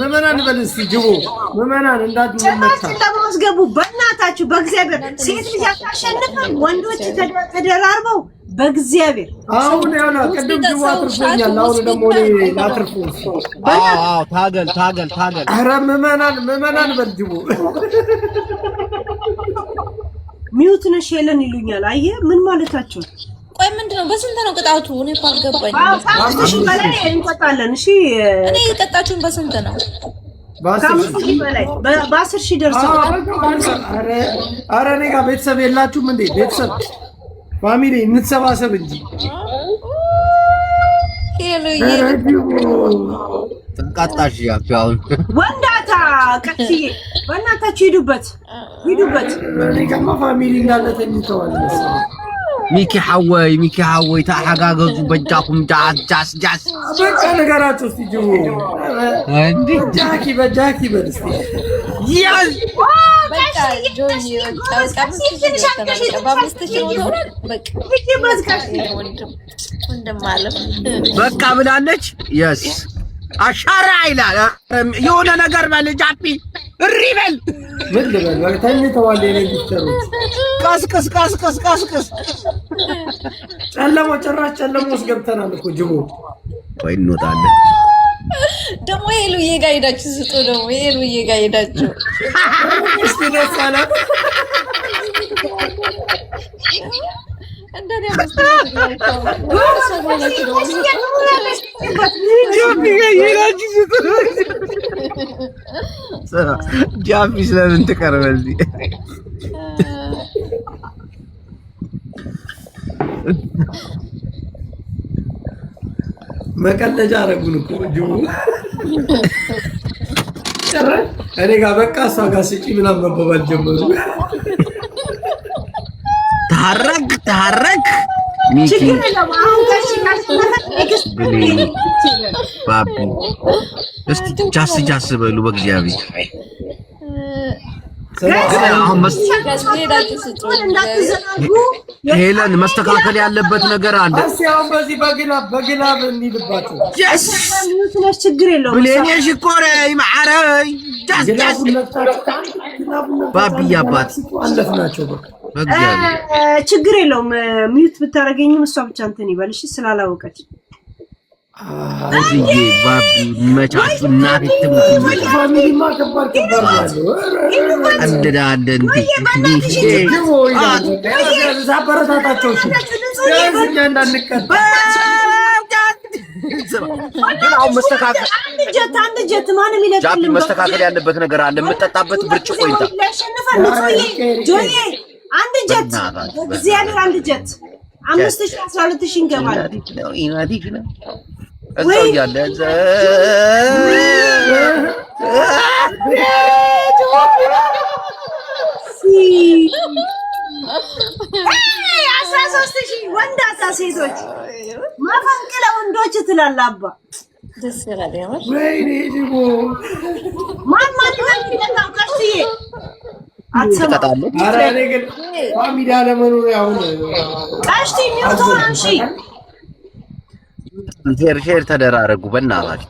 በል እስኪ ጅቦ ምዕመናን እንዳትመታ ለማስገቡ በእናታችሁ በእግዚአብሔር ሴት ልጅ አታሸንፍም። ወንዶች ተደራርበው በእግዚአብሔር አሁን ያውና ቅድም ጅቦ አትርፎኛል። አሁን ደግሞ እኔ ላትርፎ። አዎ ታገል። ኧረ ምዕመናን በል ጅቦ ሚውት ነሽ ሄለን ይሉኛል። አየህ ምን ማለታቸው? ቆይ ምንድነው? በስንት ነው ቅጣቱ? እኔ እኮ አልገባኝም። አምስት ሺህ በላይ እንቆጣለን። እሺ እኔ የቀጣችሁን በስንት ነው? በ10 ሺህ ደርሰዋል። ኧረ እኔ ጋር ቤተሰብ የላችሁም እንዴ? ቤተሰብ ፋሚሊ እንሰባሰብ እንጂ ተንቃጣሽ ያው ወንዳታ ቀጥዬ በእናታችሁ ሂዱበት። እኔ ጋርማ ፋሚሊ እንዳለ ተኝተዋል መሰለኝ። ሚኪ ሐወይ ታሐጋገዙ በጃኩም ጃስ በቃ ነገራቸው እስቲ ጅቦ እንዴ በጃኪ በል እስቲ ያዝ በቃ ጆይ በቃ ብላለች። የስ አሻራ ይላል የሆነ ነገር በል ጃፒ እሪ በል ምን ልበል ተኝተዋል። የሌሊተሩት ቀስቅስ ጭራሽ ጨለማ ውስጥ ገብተናል እኮ ጅቦ። ወይ እንወጣለን ደግሞ ሄሉዬ ጋር ሄዳችሁ ስጡ። ደግሞ ሄሉዬ ጋር ሄዳችሁ እስቲ ደስ አላት እንደኔ ጃፒ ስለምን ትቀርበል? መቀለጃ አረጉን እኮ ጅቡ። እኔ ጋር በቃ እሷ ጋር ስጪ ምናምን መባባል ጀመሩ። ታረቅ ሚኪ ባቢ እስቲ ጃስ በሉ በእግዚአብሔር። ሄለን መስተካከል ያለበት ነገር አለ። አሁን በዚህ በግላብ እንሂድባቸው። ችግር የለውም። ብሌኔሽ እኮ ነይ ማዕረይ ጃስ ባቢ አባት አለፍናቸው በቃ ችግር የለውም። ሚዩት ብታረገኝም እሷ ብቻ እንትን ይበልሽ ስላላወቀች እዚህ ባቢ መቻቹ እናት ፋሚሊማ ከባድ ነው። አንዳንድ አበረታታቸው እንዳንቀጣ። አሁን መስተካከል አንድ ጀት ማንም ይለቅልኝ። መስተካከል ያለበት ነገር አለ። የምጠጣበት ብርጭቆ ይዛ ጆዬ አንድ ጀት እግዚአብሔር አንድ ጀት 5000 12000 እንገባለን። እዛው እያለ አስራ 13000 ወንዳታ ሴቶች መፈንቅለ ወንዶች ትላለህ አባ። ደስ ይላል ያማር ወይኔ ጅቦ ማን ይለካው ቀርትዬ አትሰማም። ኧረ እኔ ግን ፋሚሊ አለመኖር አሁን ቀሽቲ ሚውቶን አንሺ ሼር ተደራረጉ በእናታችሁ።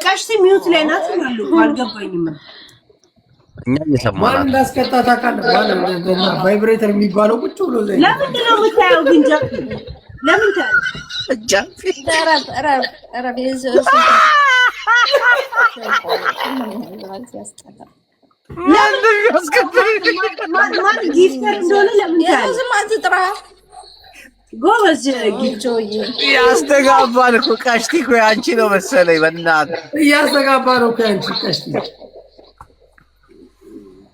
ቀሽቲ ሚውት ላይ ናት ይላሉ። አልገባኝም። እኛ እየሰማናት ማን እንዳስቀጣ ታውቃለህ? ማን ቫይብሬተር የሚባለው ቁጭ ብሎ ዘይ ለምንድን ነው የምታየው ግን ጃፒ? ለምን ታየው? ጃፒ ማን ጊፍተር እንደሆነ ለምን ታየው? ዝም አትጥራ ጎበዝ ጊፍቶዬ ያስተጋባል እኮ ቀሽቲ እኮ አንቺ ነው መሰለኝ። በእናትህ እያስተጋባ ነው እኮ አንቺ ቀሽቲ።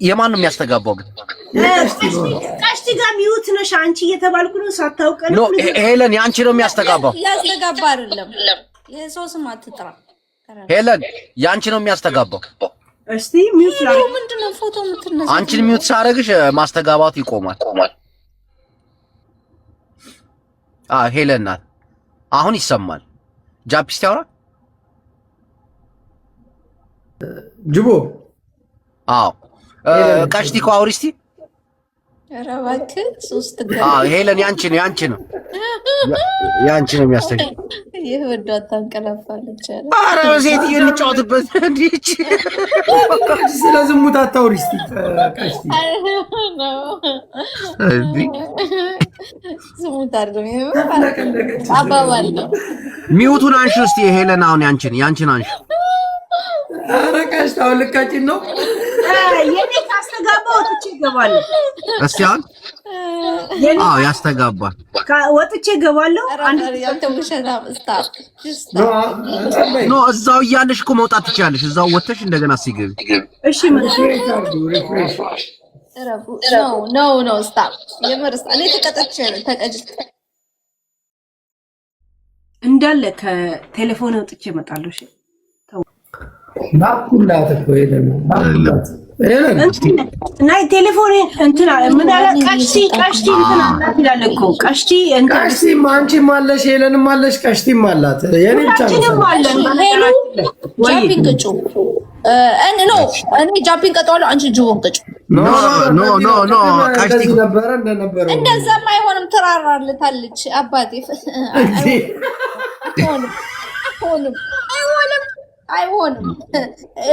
የማን ነው የሚያስተጋባው ግን? ቀሽቲ ጋር ሚውት ነሽ አንቺ እየተባልኩ ነው። ሳታውቅ ነው ሄለን የአንቺ ነው የሚያስተጋባው። ያስተጋባ አይደለም የሰው ስም አትጥራ። ሄለን የአንቺ ነው የሚያስተጋባው። እስቲ ሚውት ላይ ምንድነው ፎቶ የምትነሳው? አንቺን ሚውት ሳረግሽ ማስተጋባቱ ይቆማል። ሄለን ናት። አሁን ይሰማል። ጃፒ እስቲ አውራ ጅቦ። አዎ ቀሽቲ እኮ አውሪ እስቲ። ኧረ እባክህ ሶስት ሄለን ያንቺ ነው የሚያስተኝ። ይህ ወዷት ታንቀላፋለች። ኧረ ሴትዮ እንጫወትበት። እንዲች ስለ ዝሙት አታውሪ እስቲ ቀሽቲ። ዝሙት አይደለም አባባል ነው። ሚውቱን አንሺ እስቲ ሄለን። አሁን ያንቺን አንሺ። ኧረ ቀሽቲ አሁን ልካችን ነው። የኔ ካስተጋባው ወጥቼ እገባለሁ። እስቲ አሁን ያስተጋባል። ወጥቼ እገባለሁ። ኖ እዛው እያለሽ እኮ መውጣት ትችያለሽ። እዛው ወጥተሽ እንደገና ሲገቢ እሺ። ኖ ስታፕ። የምርስ እኔ ተቀጭቼ እንዳለ ከቴሌፎን ወጥቼ እመጣለሁ። እሺ ናኩላት እኮ ሄለን ናይ ቴሌፎን እንትና ምን አለ ቀሽቲ እንትና ይላል እኮ ቀሽቲ አንቺም አለሽ ሄለንም አለሽ ቀሽቲም አላት። የኔ ብቻ ነው ሄሉ ጃፒን ቅጩ እኔ ጃፒን ቀጠዋለሁ። አንቺ ጅቦን ቅጩ። ኖ ቀሽቲ ነበረ እንደነበረ እንደዛማ አይሆንም። ትራራለታለች አባቴ። አይሆንም።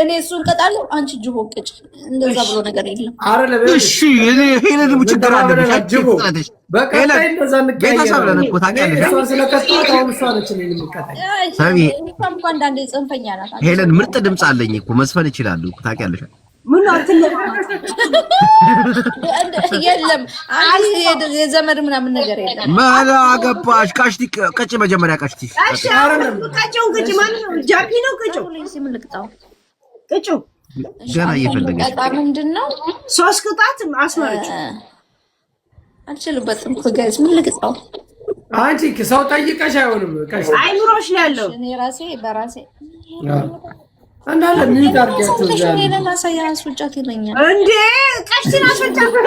እኔ እሱን ቀጣለሁ፣ አንቺ ጅቦ ቅጭ። እንደዛ ብሎ ነገር የለም። እሺ እኔ ሄለን ችግር አለብሽ። ጅቦ በቃ እንደዛ ቤተሰብ ነን እኮ ታውቂያለሽ። አንዳንዴ ጽንፈኛ ናት ሄለን። ምርጥ ድምፅ አለኝ እኮ መዝፈን እችላለሁ እኮ ታውቂያለሽ። ምን አትልም የለም። አንቺ የዘመድ ምናምን ነገር የለም። ማላ አገባሽ። ቀሽቲ ቅጭ መጀመሪያ ቀሽቲ ቅጭ ማን ነው? ጃፒ ነው ቅጩ። ቅጩ ገና እየፈለገች በጣም ምንድነው 3 ቅጣት አስመረች። አልችልበትም እኮ ጋይስ። ምን ልቅጣው? አንቺ ሰው ጠይቀሽ አይሆንም። ቀሽቲ አይምሮሽ ነው ያለው። እኔ ራሴ በራሴ አንዳለ ሚዩት አድርጊያቸው ሌላ ማሳያ አስወጫት ይለኛል እንዴ። ቀሽቲን አስወጫት ነው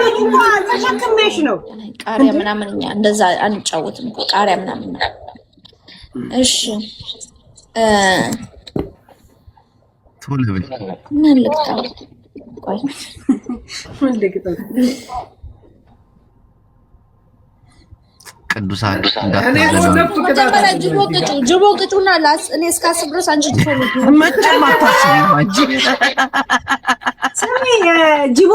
ተሸክሜሽ ነው። ቃሪያ ምናምን እኛ እንደዛ አንጫወትም እኮ ቃሪያ ምናምን። እሺ ቶሎ በል። ምን ልቅጣው? ቆይ ምን ልቅጣው? ቅዱሳን እንዳትመጀመሪያ ጅቦ ቅጩና እኔ እስካስብ ድረስ አንቺ ጅቦ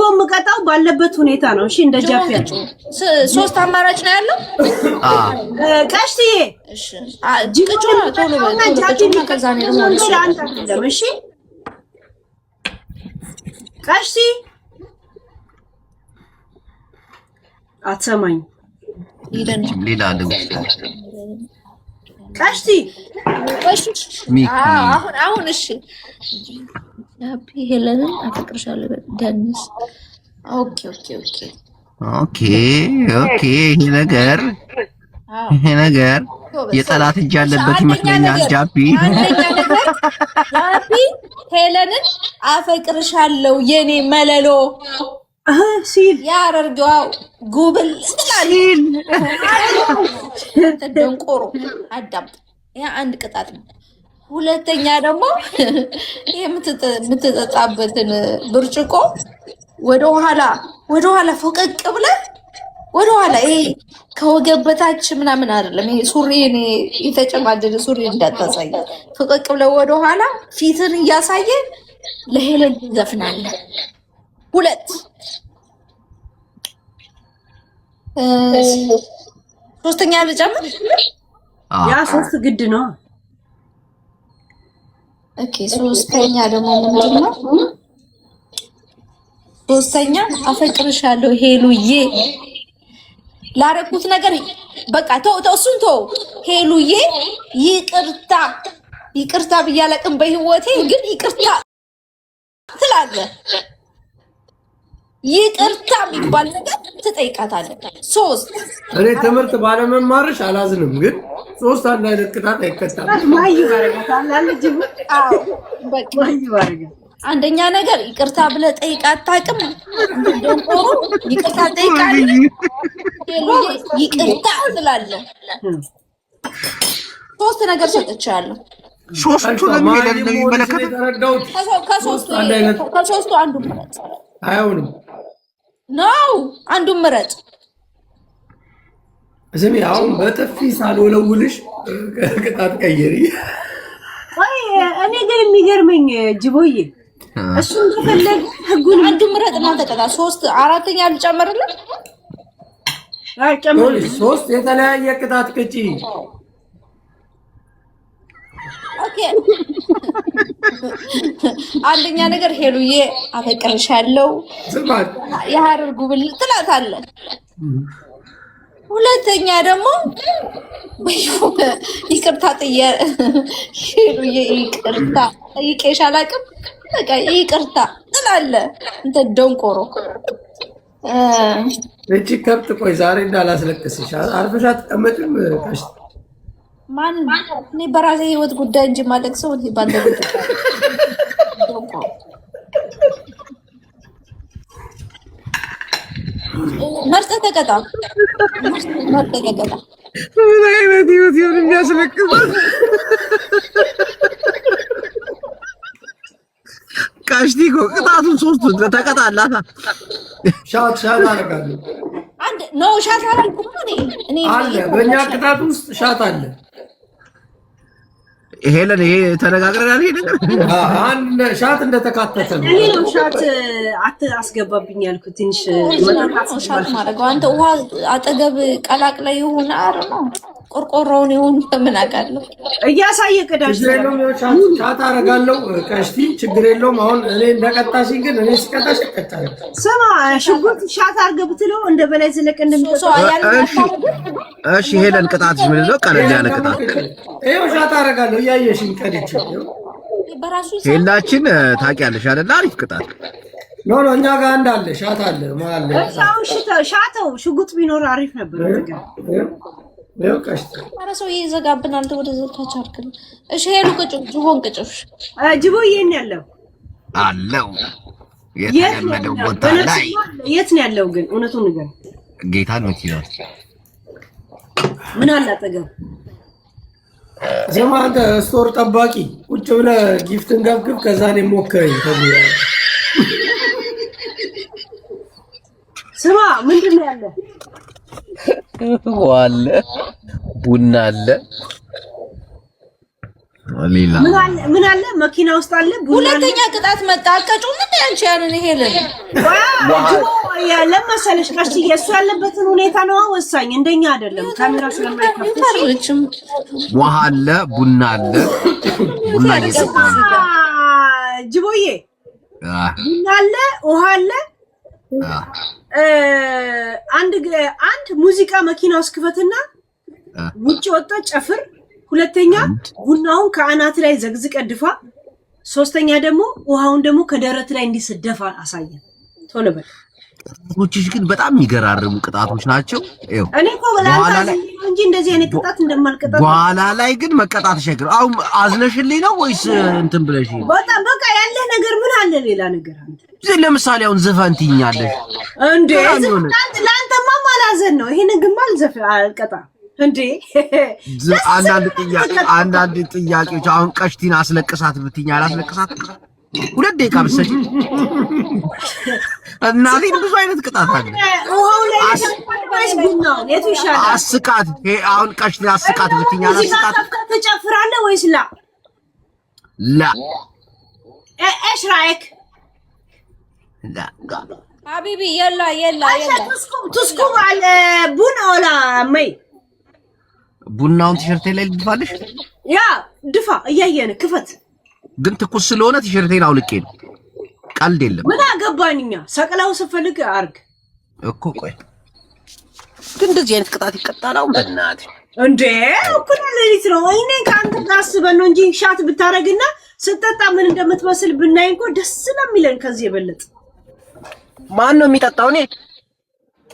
የምቀጣው ባለበት ሁኔታ ነው። እሺ እንደ ጃፒ 3 አማራጭ ነው ያለው። ቀሽቲዬ ቅጩና ቶሎ በል ከዛ ነው ደግሞ እሺ ቀሽቲ አትሰማኝ። ሌላ አለው ቀሽቲ አሁን እሺ ጃፒ ሄለንን አፈቅርሻለሁ ደንስ። ኦኬ ይሄ ነገር የጠላት እጅ ያለበት ይመስለኛል። ጃፒ ሄለንን አፈቅርሻለሁ የኔ መለሎ ሲል ያረርገው ጉብል ሲል ደንቆሮ አዳምጥ። ያ አንድ ቅጣት ነው። ሁለተኛ ደግሞ የምትጠጣበትን ብርጭቆ ወደ ኋላ ፎቀቅ ብለህ ወደ ኋላ ይሄ ከወገብ በታች ምናምን አይደለም። ይሄ ሱሪ እኔ የተጨማደደ ሱሪ እንዳታሳይ። ፎቀቅ ብለህ ወደ ኋላ ፊትን እያሳየ ለሄለን ዘፍናለህ። 2 ሶስተኛ ልጨምር። ያ 3 ግድ ነው። ኦኬ ሶስተኛ ደግሞ ምንድነው? ሶስተኛ አፈቅርሻለሁ ሄሉዬ ላረኩት ነገር በቃ ተው እሱን ተው። ሄሉዬ ይቅርታ ብያለቅም በህይወቴ ግን ይቅርታ ትላለህ። ይቅርታ የሚባል ነገር ትጠይቃታለህ። 3 እኔ ትምህርት ባለመማርሽ አላዝንም፣ ግን 3 አንድ አይነት ቅጣት አይቀጣም። አንደኛ ነገር ይቅርታ ብለህ ጠይቃት አታውቅም። እንደውም ይቅርታ ጠይቃለህ ይቅርታ ትላለህ። ሶስት ነገር ሰጥቻለሁ። ሶስቱንም ሄለን ነው የሚመለከተው። ከሶስቱ አንዱን ምረጥ። አይሆንም ነው አንዱን ምረጥ። ስሚ አሁን በጥፊ ሳልወለውልሽ ቅጣት ቀይሪ። እኔ ግን የሚገርመኝ ጅቦዬ እሱ እንደፈለገ ህጉን አንዱን ምረጥ እና ተቀጣ። ሶስት አራተኛ ልጨምርልህ? ሶስት የተለያየ ቅጣት ቅጪ። ኦኬ አንደኛ ነገር ሄሉዬ አፈቅርሻለሁ የሐረር ጉብል ትላታለህ። ሁለተኛ ደግሞ ይቅርታ ሄሉዬ ይቅርታ ጠይቄሽ አላውቅም በቃ ይቅርታ ትላለህ። እንተ ደንቆሮ እቺ ከብት ቆይ ዛሬ እንዳላስለቅስሽ አርፈሽ አትቀመጭም? ማን እኔ በራሴ ህይወት ጉዳይ እንጂ ማለቅሰው እንዴ ባንተ ጉዳይ መርጠህ ተቀጣ። ምን አይነት ህይወት ይሁን የሚያስለቅስ ቃሽቲኮ ቅጣቱን ሶስቱን ተቀጣላታ። ሻት አደርጋለሁ። አንድ ነው ሻት አላልኩም እኔ አለ በእኛ ቅጣት ውስጥ ሻት አለ። ሄለን ይሄ ተነጋግረናል። ይሄ ነገር አንድ ሻት እንደተካተተ ነው። እኔ ነው ሻት አስገባብኝ ያልኩት። ትንሽ ሻት ማድረግ አንተ ውሃ አጠገብ ቀላቅለ ይሁን አረ ነው ቆርቆሮውን ይሁን ምን አውቃለሁ። እያሳየ ቅዳሽ ሻት አደርጋለሁ። ቀሽቲ ችግር የለውም። አሁን እኔ እንደቀጣሽኝ ግን እኔ ስቀጣሽ እቀጣለሁ። ስማ ሽጉጥ ሻት አድርገህ ብትለው እንደ በላይ ዘለቀ እንደሚቀጣው እሺ ሄለን ቅጣትሽ ምንድን ነው? ቀለል ያለ ቅጣት ይኸው ሻት አደርጋለሁ። እያየሽኝ ቀድቼ በራሱ ሄላችን ታውቂያለሽ አይደል? አሪፍ ቅጣት ኖ እኛ ጋር እንዳለ ሻት አለ ማለት ነው። ሻተው ሽጉጥ ቢኖር አሪፍ ነበር። ኧረ ሰውዬ ይዘጋብናል። ወደ ዘታች አድርገን እሺ ሄሉ ቅጭው ጅቦን ቅጭው ጅቦ ይሄን ያለው አለው የተለመደው ቦታ ላይ የት ነው ያለው? ግን እውነቱን ንገር። ጌታን መኪና ምን አለ አጠገብ? ስማ አንተ ስቶር ጠባቂ ቁጭ ብለህ ጊፍትን ገብግብ ከዛ እኔ ሞክረኝ ተብሎ ስማ ምንድን ነው ያለ? ዋለ ቡና አለ ሌላ ምን አለ? መኪና ውስጥ አለ ቡና። ሁለተኛ ቅጣት መጣ። አቀጩ ምን ያንቺ ያንን ሄለን ለመሰለሽ ቀርቺ የሱ ያለበትን ሁኔታ ነው ወሳኝ። እንደኛ አይደለም። ካሜራ ስለማይከፍት ውሃ አለ ቡና አለ። ቡና እየሰጣ ጅቦዬ ቡና አለ ውሃ አለ። አንድ ሙዚቃ መኪና ውስጥ ክፈትና ውጭ ወጣ ጨፍር። ሁለተኛ ቡናውን ከአናት ላይ ዘግዝቀ ድፋ። ሶስተኛ ደግሞ ውሃውን ደግሞ ከደረት ላይ እንዲስደፋ አሳየን። ቶሎ በል። ቅጣቶችሽ ግን በጣም የሚገራርሙ ቅጣቶች ናቸው። ይኸው እኔ እኮ በላንታ እንጂ እንደዚህ አይነት ቅጣት እንደማልቀጣት በኋላ ላይ ግን መቀጣት ሸግር። አሁን አዝነሽልኝ ነው ወይስ እንትን ብለሽ? በጣም በቃ ያለ ነገር ምን አለ ሌላ ነገር አንተ ለምሳሌ አሁን ዘፈን ትይኛለሽ እንዴ? ለአንተማ ማላዘን ነው። ይሄን ግን ማልዘፍ አልቀጣም እንዴ? አንዳንድ ጥያቄዎች አሁን ቀሽቲን አስለቅሳት ብትይኝ አላስለቅሳት? ሁለት ደቂቃ ብትሰጪ እናቴን ብዙ አይነት ቅጣት አለ። አስቃት። አሁን ቀሽቲን አስቃት ብትይኝ አላስቃት? ትጨፍራለህ ወይስ ላ ላ ايش رايك لا حبيبي يلا تسكب على بن ولا مي ቡናውን ቲሸርቴ ላይ ልድፋለሽ? ያ ድፋ እያየን ክፈት። ግን ትኩስ ስለሆነ ቲሸርቴን አውልቄ ነው። ቀልድ የለም። ምን አገባኝኛ? ሰቅላው ስፈልግ አርግ እኮ። ቆይ ግን እንደዚህ አይነት ቅጣት ይቀጣል? በእናትህ እንዴ እኩል ሌሊት ነው። እኔ ካንተ ታስበን ነው እንጂ ሻት ብታረግና ስጠጣ ምን እንደምትመስል ብናይ እንኳን ደስ ነው የሚለን። ከዚህ የበለጠ ማን ነው የሚጠጣው? እኔ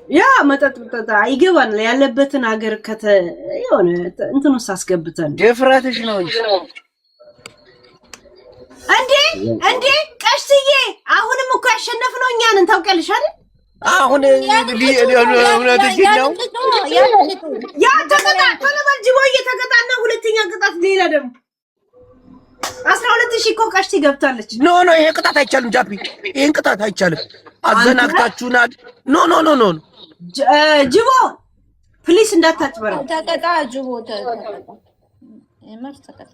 ያ መጠጥ ብጠጣ ይገባናል። ያለበትን ሀገር የሆነ እንትኑ ሳስገብተን ድፍረትሽ ነው እንጂ እንዴ ቀሽትዬ፣ አሁንም እኮ ያሸነፍነው እኛ ነን ታውቂያለሽ አይደል? አሁን እውነትሽ ነው። ያ ተቀጣ ተለበል ጅቦዬ ተቀጣና ሁለተኛ ቅጣት ሌላ ደግሞ 12000 እኮ ቀሽቲ ገብታለች። ኖ ይሄ ቅጣት አይቻልም ጃፒ፣ ይሄን ቅጣት አይቻልም። አዘናግታችሁናል። ኖ ጅቦ ፕሊስ እንዳታጭበረው። ተቀጣ ጅቦ ተቀጣ። የምር ተቀጣ።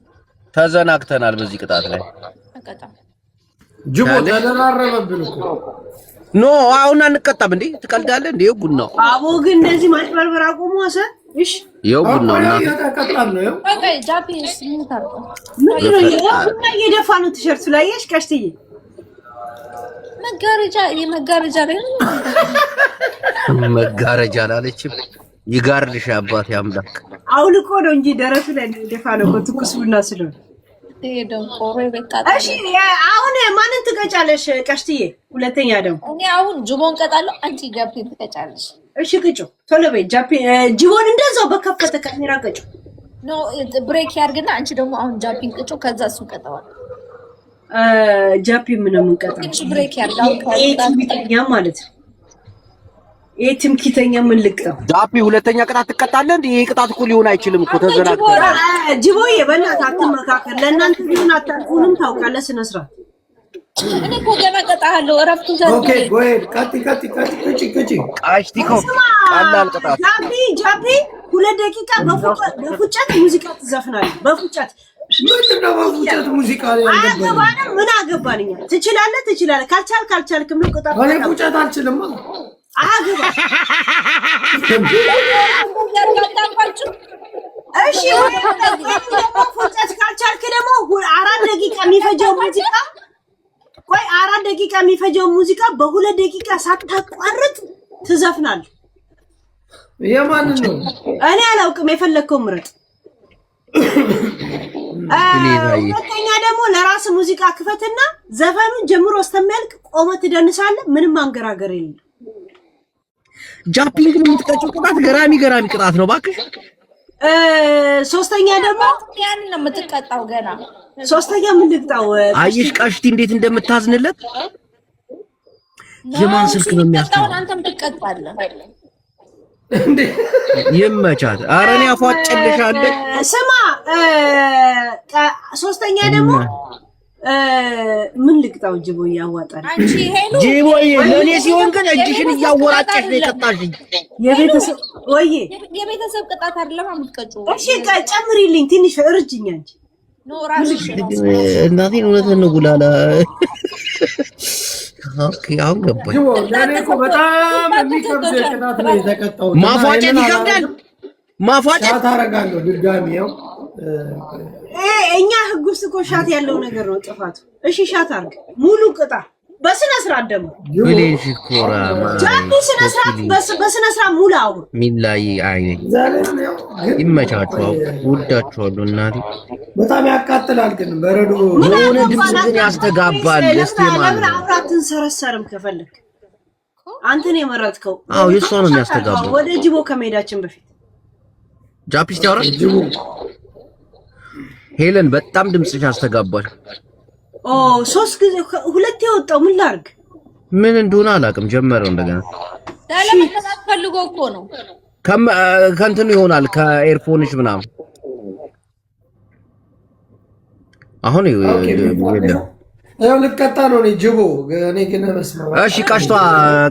ተዘናግተናል በዚህ ቅጣት ላይ ተቀጣ። ጅቦ ተደራረበብን እኮ። ኖ አሁን አንቀጣም እንዴ? ትቀልዳለህ እንዴ? ጉድ ነው። አቦ ግን እንደዚህ ማጭበርበር አቆሙ። እሺ ይኸው ጉድ ነው። እና ተቀጣን ነው ኦኬ ጃፒስ ምን ታርቆ ምን ነው የደፋ ነው ቲሸርት ላይ ያሽ ቀሽትዬ መጋረጃ ላይ መጋረጃ ላለችም ይጋርልሽ አባቴ አምላክ። አውልቆ ነው እንጂ ደረቱ ላይ ደፋ ነው ትኩስ ቡና ስለሆነ። እሺ አሁን ማንን ትቀጫለሽ ቀሽትዬ? ሁለተኛ ደግሞ እኔ አሁን ጅቦን ቀጣለሁ፣ አንቺ ጃፒን ትቀጫለሽ። እሺ ቅጩ ቶሎ በይ ጃፒ። ጅቦን እንደዛው በከፈተ ካሜራ ቅጩ። ኖ ብሬክ ያርግና አንቺ ደግሞ አሁን ጃፒን ቅጩ፣ ከዛ እሱ ቀጣዋል። ጃፒ ምን ነው የምንቀጣው? እሺ ብሬክ ያርጋው ከዛ ማለት ነው። የትም ኪተኛ ምን ልቅጠው? ጃፒ ሁለተኛ ቅጣት ትቀጣለህ እንዴ? ይሄ ቅጣት እኮ ሊሆን አይችልም እኮ ተዘናግተናል። ጅቦዬ በእናትህ አትመካከል። ለእናንተ ቢሆን አታልፉንም። ታውቃለህ ስነ ስርዓት። እኔ እኮ ገና ቀጣለሁ። እረፍቱ ዘንድ ኦኬ ጎሄድ ቀጥ ቃሽቲኮ ቀላል ቅጣት። ጃፒ 2 ደቂቃ በፉጨት ሙዚቃ ትዘፍናለህ። በፉጨት ምንድነው በፉጨት ሙዚቃ ላይ አገባንም ምን አገባን እኛ። ትችላለህ። ካልቻልክም ነው ቅጣት። እኔ ፉጨት አልችልም። አገባ እሺ ፉጨት ካልቻልክ ደግሞ 4 ደቂቃ የሚፈጀው ሙዚቃ ቆይ 4 ደቂቃ የሚፈጀው ሙዚቃ በ2 ደቂቃ ሳታቋርጥ ትዘፍናለህ። የማንን ነው? እኔ አላውቅም። የፈለግከው ምረጥ። ሁለተኛ ደግሞ ለራስ ሙዚቃ ክፈትና ዘፈኑን ጀምሮ እስከሚያልቅ ቆመህ ትደንሳለህ። ምንም አንገራገር የለም። ጃፒንግ የምትቀጭው ቅጣት ገራሚ ቅጣት ነው እባክሽ። ሶስተኛ ደግሞ ያን ነው የምትቀጣው። ገና ሶስተኛ ምን ልቅጣው? አየሽ ቀሽቲ እንዴት እንደምታዝንለት። የማን ስልክ ነው የሚያስተው? አንተም ትቀጣለህ እንዴ? ይመቻት። ኧረ እኔ አፏጭልሻለሁ። ስማ ሶስተኛ ደግሞ ምን ልቅጣው? ጅቦ ያዋጣል። አንቺ ሄሉ ጅቦዬ ለኔ ሲሆን ግን እጅሽን እያወራጨሽ ነው የቀጣሽኝ። የቤተሰብ ቅጣት አይደለም የምትቀጪው። እሺ ጨምሪልኝ ትንሽ እርጅኝ አንቺ። ኖ ራስሽ እናቴን እውነትህን ነው ጉላላ። ኦኬ አሁን ገባኝ። ጅቦ ለኔ እኮ በጣም የሚከብድ ቅጣት ነው የተቀጣው። ማፏጨት ይከብዳል። ማፏጨት ታረጋለሁ ድጋሚ ያው እኛ ህግ ውስጥ እኮ ሻት ያለው ነገር ነው ጥፋቱ። እሺ ሻት አድርግ ሙሉ ቅጣ በስነ ስርዓት ደግሞ ብሌሽ ኮራ ጃፒ ስነ ስርዓት በስነ ስርዓት ሙሉ አሁን ሚላይ አይኔ ይመቻችሁ። ወዳችኋለሁ እናቴ። በጣም ያቃጥላል ግን በረዶ የሆነ ድምጽ ግን ያስተጋባል። እስቲ ማለት ነው አብራትን ሰረሰርም ከፈለክ አንተ ነው የመረጥከው። አዎ የሷ ነው የሚያስተጋባው። ወደ ጅቦ ከመሄዳችን በፊት ጃፒ ሲያወራ ሄለን በጣም ድምጽሽ ያስተጋባል። ኦ 3 ጊዜ 2 የወጣው ምን ላድርግ? ምን እንደሆነ አላውቅም። ጀመረው እንደገና ለለመለማት ፈልጎ እኮ ነው። ከእንትኑ ይሆናል ከኤርፎንሽ ምናምን። አሁን ያው ልቀጣ ነው እኔ ጅቦ እኔ ግን መስማት። እሺ ቀሽቷ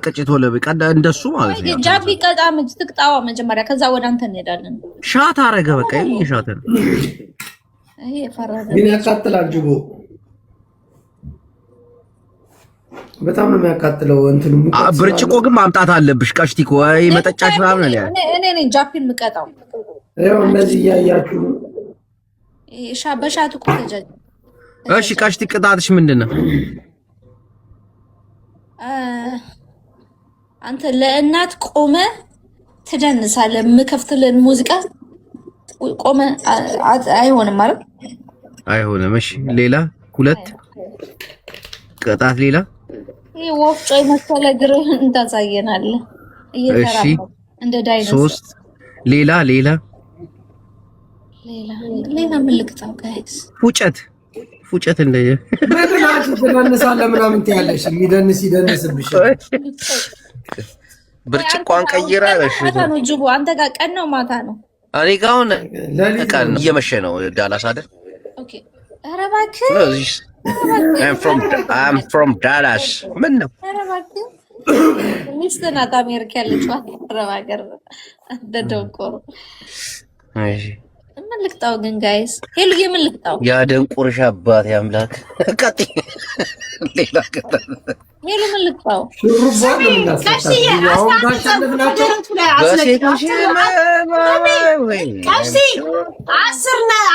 ቅጭቶ ለበቀዳ እንደሱ ማለት ነው። ጃፒ ቀጣ ትቅጣዋ መጀመሪያ፣ ከዛ ወደ አንተ እንሄዳለን። ሻት አረገ በቃ ይሄ ሻት ነው። ይሄ ፈራዘ ግን ያቃጥላል ጅቦ በጣም ነው የሚያቃጥለው። እንትኑ ብርጭቆ ግን ማምጣት አለብሽ ቀሽቲኮ። ወይ መጠጫሽ ምናምን ነው ያለ። እኔ ጃፒን ምቀጣው ያው እንደዚህ ያያችሁ በሻት እኮ ተጀጀ። እሺ ቀሽቲ ቅጣትሽ ምንድነው? አንተ ለእናት ቆመ ትደንሳለህ። የምከፍትልን ሙዚቃ ቆመ አይሆንም ማለት አይሆንም። እሺ ሌላ 2 ቅጣት ሌላ ይሄ ወፍጮ የመሰለ ግርህን ታሳየናለህ እየተራመደ እንደ ዳይኖሰር። 3 ሌላ ምን ልቅጣው? ጋይስ ፉጨት እንደ በትናንት ትደንሳለህ ምናምን ትያለሽ። የሚደንስ ይደንስብሽ። ብርጭቋን ቀይራለሽ ነው ጅቦ አንተ ጋር ቀን ነው ማታ ነው? እኔ ጋር አሁን ቀን እየመሸ ነው ዳላስ አይደል? ኦኬ ኧረ እባክህ I'm from Dallas ምን ነው ኧረ እባክህ ሚስት ናት አሜሪካ ያለችው አረብ ሀገር ደደንቆሮ እሺ ምን ልቅጣው ግን ጋይስ ሄሉዬ ምን ልቅጣው ያ ደንቆርሽ አባት ያምላክ ቀጥ ሌላ ቀጥ ሄሉ ምን ልቅጣው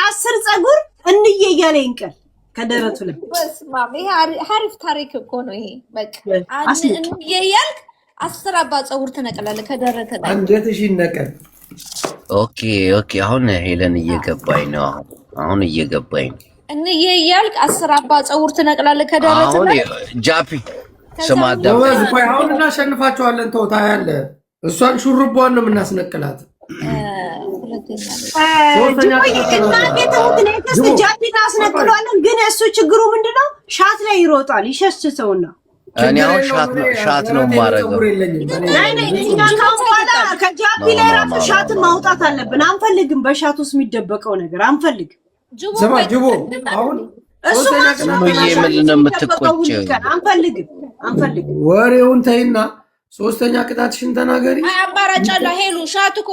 አስር ፀጉር እንዬ እያለ ይንቀል ከደረቱ ላይ ይሄ ሀሪፍ ታሪክ እኮ ነው ይሄ በቃ እንዬ እያልክ 10 አባ ፀጉር ትነቅላለህ ከደረተ ላይ አንጀትሽ ይነቀል ኦኬ አሁን ሄለን እየገባኝ ነው አሁን እየገባኝ ነው እንዬ እያልክ 10 አባ ፀጉር ትነቅላለህ ከደረተ ላይ አሁን ጃፒ ስማዳ ቆይ አሁን እናሸንፋቸዋለን ተውታ ያለ እሷን ሹርቧን ነው የምናስነቅላት ጃፒን አስነቅሏለን ግን እሱ ችግሩ ምንድነው ሻት ላይ ይሮጣል ይሸሽተውና እኔ አሁን ሻት ነው ማረገው ከጃፒ ላይ ራሱ ሻት ማውጣት አለብን አንፈልግም በሻት ውስጥ የሚደበቀው ነገር አንፈልግም ስማ ጅቦ አሁን እሱ ምን ነው የምትቆጭ አንፈልግም ወሬውን ተይና ሶስተኛ ቅጣትሽን ተናገሪ አማራጭ አለ ሄሉ ሻት እኮ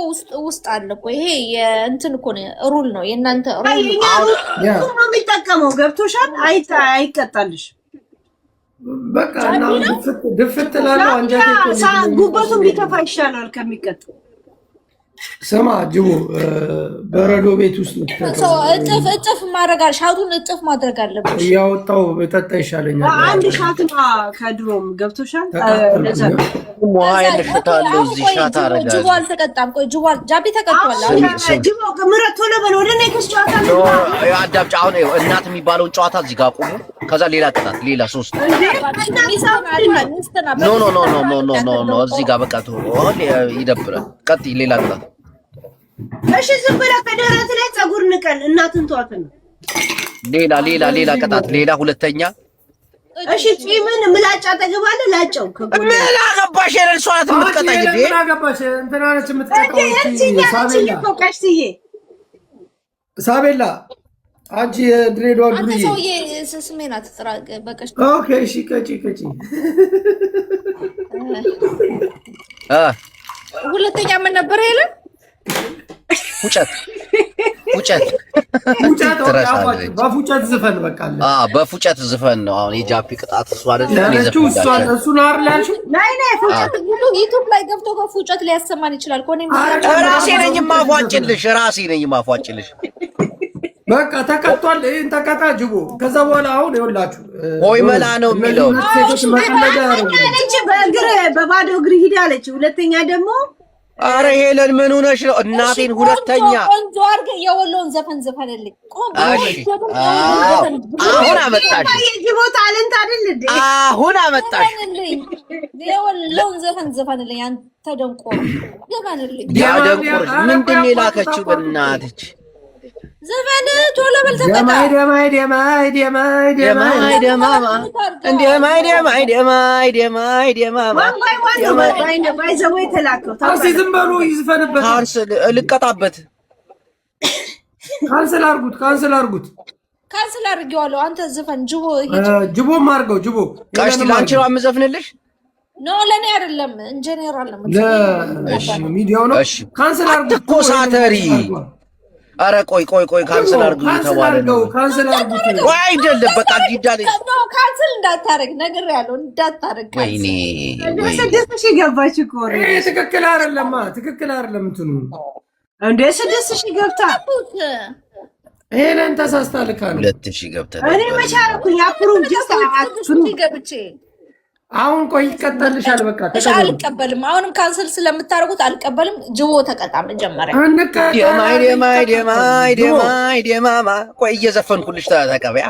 ውስጥ አለ እኮ ይሄ የእንትን እኮ ሩል ነው የእናንተ ሩል ነው የሚጠቀመው ገብቶሻል አይቀጣልሽ በቃ እና ድፍት ላለው አንጀቴ ጉበቱን ቢከፋ ይሻላል ከሚቀጥ ስማ ጅቦ በረዶ ቤት ውስጥ እጥፍ ማድረግ ሻቱን እጥፍ ማድረግ አለብሽ እያወጣው በጠጣ ይሻለኛል አንድ ሻትማ ከድሮም ገብቶሻል ሻት አረጋ ጅቦ አልተቀጣም ቆይ ጅቦ ጃቢ ተቀጥቷል ጅቦ ምረት ቶሎ በል ወደ እኔ ክስ ጨዋታ አዳምጪ አሁን እናት የሚባለውን ጨዋታ እዚህ ጋር ቆሙ ከዛ ሌላ ቅጣት ሌላ ሶስት ኖ እዚህ ጋር በቃ ይደብራል ቀጥይ ሌላ ቅጣት እሺ ዝም ብለህ ከደረት ላይ ፀጉር ንቀል እናትን ተዋትና ሌላ ቅጣት ሌላ ሁለተኛ እሺ ፂምን ምላጫ ተገባለ ላጨው ምን አገባሽ የረሷት ምትቀጣኝ እንዴ ምን አገባሽ እንትና ነች የምትቀጣው ሳቤላ አንቺ የድሬዳዋ ዱርዬ አንተ ሰውዬ ስሜን አትጥራቅ በቀሽ ኦኬ እሺ ቀጪ ሁለተኛ ምን ነበር ያለ ፉጨት በፉጨት ዝፈን በቃ በፉጨት ዝፈን ነው አሁን የጃፒ ቅጣት እሱ አይደለም እሱን አይደል ፉጨት ዩቲዩብ ላይ ገብቶ በፉጨት ሊያሰማን ይችላል ኮኔ ራሴ ነኝ ማፏጭልሽ በቃ ተቀጥቷል ይሄን ተቀጣ ጅቦ ከዛ በኋላ አሁን ይኸውላችሁ ሆይ መላ ነው የሚለው ሴቶች መቀለጃ በባዶ እግር ሂድ አለች ሁለተኛ ደግሞ አረ ሄለን ምን ሆነሽ ነው እናቴን ሁለተኛ ቆንጆ አድርገህ የወሎን ዘፈን ዘፈንልኝ አሁን አመጣሽ የጅቦ ታለንት አይደል እንዴ አሁን አመጣሽ የወሎን ዘፈን ዘፈንልኝ አንተ ደንቆሮ ዘፈንልኝ ያደንቆርሽ ምንድን ነው የላከችው በእናትሽ ዘፈን ቶሎ በል ተቀጣ ልቀጣበት ካንስል አርጉት ካንስል አድርጌዋለሁ አንተ ዘፈን ጅቦም አድርገው ጅቦ ቀሽቲ ላንቺ ነው የምዘፍንልሽ ኖ ለኔ አይደለም ኢንጂነራል ነው ሚዲያው ነው ካንስል አርጉት እኮ ሳተሪ አረ ቆይ ካንስል አርጉ ተባለ ነው ካንስል አርጉት ወይ አይደለም በቃ ዲዳለ ነው ካንስል እንዳታረግ ነገር ያለው እንዳታረግ ወይኔ ስድስት ሺህ ገባች እኮ ትክክል አይደለም እንትኑ እንደ 6000 ገብታ ሄለን ተሳስታ ልካ ነው 2000 ገብታ እኔ መቻልኩኝ አፕሩቭ ጀስት ገብቼ አሁን ቆይ ይቀጠልሻል በቃ አልቀበልም አሁንም ካንስል ስለምታረጉት አልቀበልም ጅቦ ተቀጣ መጀመሪያ ደማማ ቆይ እየዘፈንኩልሽ ተቀበያ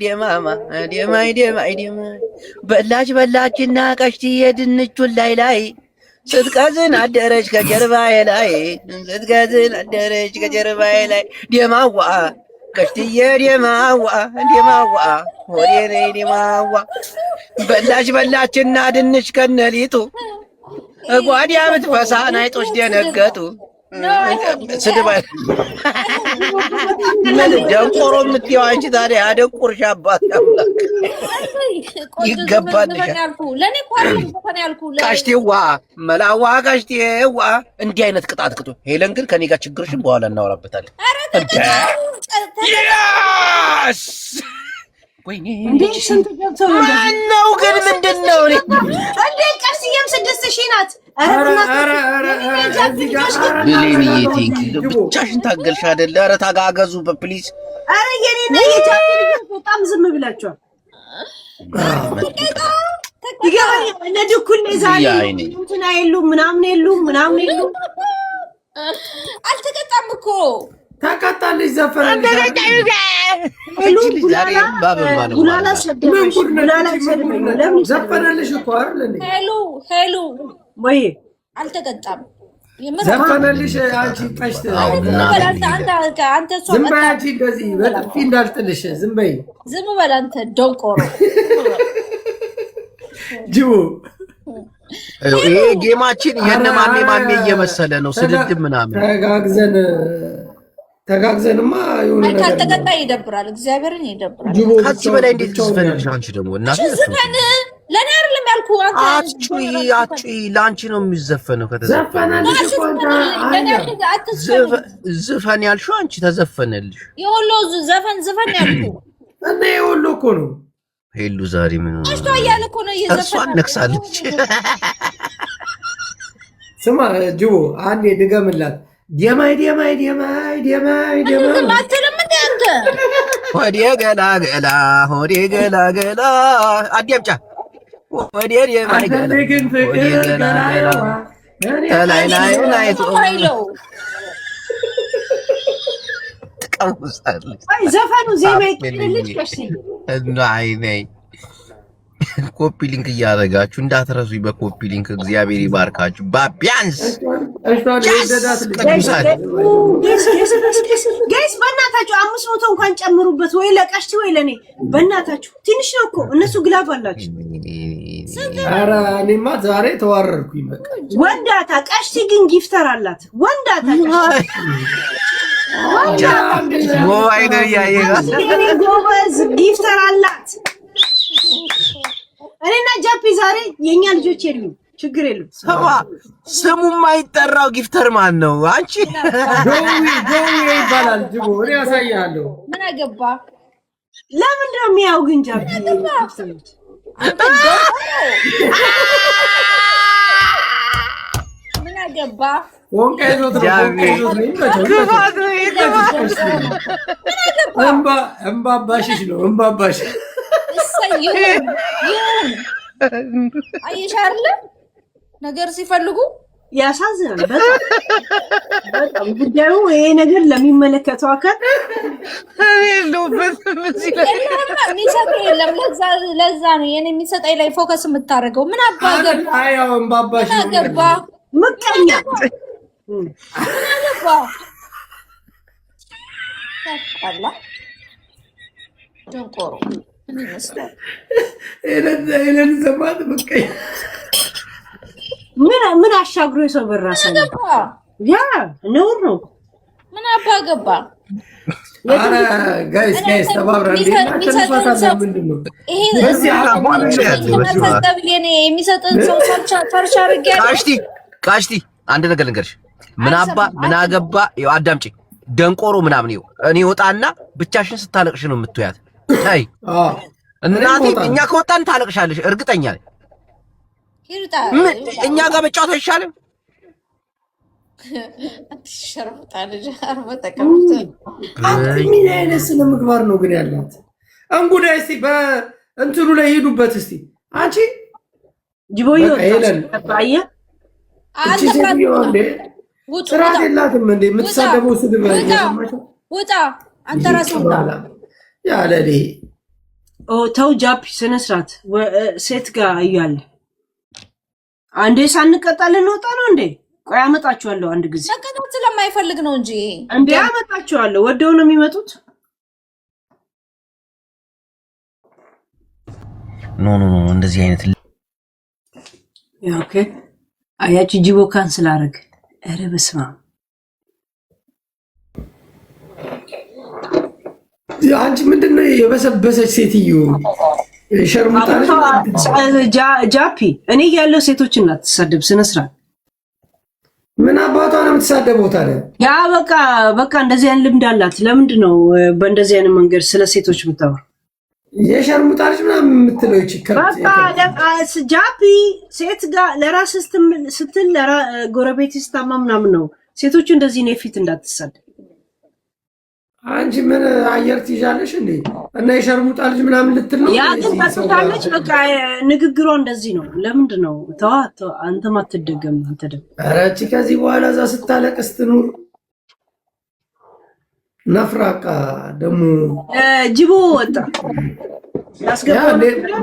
ደማማ በላችና ቀሽቲ የድንቹን ላይ ስትቀዝን አደረች ከጀርባዬ ላይ ደማዋ ቀሽትዬ ደማዋ ደማዋ ሆዴ ነይ ደማዋ በላችና ድንች ከነሊጡ ጓዳ ብትፈሳ ናይጦች ደነገጡ። ስድባ ምን ደንቆሮ የምትይው አንቺ ታዲያ አደንቁርሽ አባት ይገባልሻል። ቀሽቴዋ መላዋ ቀሽቴዋ እንዲህ አይነት ቅጣት ቅጡ። ሄለን ግን ከኔ ጋር ችግርሽን በኋላ እናወራበታለን። ወይኔ ማነው ግን ምንድን ነው እንዴ? ቀስዬም 6000 ናት። ብቻሽን ታገልሽ አይደለ? ኧረ ተጋገዙ በፕሊዝ። ኧረ የኔና የጃፒ በጣም ዝም ብላችኋል። ይገባኝ እነ ድኩል ዛሬ እንትና የሉም ምናምን የሉም። አልተቀጣም እኮ ታቃጣለች። ዘፈነልሽ እኮ አይደል? ሄሉ ወይ አልተቀጣም። ዘፈነልሽ አንቺ ቀሽት ዝም በይ አንቺ እንደዚህ በጥፊ እንዳልጥልሽ ዝም በይ። ዝም በል አንተ ደንቆሮ ጅቡ። ይሄ ጌማችን የነ ማሜ እየመሰለ ነው። ስድድብ ምናምን ተጋግዘንማ የሆነ ነገር ካልተቀጣ ይደብራል። እግዚአብሔርን ይደብራል። ከዚህ በላይ እንዴት ትዝፈንልሽ አንቺ ደግሞ እናት ዝፈን ለኔ አይደለም ያልኩ አንተ አትጩይ ለአንቺ ነው የሚዘፈነው። ከተዘፈነልሽ ዝፈን ያልሽው አንቺ ተዘፈነልሽ። የወሎ ዘፈን ያልኩ እና የወሎ እኮ ነው። ሄሉ ዛሬ ምን ነው አሽቶ ያለ እኮ ነው እሷ ነክሳለች። ስማ ጅቦ አንዴ ድገምላት። ደማይ ማተለም እንደ አንተ ሆዴ ገላገላ አዲያምጫ ሆዴ ደማይ ገላገላ ተላይ ትቀውሳለች። ዘፈኑ ዜማ ይቀልልሽ ከሽ እና አይኔ ኮፒ ሊንክ እያደረጋችሁ እንዳትረሱኝ። በኮፒ ሊንክ እግዚአብሔር ይባርካችሁ። ባቢያንስ ጋይስ በእናታችሁ 500 እንኳን ጨምሩበት፣ ወይ ለቀሽቲ ወይ ለኔ። በእናታችሁ ትንሽ ነው እኮ እነሱ ግላፍ አላችሁ። ኧረ እኔማ ዛሬ ተዋረድኩኝ። በቃ ወንዳታ ቀሽቲ ግን ጊፍተር አላት። ወንዳታ ጎበዝ ጊፍተር አላት። እኔና ጃፒ ዛሬ የኛ ልጆች የሉም፣ ችግር የለም። ስሙ የማይጠራው ጊፍተር ማን ነው? አንቺ ጆዊ ይባላል። ጅቦ እኔ ያሳያለሁ። ምን አገባ? ለምንድን ነው የሚያው ግን ጃፒ ምን አገባ? ወንቃ ይዞት እምባባሽሽ ነው እምባባሽ ይሁን አየሽ አይደለ? ነገር ሲፈልጉ ያሳዝናል በጣም ጉዳዩ። ይሄ ነገር ለሚመለከተው አካል የለም። ለዛ ነው የኔ የሚሰጠኝ ላይ ፎከስ የምታደርገው። ምን አገባ? ምቀኛ ደንቆሮ ኤለን ዘማት ምቀኛ ምን አሻግሮ የሰው በራሳ ያ ነውር ነው። ምን አባ ገባ? አረ ጋይስ ተባብረን የሚሰጥን ሰው ሰርቻ አድርጌ ቃሽቲ አንድ ነገር ልንገርሽ። ምን አገባ? ይኸው አዳምጪ። ደንቆሮ ምናምን ይኸው እኔ ወጣና ብቻሽን ስታለቅሽ ነው የምትያት። ታይ እናቴ እኛ ከወጣን ታለቅሻለሽ እርግጠኛ ነኝ። እኛ ጋር መጫወት አይሻልም? ምን አይነት ስነ ምግባር ነው ግን ያላት? እንጉዳይ እስቲ በእንትኑ ላይ ሄዱበት እስቲ። አንቺ ጅቦዮ ታባየ ስርዓት የላትም እንዴ? የምትሳደበው ስድብ እየሰማችሁ ውጣ። አንተ ራስህ ውጣ ያለኔ ተው ጃፒ ስነ ስርዓት ሴት ጋር እያለ አንዴ ሳንቀጣ ልንወጣ ነው እንዴ? ቆይ አመጣችኋለሁ አንድ ጊዜ። መቀጣት ስለማይፈልግ ነው እንጂ እንዴ አመጣችኋለሁ። ወደው ነው የሚመጡት። ኖ እንደዚህ አይነት ኦኬ አያቺ ጂቦ ካንስል አረግ። ኧረ በስመ አብ አንቺ ምንድነው የበሰበሰች ሴትዮ ሸርሙጣ ጃፒ እኔ ያለው ሴቶችን እናትሳደብ ስነ ስርዓት ምን አባቷ ነው የምትሳደበው ታዲያ? ያ በቃ እንደዚህ አይነት ልምድ አላት። ለምንድን ነው በእንደዚህ አይነት መንገድ ስለ ሴቶች የምታወራው? የሸርሙጣ ልጅ ምናምን የምትለው ይችላል። በቃ ጃፒ ሴት ጋር ለራስ ስትል ጎረቤት ስታማ ምናምን ነው ሴቶቹ እንደዚህ ነው ፊት እንዳትሳደብ። አንቺ ምን አየር ትይዣለሽ እንዴ? እና የሸርሙጣ ልጅ ምናምን ልትል ነው? ያ ግን ታጥታለች። በቃ ንግግሯ እንደዚህ ነው። ለምንድን ነው ተዋት። አንተም አትደገም። አንተ ደግሞ ኧረ እቺ ከዚህ በኋላ እዛ ስታለቅስ ትኑር። ነፍራቃ ደግሞ ጅቦ ወጣ ያስገባ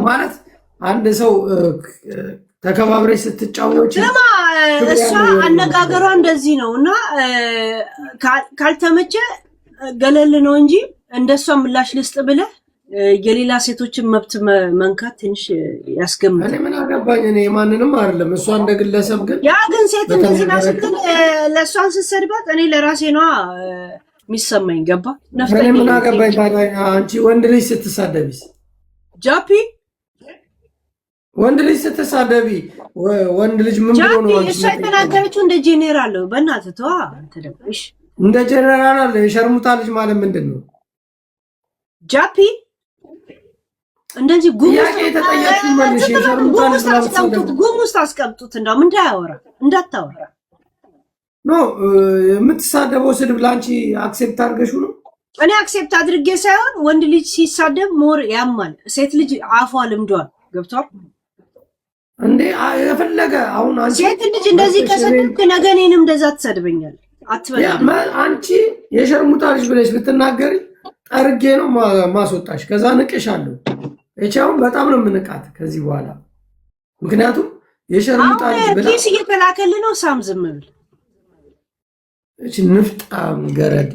ማለት አንድ ሰው ተከባብረሽ ስትጫወች እሷ አነጋገሯ እንደዚህ ነው እና ካልተመቸ ገለል ነው እንጂ እንደሷ ምላሽ ልስጥ ብለህ የሌላ ሴቶችን መብት መንካት ትንሽ ያስገምታል። እኔ ምን አገባኝ? እኔ ማንንም አይደለም። እሷ እንደ ግለሰብ ግን ያ ግን ሴት እንደዚህ ነው ስትል ለእሷን ስትሰድባት እኔ ለራሴ ነዋ የሚሰማኝ። ገባ እኔ ምን አገባኝ ታዲያ? አንቺ ወንድ ልጅ ስትሳደቢስ? ጃፒ ወንድ ልጅ ስትሳደቢ ወንድ ልጅ ምን ብሎ ነው? እሷ የተናገረችው እንደ ጄኔራል ነው። በእናትህ ተዋ አንተ ደግሞ እሺ። እንደ ጀነራል አለ የሸርሙጣ ልጅ ማለት ምንድን ነው? ጃፒ እንደዚህ ጉም ውስጥ አስቀምጡት። እንደውም እንዳታወራ ኖ የምትሳደበው ስድብ ለአንቺ አክሴፕት አድርገሽው ነው? እኔ አክሴፕት አድርጌ ሳይሆን ወንድ ልጅ ሲሳደብ ሞር ያማል። ሴት ልጅ አፏ ልምዷል። ገብቷል እንዴ? የፈለገ አሁን አንቺ ሴት ልጅ እንደዚህ ከሰደብክ ነገ እኔንም እንደዛ ትሰድበኛል አትበል። አንቺ የሸርሙጣ ልጅ ብለሽ ብትናገሪ ጠርጌ ነው ማስወጣሽ። ከዛ ንቅሻለሁ። እቻውን በጣም ነው የምንቃት ከዚህ በኋላ። ምክንያቱም የሸርሙጣ ልጅ ብላ ኪስ እየተላከል ነው። ሳም ዝም ብል እቺ ንፍጣም ገረድ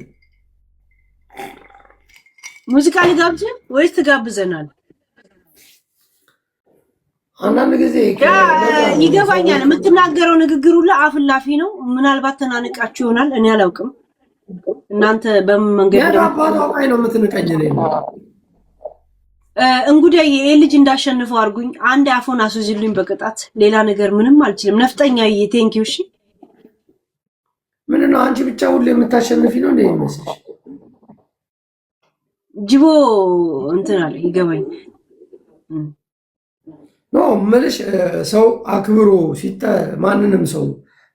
ሙዚቃ ልጋብዝ ወይስ ትጋብዘናል? አንዳንድ ጊዜ ይገባኛል። የምትናገረው ንግግር ሁሉ አፍላፊ ነው። ምናልባት ተናንቃችሁ ይሆናል። እኔ አላውቅም። እናንተ በምን መንገድ ነው የምትንቀኝ? እንጉዳይ ይሄ ልጅ እንዳሸንፈው አድርጉኝ። አንድ አፎን አስይዝልኝ በቅጣት ሌላ ነገር ምንም አልችልም። ነፍጠኛዬ ቴንኪው። እሺ ምን ነው አንቺ ብቻ ሁሉ የምታሸንፊ ነው እንዴ ይመስልሽ? ጅቦ እንትን አለ ይገባኝ ኖ ምልሽ ሰው አክብሮ ማንንም ሰው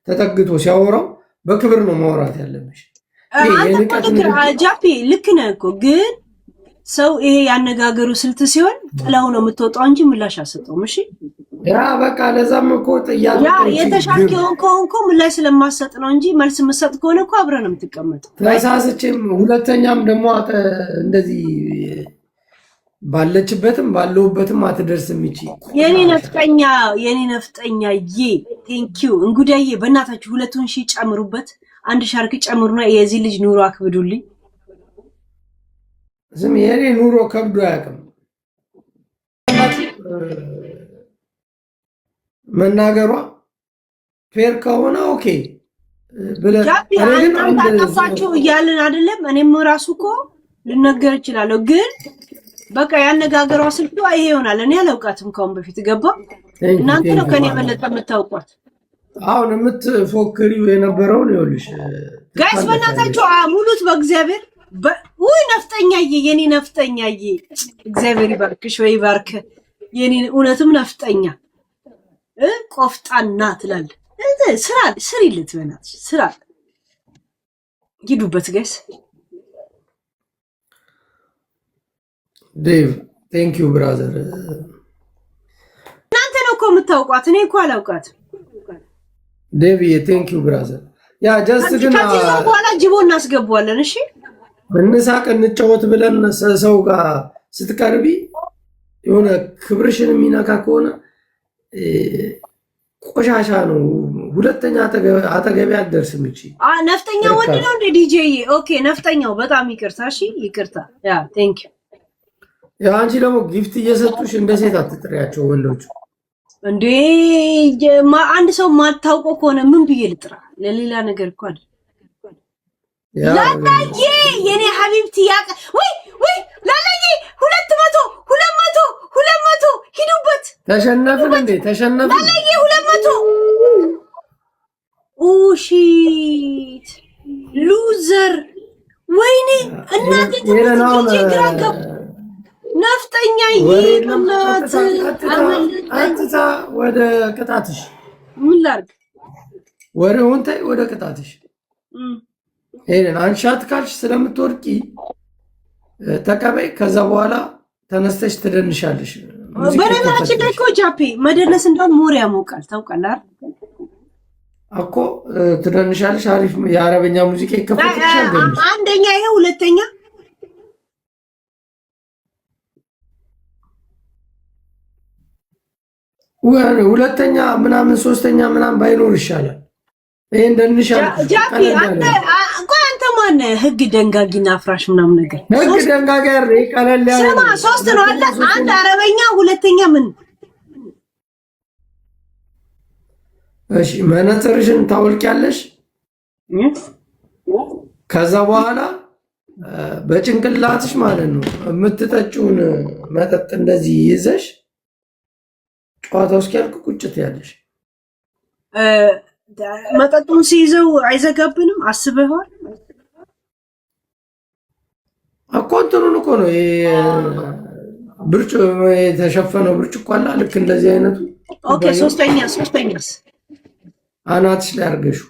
ተጠግቶ ሲያወራው በክብር ነው ማውራት ያለብሽ። ጃፒ ልክ ነህ እኮ ግን ሰው ይሄ ያነጋገሩ ስልት ሲሆን ጥላው ነው የምትወጣው እንጂ ምላሽ አሰጠውም። እሺ ያ በቃ ለዛም እኮ ጥያቄ የተሻልከውን ከሆንኩ ምላሽ ስለማሰጥ ነው እንጂ መልስ የምሰጥ ከሆነ እኮ አብረን ነው የምትቀመጠው። ተሳስቼም ሁለተኛም ደግሞ እንደዚህ ባለችበትም ባለውበትም አትደርስም። ይቺ የኔ ነፍጠኛዬ ቴንኪው። እንጉዳዬ በእናታችሁ 2,000 ጨምሩበት። አንድ ሻርክ ጨምሩና የዚህ ልጅ ኑሮ አክብዱልኝ። ዝም የኔ ኑሮ ከብዶ አያውቅም። መናገሯ ፌር ከሆነ ኦኬ ብለህ ታጠፋችሁ እያልን አይደለም። እኔም ራሱ እኮ ልነገር እችላለሁ ግን በቃ ያነጋገሯ ስልቷ ይሄ ይሆናል። እኔ አላውቃትም ከአሁን በፊት ገባ። እናንተ ነው ከኔ የበለጠ የምታውቋት። አሁን የምትፎክሪው የነበረውን ይኸውልሽ ጋይስ በእናታችሁ ሙሉት በእግዚአብሔር። ውይ ነፍጠኛዬ፣ የኔ ነፍጠኛዬ እግዚአብሔር ይባርክሽ ወይ ይባርክ። የኔ እውነትም ነፍጠኛ ቆፍጣና ትላለህ። ስሪለት በእናትሽ ስራ ሂዱበት ጋይስ። ዴቭ ቴንክ ዩ ብራዘር። እናንተ ነው እኮ የምታውቋት፣ እኔ እኮ አላውቃትም። ዴቭ ቴንክ ዩ ብራዘር። ያ ጀስት ግን በኋላ ጅቦ እናስገባዋለን። እሺ እንሳቅ እንጫወት ብለን ሰው ጋር ስትቀርቢ የሆነ ክብርሽን የሚነካ ከሆነ ቆሻሻ ነው። ሁለተኛ አጠገቢ አትደርስም። እቺ ነፍጠኛ ወንድ ነው እንደ ዲጄ። ኦኬ ነፍጠኛው በጣም ይቅርታ። እሺ ይቅርታ። ያ ቴንክ ዩ ያው አንቺ ደግሞ ጊፍት እየሰጡሽ እንደ ሴት አትጥሪያቸው ወንዶቹ። እንዴ አንድ ሰው ማታውቀው ከሆነ ምን ብዬ ልጥራ? ለሌላ ነገር እኮ አይደል። ላላዬ የኔ ሐቢብቲ ያቀ ወይ ላላዬ 200 ሂዱበት። ተሸነፍን እንዴ ተሸነፍን። ላላዬ 200 ኡሺት ሉዘር ወይኔ እናንተ ተመልከቱ። ነፍጠኛ ይሄናት አጥታ ወደ ቅጣትሽ። ምን ላድርግ? ወሬውን ተይ፣ ወደ ቅጣትሽ ሄደን አንሻት ካልሽ ስለምትወርቂ ተቀበይ። ከዛ በኋላ ተነስተሽ ትደንሻለሽ። በነገራችን ላይ እኮ ጃፒ መደነስ እንደውም ሞር ያሞቃል ታውቃለህ እኮ። ትደንሻለሽ። አሪፍ የአረበኛ ሙዚቃ ይከፈትልሻል። አንደኛ ይሄ፣ ሁለተኛ ምናምን ሶስተኛ ምናምን ባይኖር ይሻላል። ይሄ እንደንሻል ጃፒ አንተ ማነህ? ህግ ደንጋጊና አፍራሽ ምናምን ነገር ህግ ደንጋጊ ያረ ቀለል ያለ ስማ፣ ሶስት ነው አለ። አንድ አረበኛ፣ ሁለተኛ ምን? እሺ መነጽርሽን ታወልቂያለሽ። ከዛ በኋላ በጭንቅላትሽ ማለት ነው የምትጠጪውን መጠጥ እንደዚህ ይዘሽ ጨዋታው እስኪያልቅ ቁጭት ያለሽ። መጠጡን ሲይዘው አይዘጋብንም? አስበኸዋል እኮ እንትኑን እኮ ነው የተሸፈነው ብርጭቆ አለ። ልክ እንደዚህ አይነቱ። ኦኬ ሶስተኛስ አናትሽ ላይ አድርገሽው።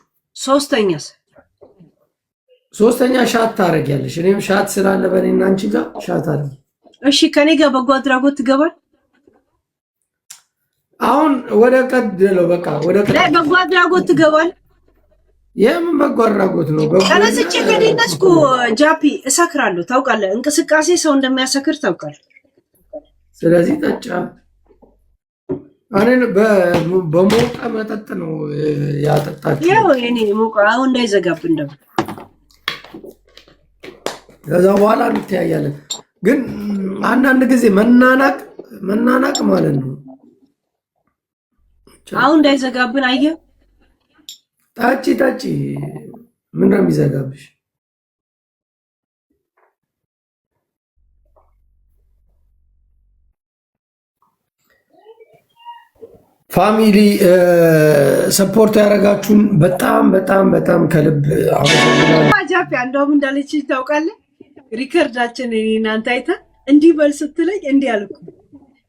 ሶስተኛ ሻት ታደርጊያለሽ። እኔም ሻት ስላለ በእኔና አንቺ ጋር ሻት አለ። እሺ ከኔ ጋር በጎ አድራጎት ትገባል። አሁን ወደ ቀደለው በቃ ወደ ቀደለው በጎ አድራጎት ትገባል። የምን በጎ አድራጎት ነው? ቀነስቼ ከደነስኩ ጃፒ እሰክራለሁ። ታውቃለህ፣ እንቅስቃሴ ሰው እንደሚያሰክር ታውቃለህ። ስለዚህ ጠጫ እኔን በሞቀ መጠጥ ነው ያጠጣችሁ። ያው እኔ ሞቀ አሁን እንዳይዘጋብን ደግሞ ከዛ በኋላ እንተያያለን። ግን አንዳንድ ጊዜ መናናቅ ማለት ነው። አሁን እንዳይዘጋብን አየህ። ጠጪ ምን ነው የሚዘጋብሽ? ፋሚሊ ሰፖርት ያደረጋችሁን በጣም ከልብ አመሰግናለሁ። ጃፒ እንደውም እንዳለች ታውቃለህ፣ ሪከርዳችን እኔ እናንተ አይተህ እንዲህ በል ስትለኝ እንዲህ አልኩ።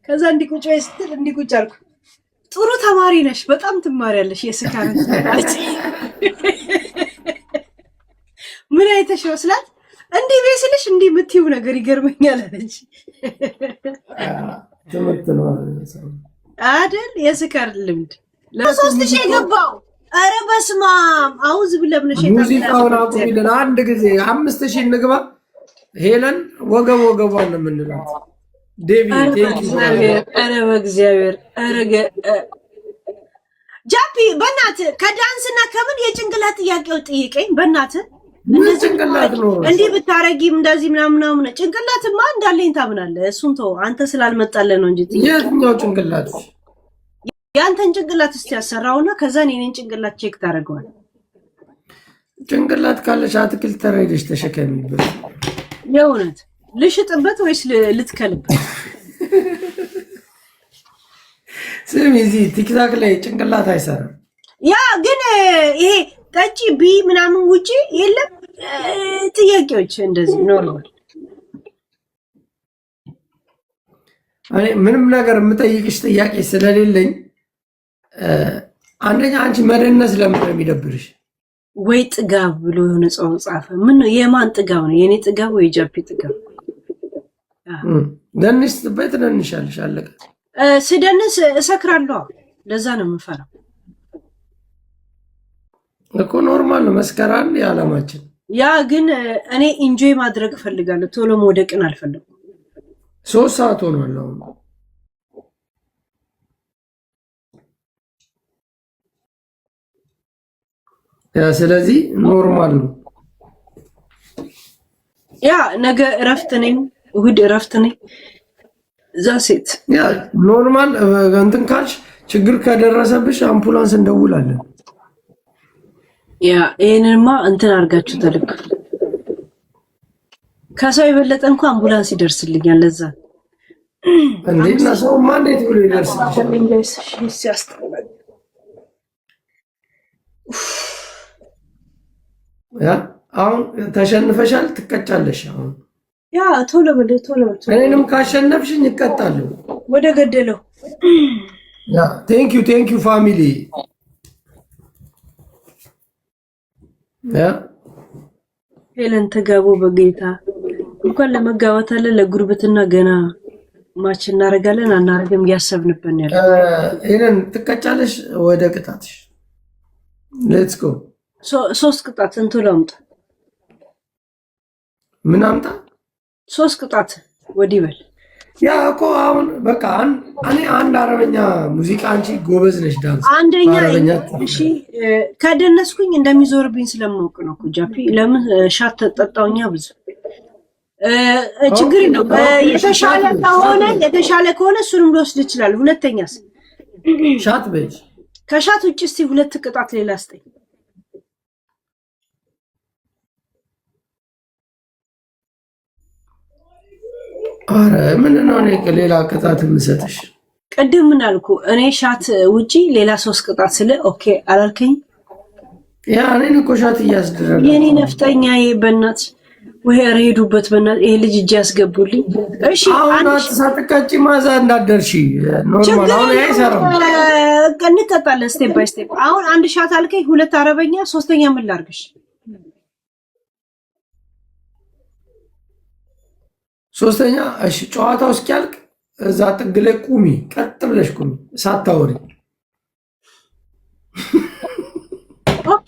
ከዛ እንዲህ ቁጭ በይ ስትል እንዲህ ቁጭ አልኩ። ጥሩ ተማሪ ነሽ፣ በጣም ትማሪያለሽ። የስካር ምን አይተሽ ነው ስላት እንዲህ ቤስልሽ እንዲህ የምትይው ነገር ይገርመኛል አለች። ትምህርት ነው አይደል? የስካር ልምድ ለሶስት ሺህ የገባው። ኧረ በስመ አብ አውዝ ብለብነሽ ሙዚቃውን አቁሚልን አንድ ጊዜ 5000 እንግባ። ሄለን ወገቧን ነው የምንላት። ዴቪ ኧረ በእግዚአብሔር ጃፒ በእናትህ ከዳንስና ከምን የጭንቅላት ጥያቄው ጠይቀኝ በእናትህ። ጭንቅላት ነው እንዲህ ብታረጊም እንደዚህ ምናምን ጭንቅላትማ እንዳለኝ ታምናለህ። እሱን ተው አንተ ስላልመጣልህ ነው እንጂ የትኛው ጭንቅላት? ያንተን ጭንቅላት እስቲ ያሰራውና ከዛ እኔን ጭንቅላት ቼክ ታደርገዋል። ጭንቅላት ካለሽ አትክልት ተረይደሽ ተሸከሚበት። የእውነት ልሽጥበት ወይስ ልትከልበት? ስሚ እዚህ ቲክታክ ላይ ጭንቅላት አይሰራም። ያ ግን ይሄ ጠጪ ቢ ምናምን ውጪ የለም ጥያቄዎች እንደዚህ ኖርማል። እኔ ምንም ነገር የምጠይቅሽ ጥያቄ ስለሌለኝ አንደኛ አንቺ መደነስ ለምን ነው የሚደብርሽ? ወይ ጥጋብ ብሎ የሆነ ጽሑፍ ጻፈ። ምን ነው የማን ጥጋብ ነው? የኔ ጥጋብ ወይ ጃፒ ጥጋብ? ደንሽ ትበይ ትደንሻለሽ። አለቀ። ስደንስ እሰክራለሁ። ለዛ ነው የምፈራው እኮ። ኖርማል ነው መስከራን የዓላማችን። ያ ግን እኔ ኢንጆይ ማድረግ እፈልጋለሁ። ቶሎ መውደቅን አልፈልግም። 3 ሰዓት ሆኗል አሁን። ያ ስለዚህ ኖርማል ነው። ያ ነገ እረፍት ነኝ፣ እሑድ እረፍት ነኝ። እዛ ሴት ያ ኖርማል እንትን ካልሽ ችግር ከደረሰብሽ አምቡላንስ እንደውላለን። ያ ይሄንንማ እንትን አድርጋችሁ ተልክ ከሰው የበለጠ እንኳን አምቡላንስ ይደርስልኛል። ለዛ እንዴና ሰው እንዴት ብሎ ይደርስልሽ? ሲያስተላል ያ አሁን ተሸንፈሻል፣ ትቀጫለሽ። አሁን ያ ቶሎ በለ ቶሎ እኔንም ካሸነፍሽኝ እቀጣለሁ። ወደ ገደለው ያ ቴንክ ዩ ፋሚሊ። ያ ሄለን ተጋቡ በጌታ እንኳን ለመጋባት አለ ለጉርብትና ገና ማች እናደርጋለን አናደርግም እያሰብንበት ያለ ሄለን ትቀጫለሽ። ወደ ቅጣትሽ ሌትስ ጎ። 3 ቅጣት እንትን ላምጣ። ምን አምጣ? 3 ቅጣት ወዲህ በል። ያ እኮ አሁን በቃ እኔ አንድ አረበኛ ሙዚቃ፣ አንቺ ጎበዝ ነሽ ዳንስ። አንደኛ እሺ፣ ከደነስኩኝ እንደሚዞርብኝ ስለማውቅ ነው እኮ ጃፒ። ለምን ሻት ተጠጣውኛ ብዙ ችግር ነው። የተሻለ ከሆነ እሱንም ልወስድ ይችላል። ሁለተኛስ ሻት በይሽ። ከሻት ውጭ እስቲ 2 ቅጣት ሌላ ስጠኝ። አረ ምን ነው እኔ ሌላ ቅጣት የምሰጥሽ? ቅድም ምን አልኩ? እኔ ሻት ውጪ ሌላ 3 ቅጣት ስለ ኦኬ አላልከኝ? ያ እኔን እኮ ሻት እያስደረገ የኔ ነፍጠኛ በእናት ወይ ሄዱበት በእናት ይሄ ልጅ እጅ ያስገቡልኝ። እሺ አሁን ሳትቀጪ ማዛ እንዳደርሺ ኖርማል። አሁን አይሰራም። እንቀጣለን ስቴፕ ባይ ስቴፕ። አሁን አንድ ሻት አልከኝ፣ 2 አረበኛ፣ 3ኛ ምን ላድርግሽ? ሶስተኛ እሺ፣ ጨዋታው እስኪያልቅ እዛ ጥግ ላይ ቁሚ፣ ቀጥ ብለሽ ቁሚ ሳታወሪ። ኦኬ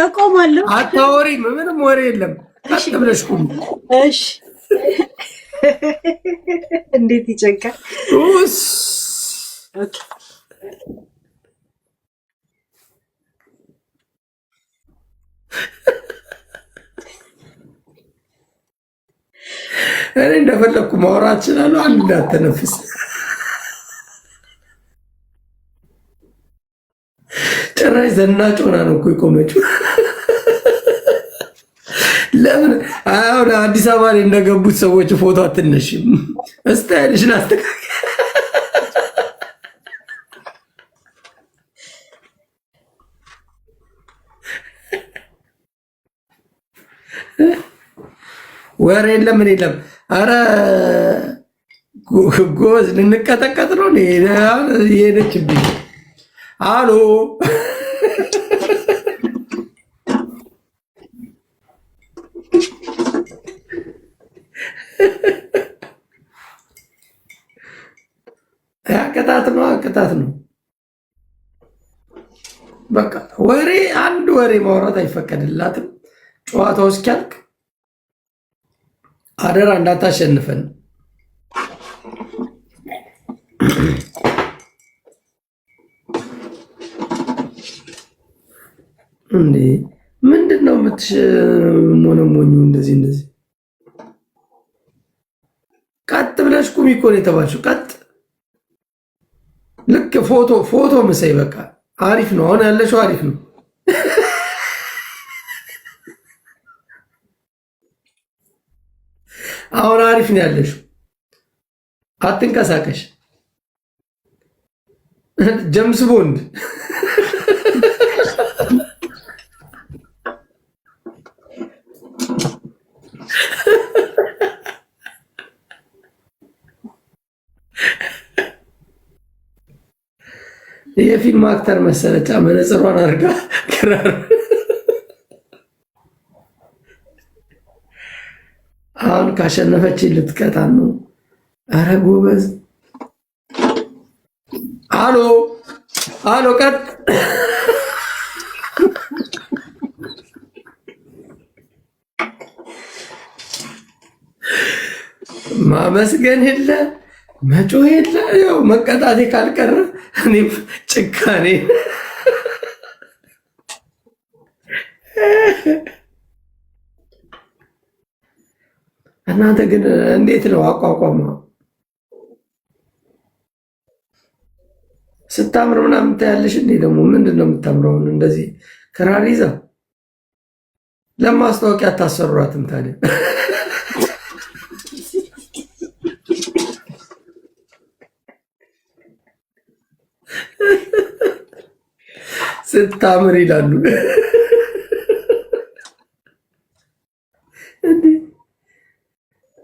እቆማለሁ። አታወሪ፣ ምንም ወሬ የለም። ቀጥ ብለሽ ቁሚ። እሺ እንዴት ይጨንቃል። ኦኬ እኔ እንደፈለኩ ማውራት እችላለሁ። አንድ እንዳትተነፍስ። ጭራሽ ዘናጭ ሆና ነው እኮ የቆመችው። ለምን አሁን አዲስ አበባ ላይ እንደገቡት ሰዎች ፎቶ አትነሽም? ስታይልሽን አስተካክል። ወሬ የለም ምን የለም። አረ ጎዝ ልንቀጠቀጥ ነው። ሄደችብኝ። አሎ ቅጣት ነው። በቃ ወሬ አንድ ወሬ ማውራት አይፈቀድላትም። ጨዋታው እስኪያልቅ አደራ እንዳታሸንፈን። እንዴ ምንድን ነው የምትሞነሞኙ? እንደዚህ ቀጥ ብለሽ ቁሚ እኮ ነው የተባልሽው። ቀጥ ልክ ፎቶ ምሳይ። በቃ አሪፍ ነው። አሁን ያለሽው አሪፍ ነው። አሁን አሪፍ ነው ያለሽው። አትንቀሳቀሽ። ጀምስ ቦንድ የፊልም አክተር መሰለች። መነጽሯን አድርጋ ክራር። አሁን ካሸነፈች ልትቀጣን ነው። አረ ጎበዝ። አሎ ቀጥ ማመስገን የለ መጮህ የለ። ያው መቀጣቴ ካልቀረ እኔም ጭካኔ። እናንተ ግን እንዴት ነው አቋቋማ? ስታምር ምናምን ታያለሽ እንዴ? ደግሞ ምንድነው የምታምረው? እንደዚህ ክራር ይዛ ለማስታወቂያ አታሰሯትም ታዲያ? ስታምር ይላሉ።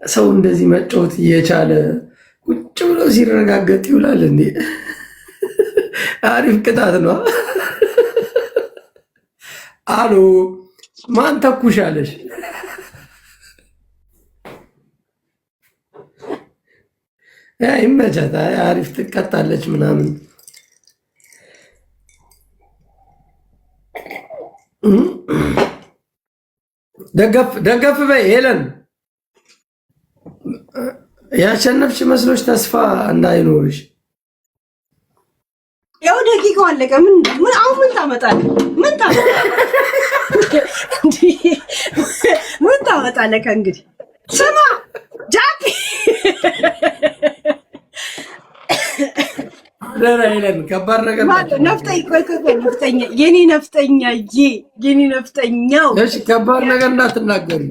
ሰው እንደዚህ መጫወት እየቻለ ቁጭ ብሎ ሲረጋገጥ ይውላል እንዴ? አሪፍ ቅጣት ነው። አሎ ማን ተኩሻለሽ? ይመቻት። አሪፍ ትቀጣለች ምናምን። ደገፍ በይ ሄለን። ያሸነፍሽ መስሎች ተስፋ እንዳይኖርሽ። ያው ደቂቃው አለቀ። ምን አሁን ምን ታመጣለህ? ምን ታመጣለህ? ከእንግዲህ ስማ ጃፒ ሄለን ከባድ ነገር ነፍጠኛ የኔ ነፍጠኛው። እሺ ከባድ ነገር እንዳትናገሪ።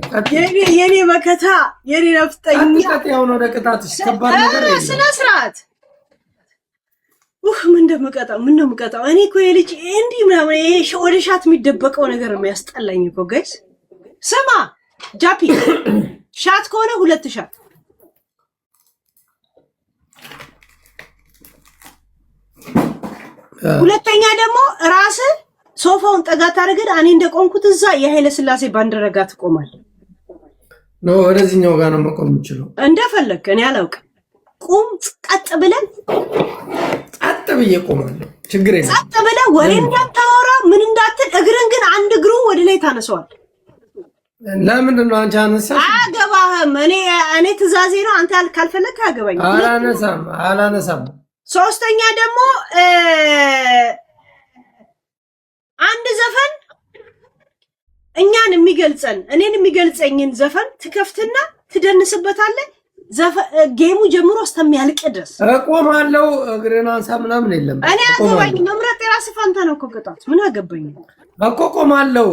የኔ መከታ የኔ ነፍጠኛ። ያው ነው ለቅጣትሽ ከባድ ነገር ስነ ስርዓት። ምን እንደምቀጣው ምን ነው የምቀጣው? እኔ እኮ የልጅ እንዲህ ምናምን ወደ ሻት የሚደበቀው ነገር የሚያስጠላኝ እኮ ጋይስ። ስማ ጃፒ ሻት ከሆነ 2 ሻት ሁለተኛ ደግሞ ራስ ሶፋውን ጠጋ ታደርገን እኔ እንደቆምኩት እዛ የኃይለ ሥላሴ ባንዲራ ጋር ትቆማል። ነው ወደዚህኛው ጋር ነው መቆም የምችለው። እንደፈለክ እኔ አላውቅም። ቁም ቀጥ ብለን ቀጥ ብዬ ቆማለሁ። ችግር የለም። ቀጥ ብለን ወሬ እንዳታወራ ምን እንዳትል፣ እግርን ግን አንድ እግሩ ወደ ላይ ታነሳዋል። ለምንድን ነው አንቺ አነሳሽ? አገባህም። እኔ ትእዛዜ ነው። አንተ ካልፈለክ አገባኝ። አላነሳም። ሶስተኛ ደግሞ አንድ ዘፈን እኛን የሚገልጸን እኔን የሚገልጸኝን ዘፈን ትከፍትና ትደንስበታለህ። ጌሙ ጀምሮ እስከሚያልቅ ድረስ እቆማለሁ። እግሬን አንሳ ምናምን የለም። እኔ አገባኝ። መምረጥ የራስ ፋንታ ነው እኮ ቅጣት። ምን አገባኝ እኮ እቆማለሁ።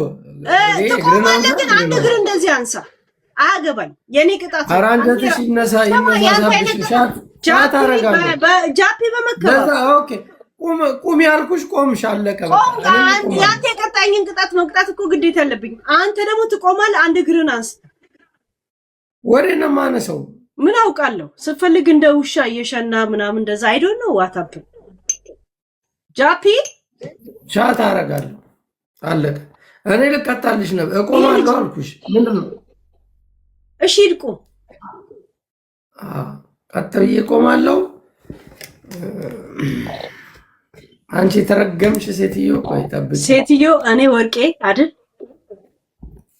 ትቆማለህ፣ ግን አንድ እግር እንደዚህ አንሳ። አያገባኝ። የኔ ቅጣት አራንጀትሽ ይነሳ ይነሳብሽ። ሻት አረጋለሁ። ጃፒ በመከራ ኦኬ ቁም ያልኩሽ ቆምሽ፣ አለቀ። ያንተ የቀጣኝን ቅጣት መቅጣት እኮ ግዴታ አለብኝ። አንተ ደግሞ ትቆማለህ። አንድ እግርን አንስ። ወሬ ነው የማነሳው። ምን አውቃለሁ። ስፈልግ እንደ ውሻ እየሸና ምናምን እንደዛ አይዶን ነው ዋታፕ ጃፒ ሻት አረጋለሁ። አለቀ። እኔ ልቀጣልሽ ነው። እቆማለሁ አልኩሽ። ምንድን ነው? እሺ ሂድ ቁም። ቀጥ ብዬ እቆማለሁ። አንቺ የተረገምሽ ሴትዮ፣ ቆይ ጠብቂ። ሴትዮ እኔ ወርቄ አይደል?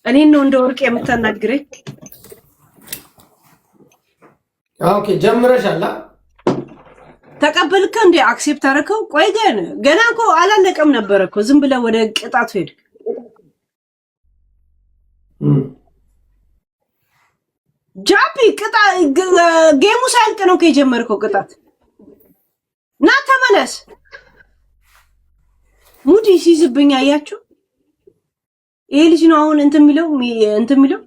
እኔን ነው እንደ ወርቄ የምታናግረኝ? ኦኬ ጀምረሻል። ተቀበልከው እንዴ? አክሴፕት አደረከው? ቆይ ገና እኮ አላለቀም ነበር እኮ። ዝም ብለህ ወደ ቅጣቱ ሄድክ። ጃፒ ጌሙ ሳያልቅ ነው ከጀመርከው ቅጣት። ና ተመለስ። ሙዲ ሲይዝብኝ አያችሁ። ይሄ ልጅ ነው አሁን እንትን የሚለው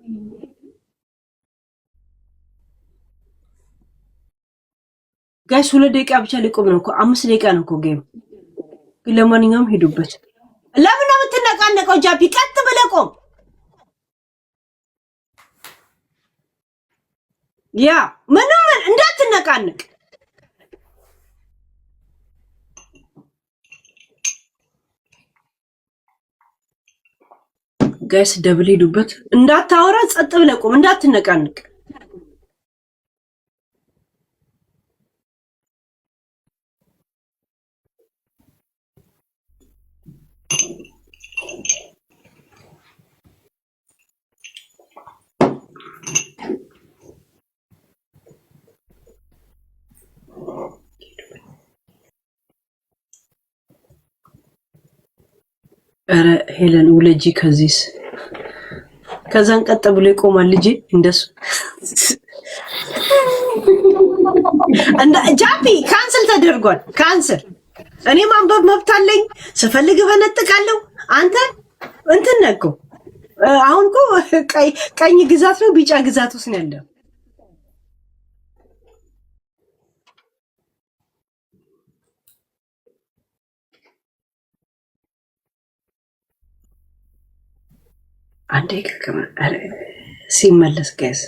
ጋይስ 2 ደቂቃ ብቻ ሊቆም ነው እኮ 5 ደቂቃ ነው እኮ ጌም። ግን ለማንኛውም ሄዱበት። ለምን ነው የምትነቃነቀው? ጃፒ ቀጥ ብለህ ቆም። ያ ምንም እንዳትነቃነቅ። ጋይስ ደብል ሄዱበት። እንዳታወራ ጸጥ ብለህ ቆም፣ እንዳትነቃነቅ። ኧረ ሄለን ውለጂ ከዚህስ። ከዛን ቀጥ ብሎ ይቆማል ልጅ እንደሱ። ጃፒ ካንስል ተደርጓል። ካንስል እኔ ማንበብ መብት አለኝ። ስፈልግ በነጥቃለሁ። አንተ እንትን ነህ እኮ አሁን እኮ ቀኝ ግዛት ነው ቢጫ ግዛት ውስጥ ነው ያለው። አንዴ ሲመለስ ጋይስ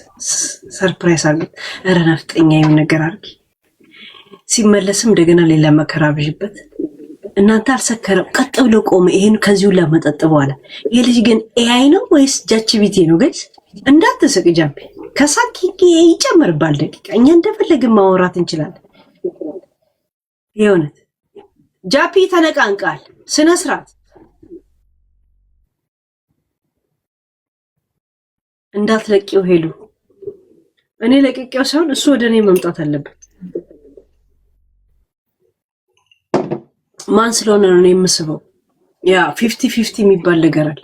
ሰርፕራይዝ አድርጉት። ኧረ ነፍጠኛ የሆነ ነገር አድርጊ። ሲመለስም እንደገና ሌላ መከራ ብዥበት። እናንተ አልሰከረም፣ ቀጥ ብሎ ቆመ። ይሄን ከዚሁ ለመጠጥ በኋላ ይሄ ልጅ ግን ኤአይ ነው ወይስ ጃችቢቲ ነው ጋይስ? እንዳትስቅ ጃምፒ፣ ከሳቂ ይጨምርባል ደቂቃ። እኛ እንደፈለግን ማውራት እንችላለን። የእውነት ጃፒ ተነቃንቃል። ስነ ስርዓት እንዳትለቂው ሄሉ። እኔ ለቅቄው ሳይሆን እሱ ወደ እኔ መምጣት አለበት። ማን ስለሆነ ነው የምስበው? ያ 50-50 የሚባል ነገር አለ።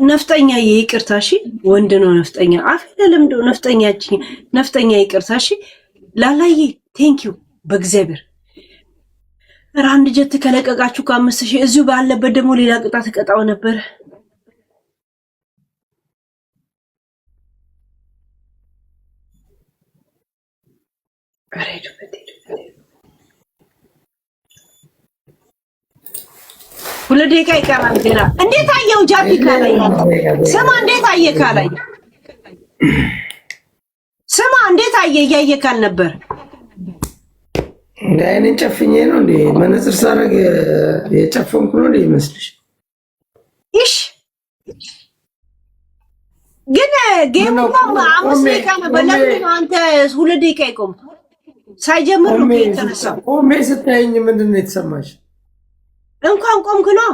ነፍጠኛ ይቅርታ እሺ፣ ወንድ ነው ነፍጠኛ። አፍ ለምዶ ነፍጠኛ ይቅርታ እሺ። ላላዬ ቴንክ ዩ በእግዚአብሔር። አንድ ጀት ከለቀቃችሁ ከ5000 እዚሁ ባለበት ደግሞ ሌላ ቅጣት ቀጣው ነበር። ሁለት ደቂቃ ይቀራል። ዜና እንዴት አየው? ጃፒ ካላይ ስማ፣ እንዴት አየ? ካላይ ስማ፣ እንዴት አየ? እያየ ካል ነበር እንዴ? አይኔን ጨፍኜ ነው እንዴ? መነጽር ሳረግ የጨፈንኩ ነው እንዴ ይመስልሽ? እሺ፣ ግን ጌሙ አምስት ደቂቃ ነው። ለምን አንተ ሁለት ደቂቃ ይቆም? ሳይጀምር ነው የተነሳው። ቆሜ ስታየኝ ምንድን ነው የተሰማሽ? እንኳን ቆምክ ነው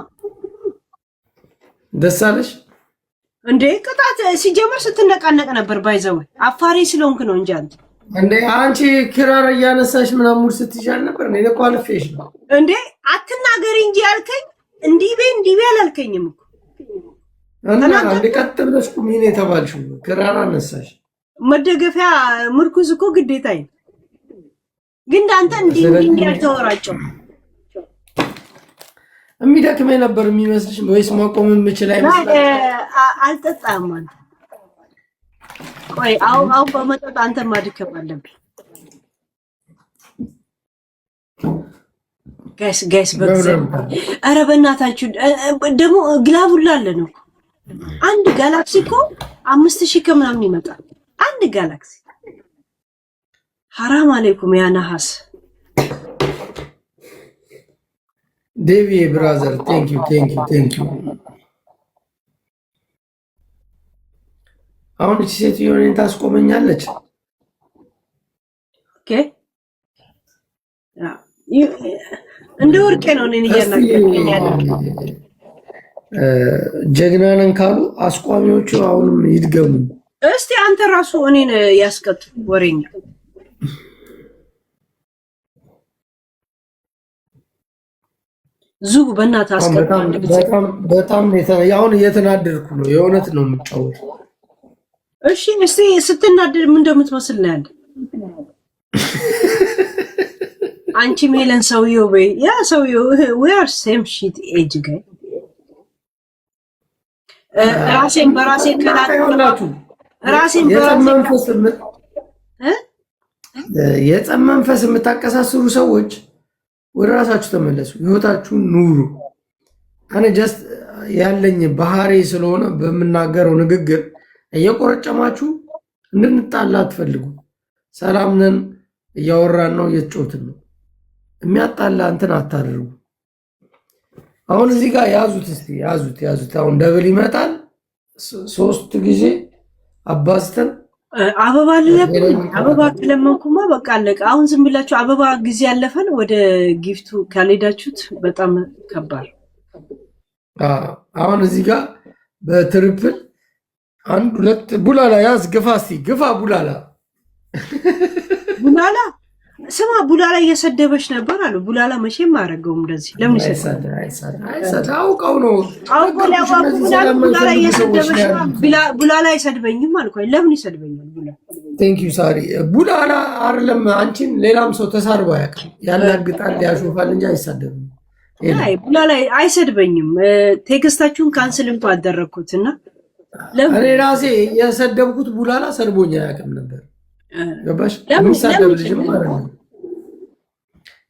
ደስ አለሽ እንዴ? ቅጣት ሲጀምር ስትነቃነቅ ነበር። ባይዘው አፋሪ ስለሆንክ ነው እንጂ አንተ እንዴ አንቺ ክራር እያነሳሽ ምናምን ሙድ ስትይዣል ነበር። እኔ እኮ አልፌሽ ነው እንዴ። አትናገሪ እንጂ ያልከኝ እንዲህ በይ አላልከኝም እኮ እና አንዴ ቀጥ ብለሽ ቁሚ ነው የተባልሽው። ክራር አነሳሽ። መደገፊያ ምርኩዝ እኮ ግዴታ ይል። ግን እንዳንተ እንዲህ ያልተወራጨው የሚደክመኝ ነበር የሚመስልሽ ወይስ ማቆም የምችል አይመስልሽ? አልጠጣም አንተ። ቆይ አው በመጠጥ አንተ ማድከም አለብኝ። ጋይስ ኧረ በእናታችሁ ደግሞ ግላቡላ አለ ነው። አንድ ጋላክሲ እኮ 5000 ከምናምን ይመጣል። አንድ ጋላክሲ ሐራም አለይኩም ያ ነሐስ። ዴቪ ብራዘር ቴንክ ዩ። አሁን እቺ ሴትዮ እኔን ታስቆመኛለች? ኦኬ እንደ ወርቄ ነው እኔን እያናገረኝ ያለው። ጀግና ነን ካሉ አስቋሚዎቹ አሁንም ይድገሙ። እስቲ አንተ ራሱ እኔን ያስቀጡ ወሬኛ። ዙ በእናትህ አስቀጣ። በጣም አሁን እየተናደድኩ ነው። የእውነት ነው የምጫወተው። እሺ እስቲ ስትናደድ ምን እንደምትመስል ነው ያለ። አንቺ ሜለን ሰውየው በይ ያ ሰውየው we are same shit age guy ራሴን በራሴ ከላላችሁ ራሴን በራሴ የጸም መንፈስ የምታቀሳስሩ ሰዎች ወደ ራሳችሁ ተመለሱ። ህይወታችሁን ኑሩ። እኔ ጀስት ያለኝ ባህሪ ስለሆነ በምናገረው ንግግር እየቆረጨማችሁ እንድንጣላ አትፈልጉ። ሰላም ነን፣ እያወራን ነው፣ እየተጫወትን ነው። የሚያጣላ እንትን አታድርጉ። አሁን እዚህ ጋር ያዙት፣ እስቲ ያዙት። አሁን ደብል ይመጣል። 3 ጊዜ አባዝተን አበባ ለለብኝ። አበባ ከለመንኩማ በቃ አለቀ። አሁን ዝም ብላችሁ አበባ ጊዜ ያለፈን ወደ ጊፍቱ ካልሄዳችሁት በጣም ከባድ። አሁን እዚህ ጋር በትሪፕል 1 2 ቡላላ ያዝ። ግፋ እስቲ ግፋ። ቡላላ ስማ፣ ቡላላ እየሰደበች ነበር አሉ። ቡላላ መቼም አያደርገውም እንደዚህ። ለምን ይሰድባል? አውቀው ነው። ቡላላ እየሰደበች ቡላላ አይሰድበኝም አልኩኝ። ለምን ይሰድበኛል? ቴንክ ዩ ሳሪ። ቡላላ አይደለም አንቺን ሌላም ሰው ተሳርቦ ያውቃል። ያላግጣል፣ ያሾፋል እንጂ አይሳደብም። አይ ቡላላ አይሰድበኝም። ቴክስታችሁን ካንስል እንኳን አደረኩትና እኔ ራሴ የሰደብኩት ቡላላ ሰድቦኛ አያውቅም ነበር። ገባሽ? የሚሳደብ ልጅም ማለት ነው።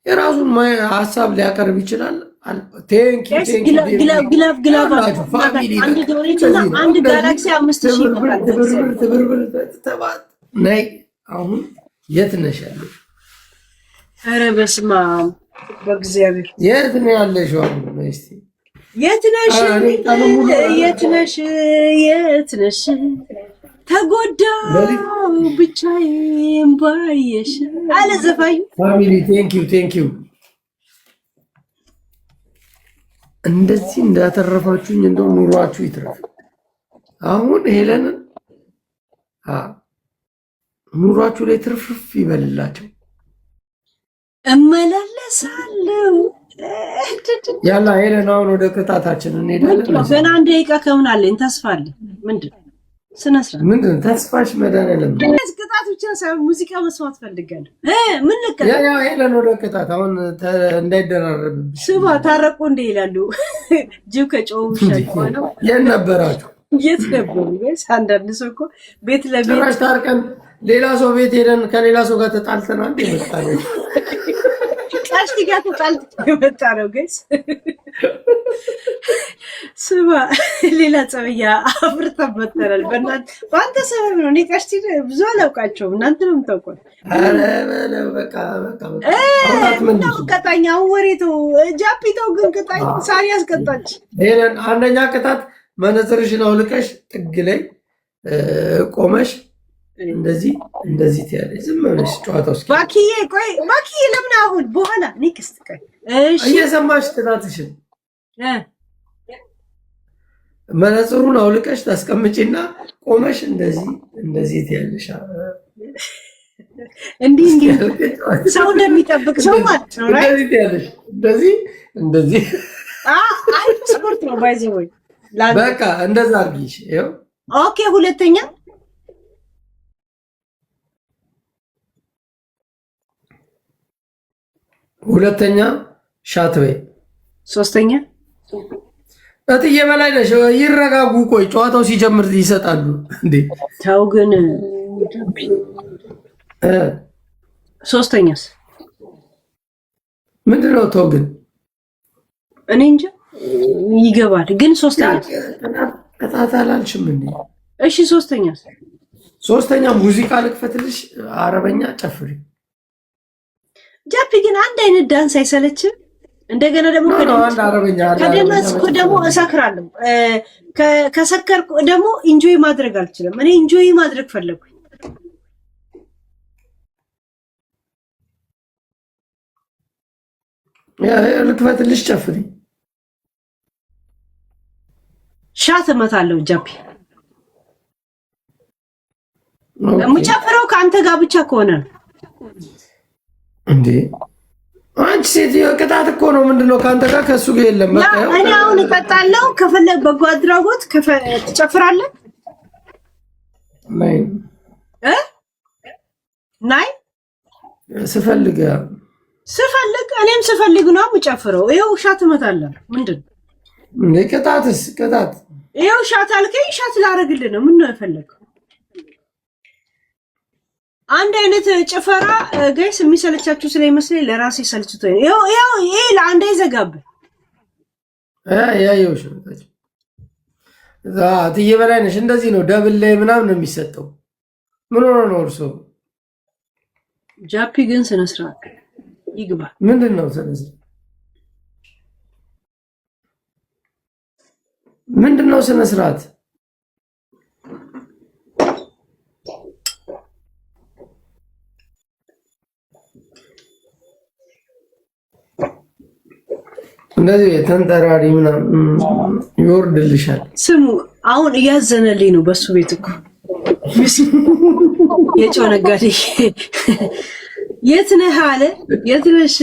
የራሱን ሀሳብ ሊያቀርብ ይችላል። ቴንክ ዩ ግላብ አንድ ጋላክሲ 5000 ነይ። አሁን የት ነሽ ያለሽ? ኧረ በስመ አብ በእግዚአብሔር የት ነው ያለሽው? አሁን እስቲ የት ነሽ? የት ነሽ? የት ነሽ? ተጎዳው ብቻዬን ባየሽ አለ ዘፋኙ። ፋሚሊ ቴንክ ዩ እንደዚህ እንዳተረፋችሁኝ እንደው ኑሯችሁ ይትረፍ። አሁን ሄለንን ኑሯችሁ ላይ ትርፍርፍ ይበልላቸው። እመላለሳለሁ ያላ ሄለን አሁን ወደ ቅጣታችን እንሄዳለን። ገና አንድ ደቂቃ ከምን አለኝ ተስፋ አለ። ምንድን ምንድን ተስፋሽ? መድኃኒዓለም ቅጣት ብቻ ሳይሆን ሙዚቃ መስማት ፈልጋለሁ። ምን ልቀጥ? ያ ሄለን ወደ ቅጣት አሁን እንዳይደራረብብሽ። ስማ ታረቁ እንደ ይላሉ ጅብ ከጮው ሻይ ነው። የት ነበራችሁ? የት ነበሩ? አንዳንድ ሰው እኮ ቤት ለቤት ጭራሽ ታርቀን ሌላ ሰው ቤት ሄደን ከሌላ ሰው ጋር ተጣልተናል። ይመጣል ቀሽቲ ጋር ተጣልተን የመጣ ነው ጋይስ። ስማ ሌላ ጸብያ አፍርተን መተናል። በአንተ ሰበብ ነው። እኔ ቀሽቲ ብዙ አላውቃቸውም። እናንተ ነው የምታውቋት። ቀጣኝ አሁን ወሬቱ ጃፒተው ግን ቅጣኝ። ሳሪ ያስቀጣች ሄለን አንደኛ ቅጣት መነጽርሽን አውልቀሽ ጥግ ላይ ቆመሽ እንደዚህ ትያለሽ። ዝም ብለሽ ጨዋታው እስኪ ባኪዬ፣ ቆይ ባኪዬ፣ ለምን አሁን በኋላ ኔክስት ቀን እሺ፣ እየሰማሽ ቅጣትሽን መነጽሩን አውልቀሽ ታስቀምጪና ቆመሽ እንደዚህ ትያለሽ። እንዲህ ሰው እንደሚጠብቅ ሰው ማለት ነው። እንደዚህ ትያለሽ። እንደዚህ አይ ስፖርት ነው ባይዚ ወይ በቃ እንደዛ አድርጊሽ። ይኸው ኦኬ። ሁለተኛ ሻት በይ። ሶስተኛ እትዬ በላይ ነሽ። ይረጋጉ። ቆይ ጨዋታው ሲጀምር ይሰጣሉ እንዴ? ተው ግን ሶስተኛስ ምንድነው? ተው ግን እኔ እንጃ ይገባል። ግን ሶስተኛ ቅጣት አላልሽም እንዴ? እሺ ሶስተኛስ? ሶስተኛ ሙዚቃ ልክፈትልሽ፣ አረበኛ ጨፍሪ። ጃፒ ግን አንድ አይነት ዳንስ አይሰለችም? እንደገና ደግሞ ከደነስኩ ደግሞ እሰክራለሁ። ከሰከርኩ ደግሞ ኢንጆይ ማድረግ አልችልም። እኔ ኢንጆይ ማድረግ ፈለግኩኝ። ልክፈትልሽ፣ ጨፍሪ። ሻት እመታለሁ። ጃፒ የምጨፍረው ከአንተ ጋር ብቻ ከሆነ ነው እንዴ? አንቺ ሴትዮ ቅጣት እኮ ነው። ምንድነው? ከአንተ ጋር ከሱ ጋር የለም። በቃ እኔ አሁን እቀጣለሁ። ከፈለግ በጎ አድራጎት ትጨፍራለህ። ናይ ስፈልግ እኔም ስፈልግ ነው የምጨፍረው። ይኸው ሻት እመታለሁ። ምንድን ነው ቅጣትስ? ቅጣት ይኸው ሻት አልከኝ። ሻት ላደርግልህ ነው። ምን ነው የፈለግኸው? አንድ አይነት ጭፈራ ጋይስ የሚሰለቻችሁ ስለሚመስለኝ ለራሴ ሰልችቶኝ ነው። ይሄ ለአንድ አይዘጋብህ። ያየውሽ እትዬ በላይ ነሽ። እንደዚህ ነው ደብል ላይ ምናምን ነው የሚሰጠው። ምን ሆኖ ነው እርሶ? ጃፒ ግን ስነ ስርዓት ይግባ። ምንድን ነው ስነ ስርዓት? ምንድን ነው ስነ ስርዓት? እንደዚህ ተንጠራሪ ምናምን ይወርድልሻል። ስሙ አሁን እያዘነልኝ ነው። በሱ ቤት እኮ የጨው ነጋዴ የት ነህ አለ። የት ነሽ?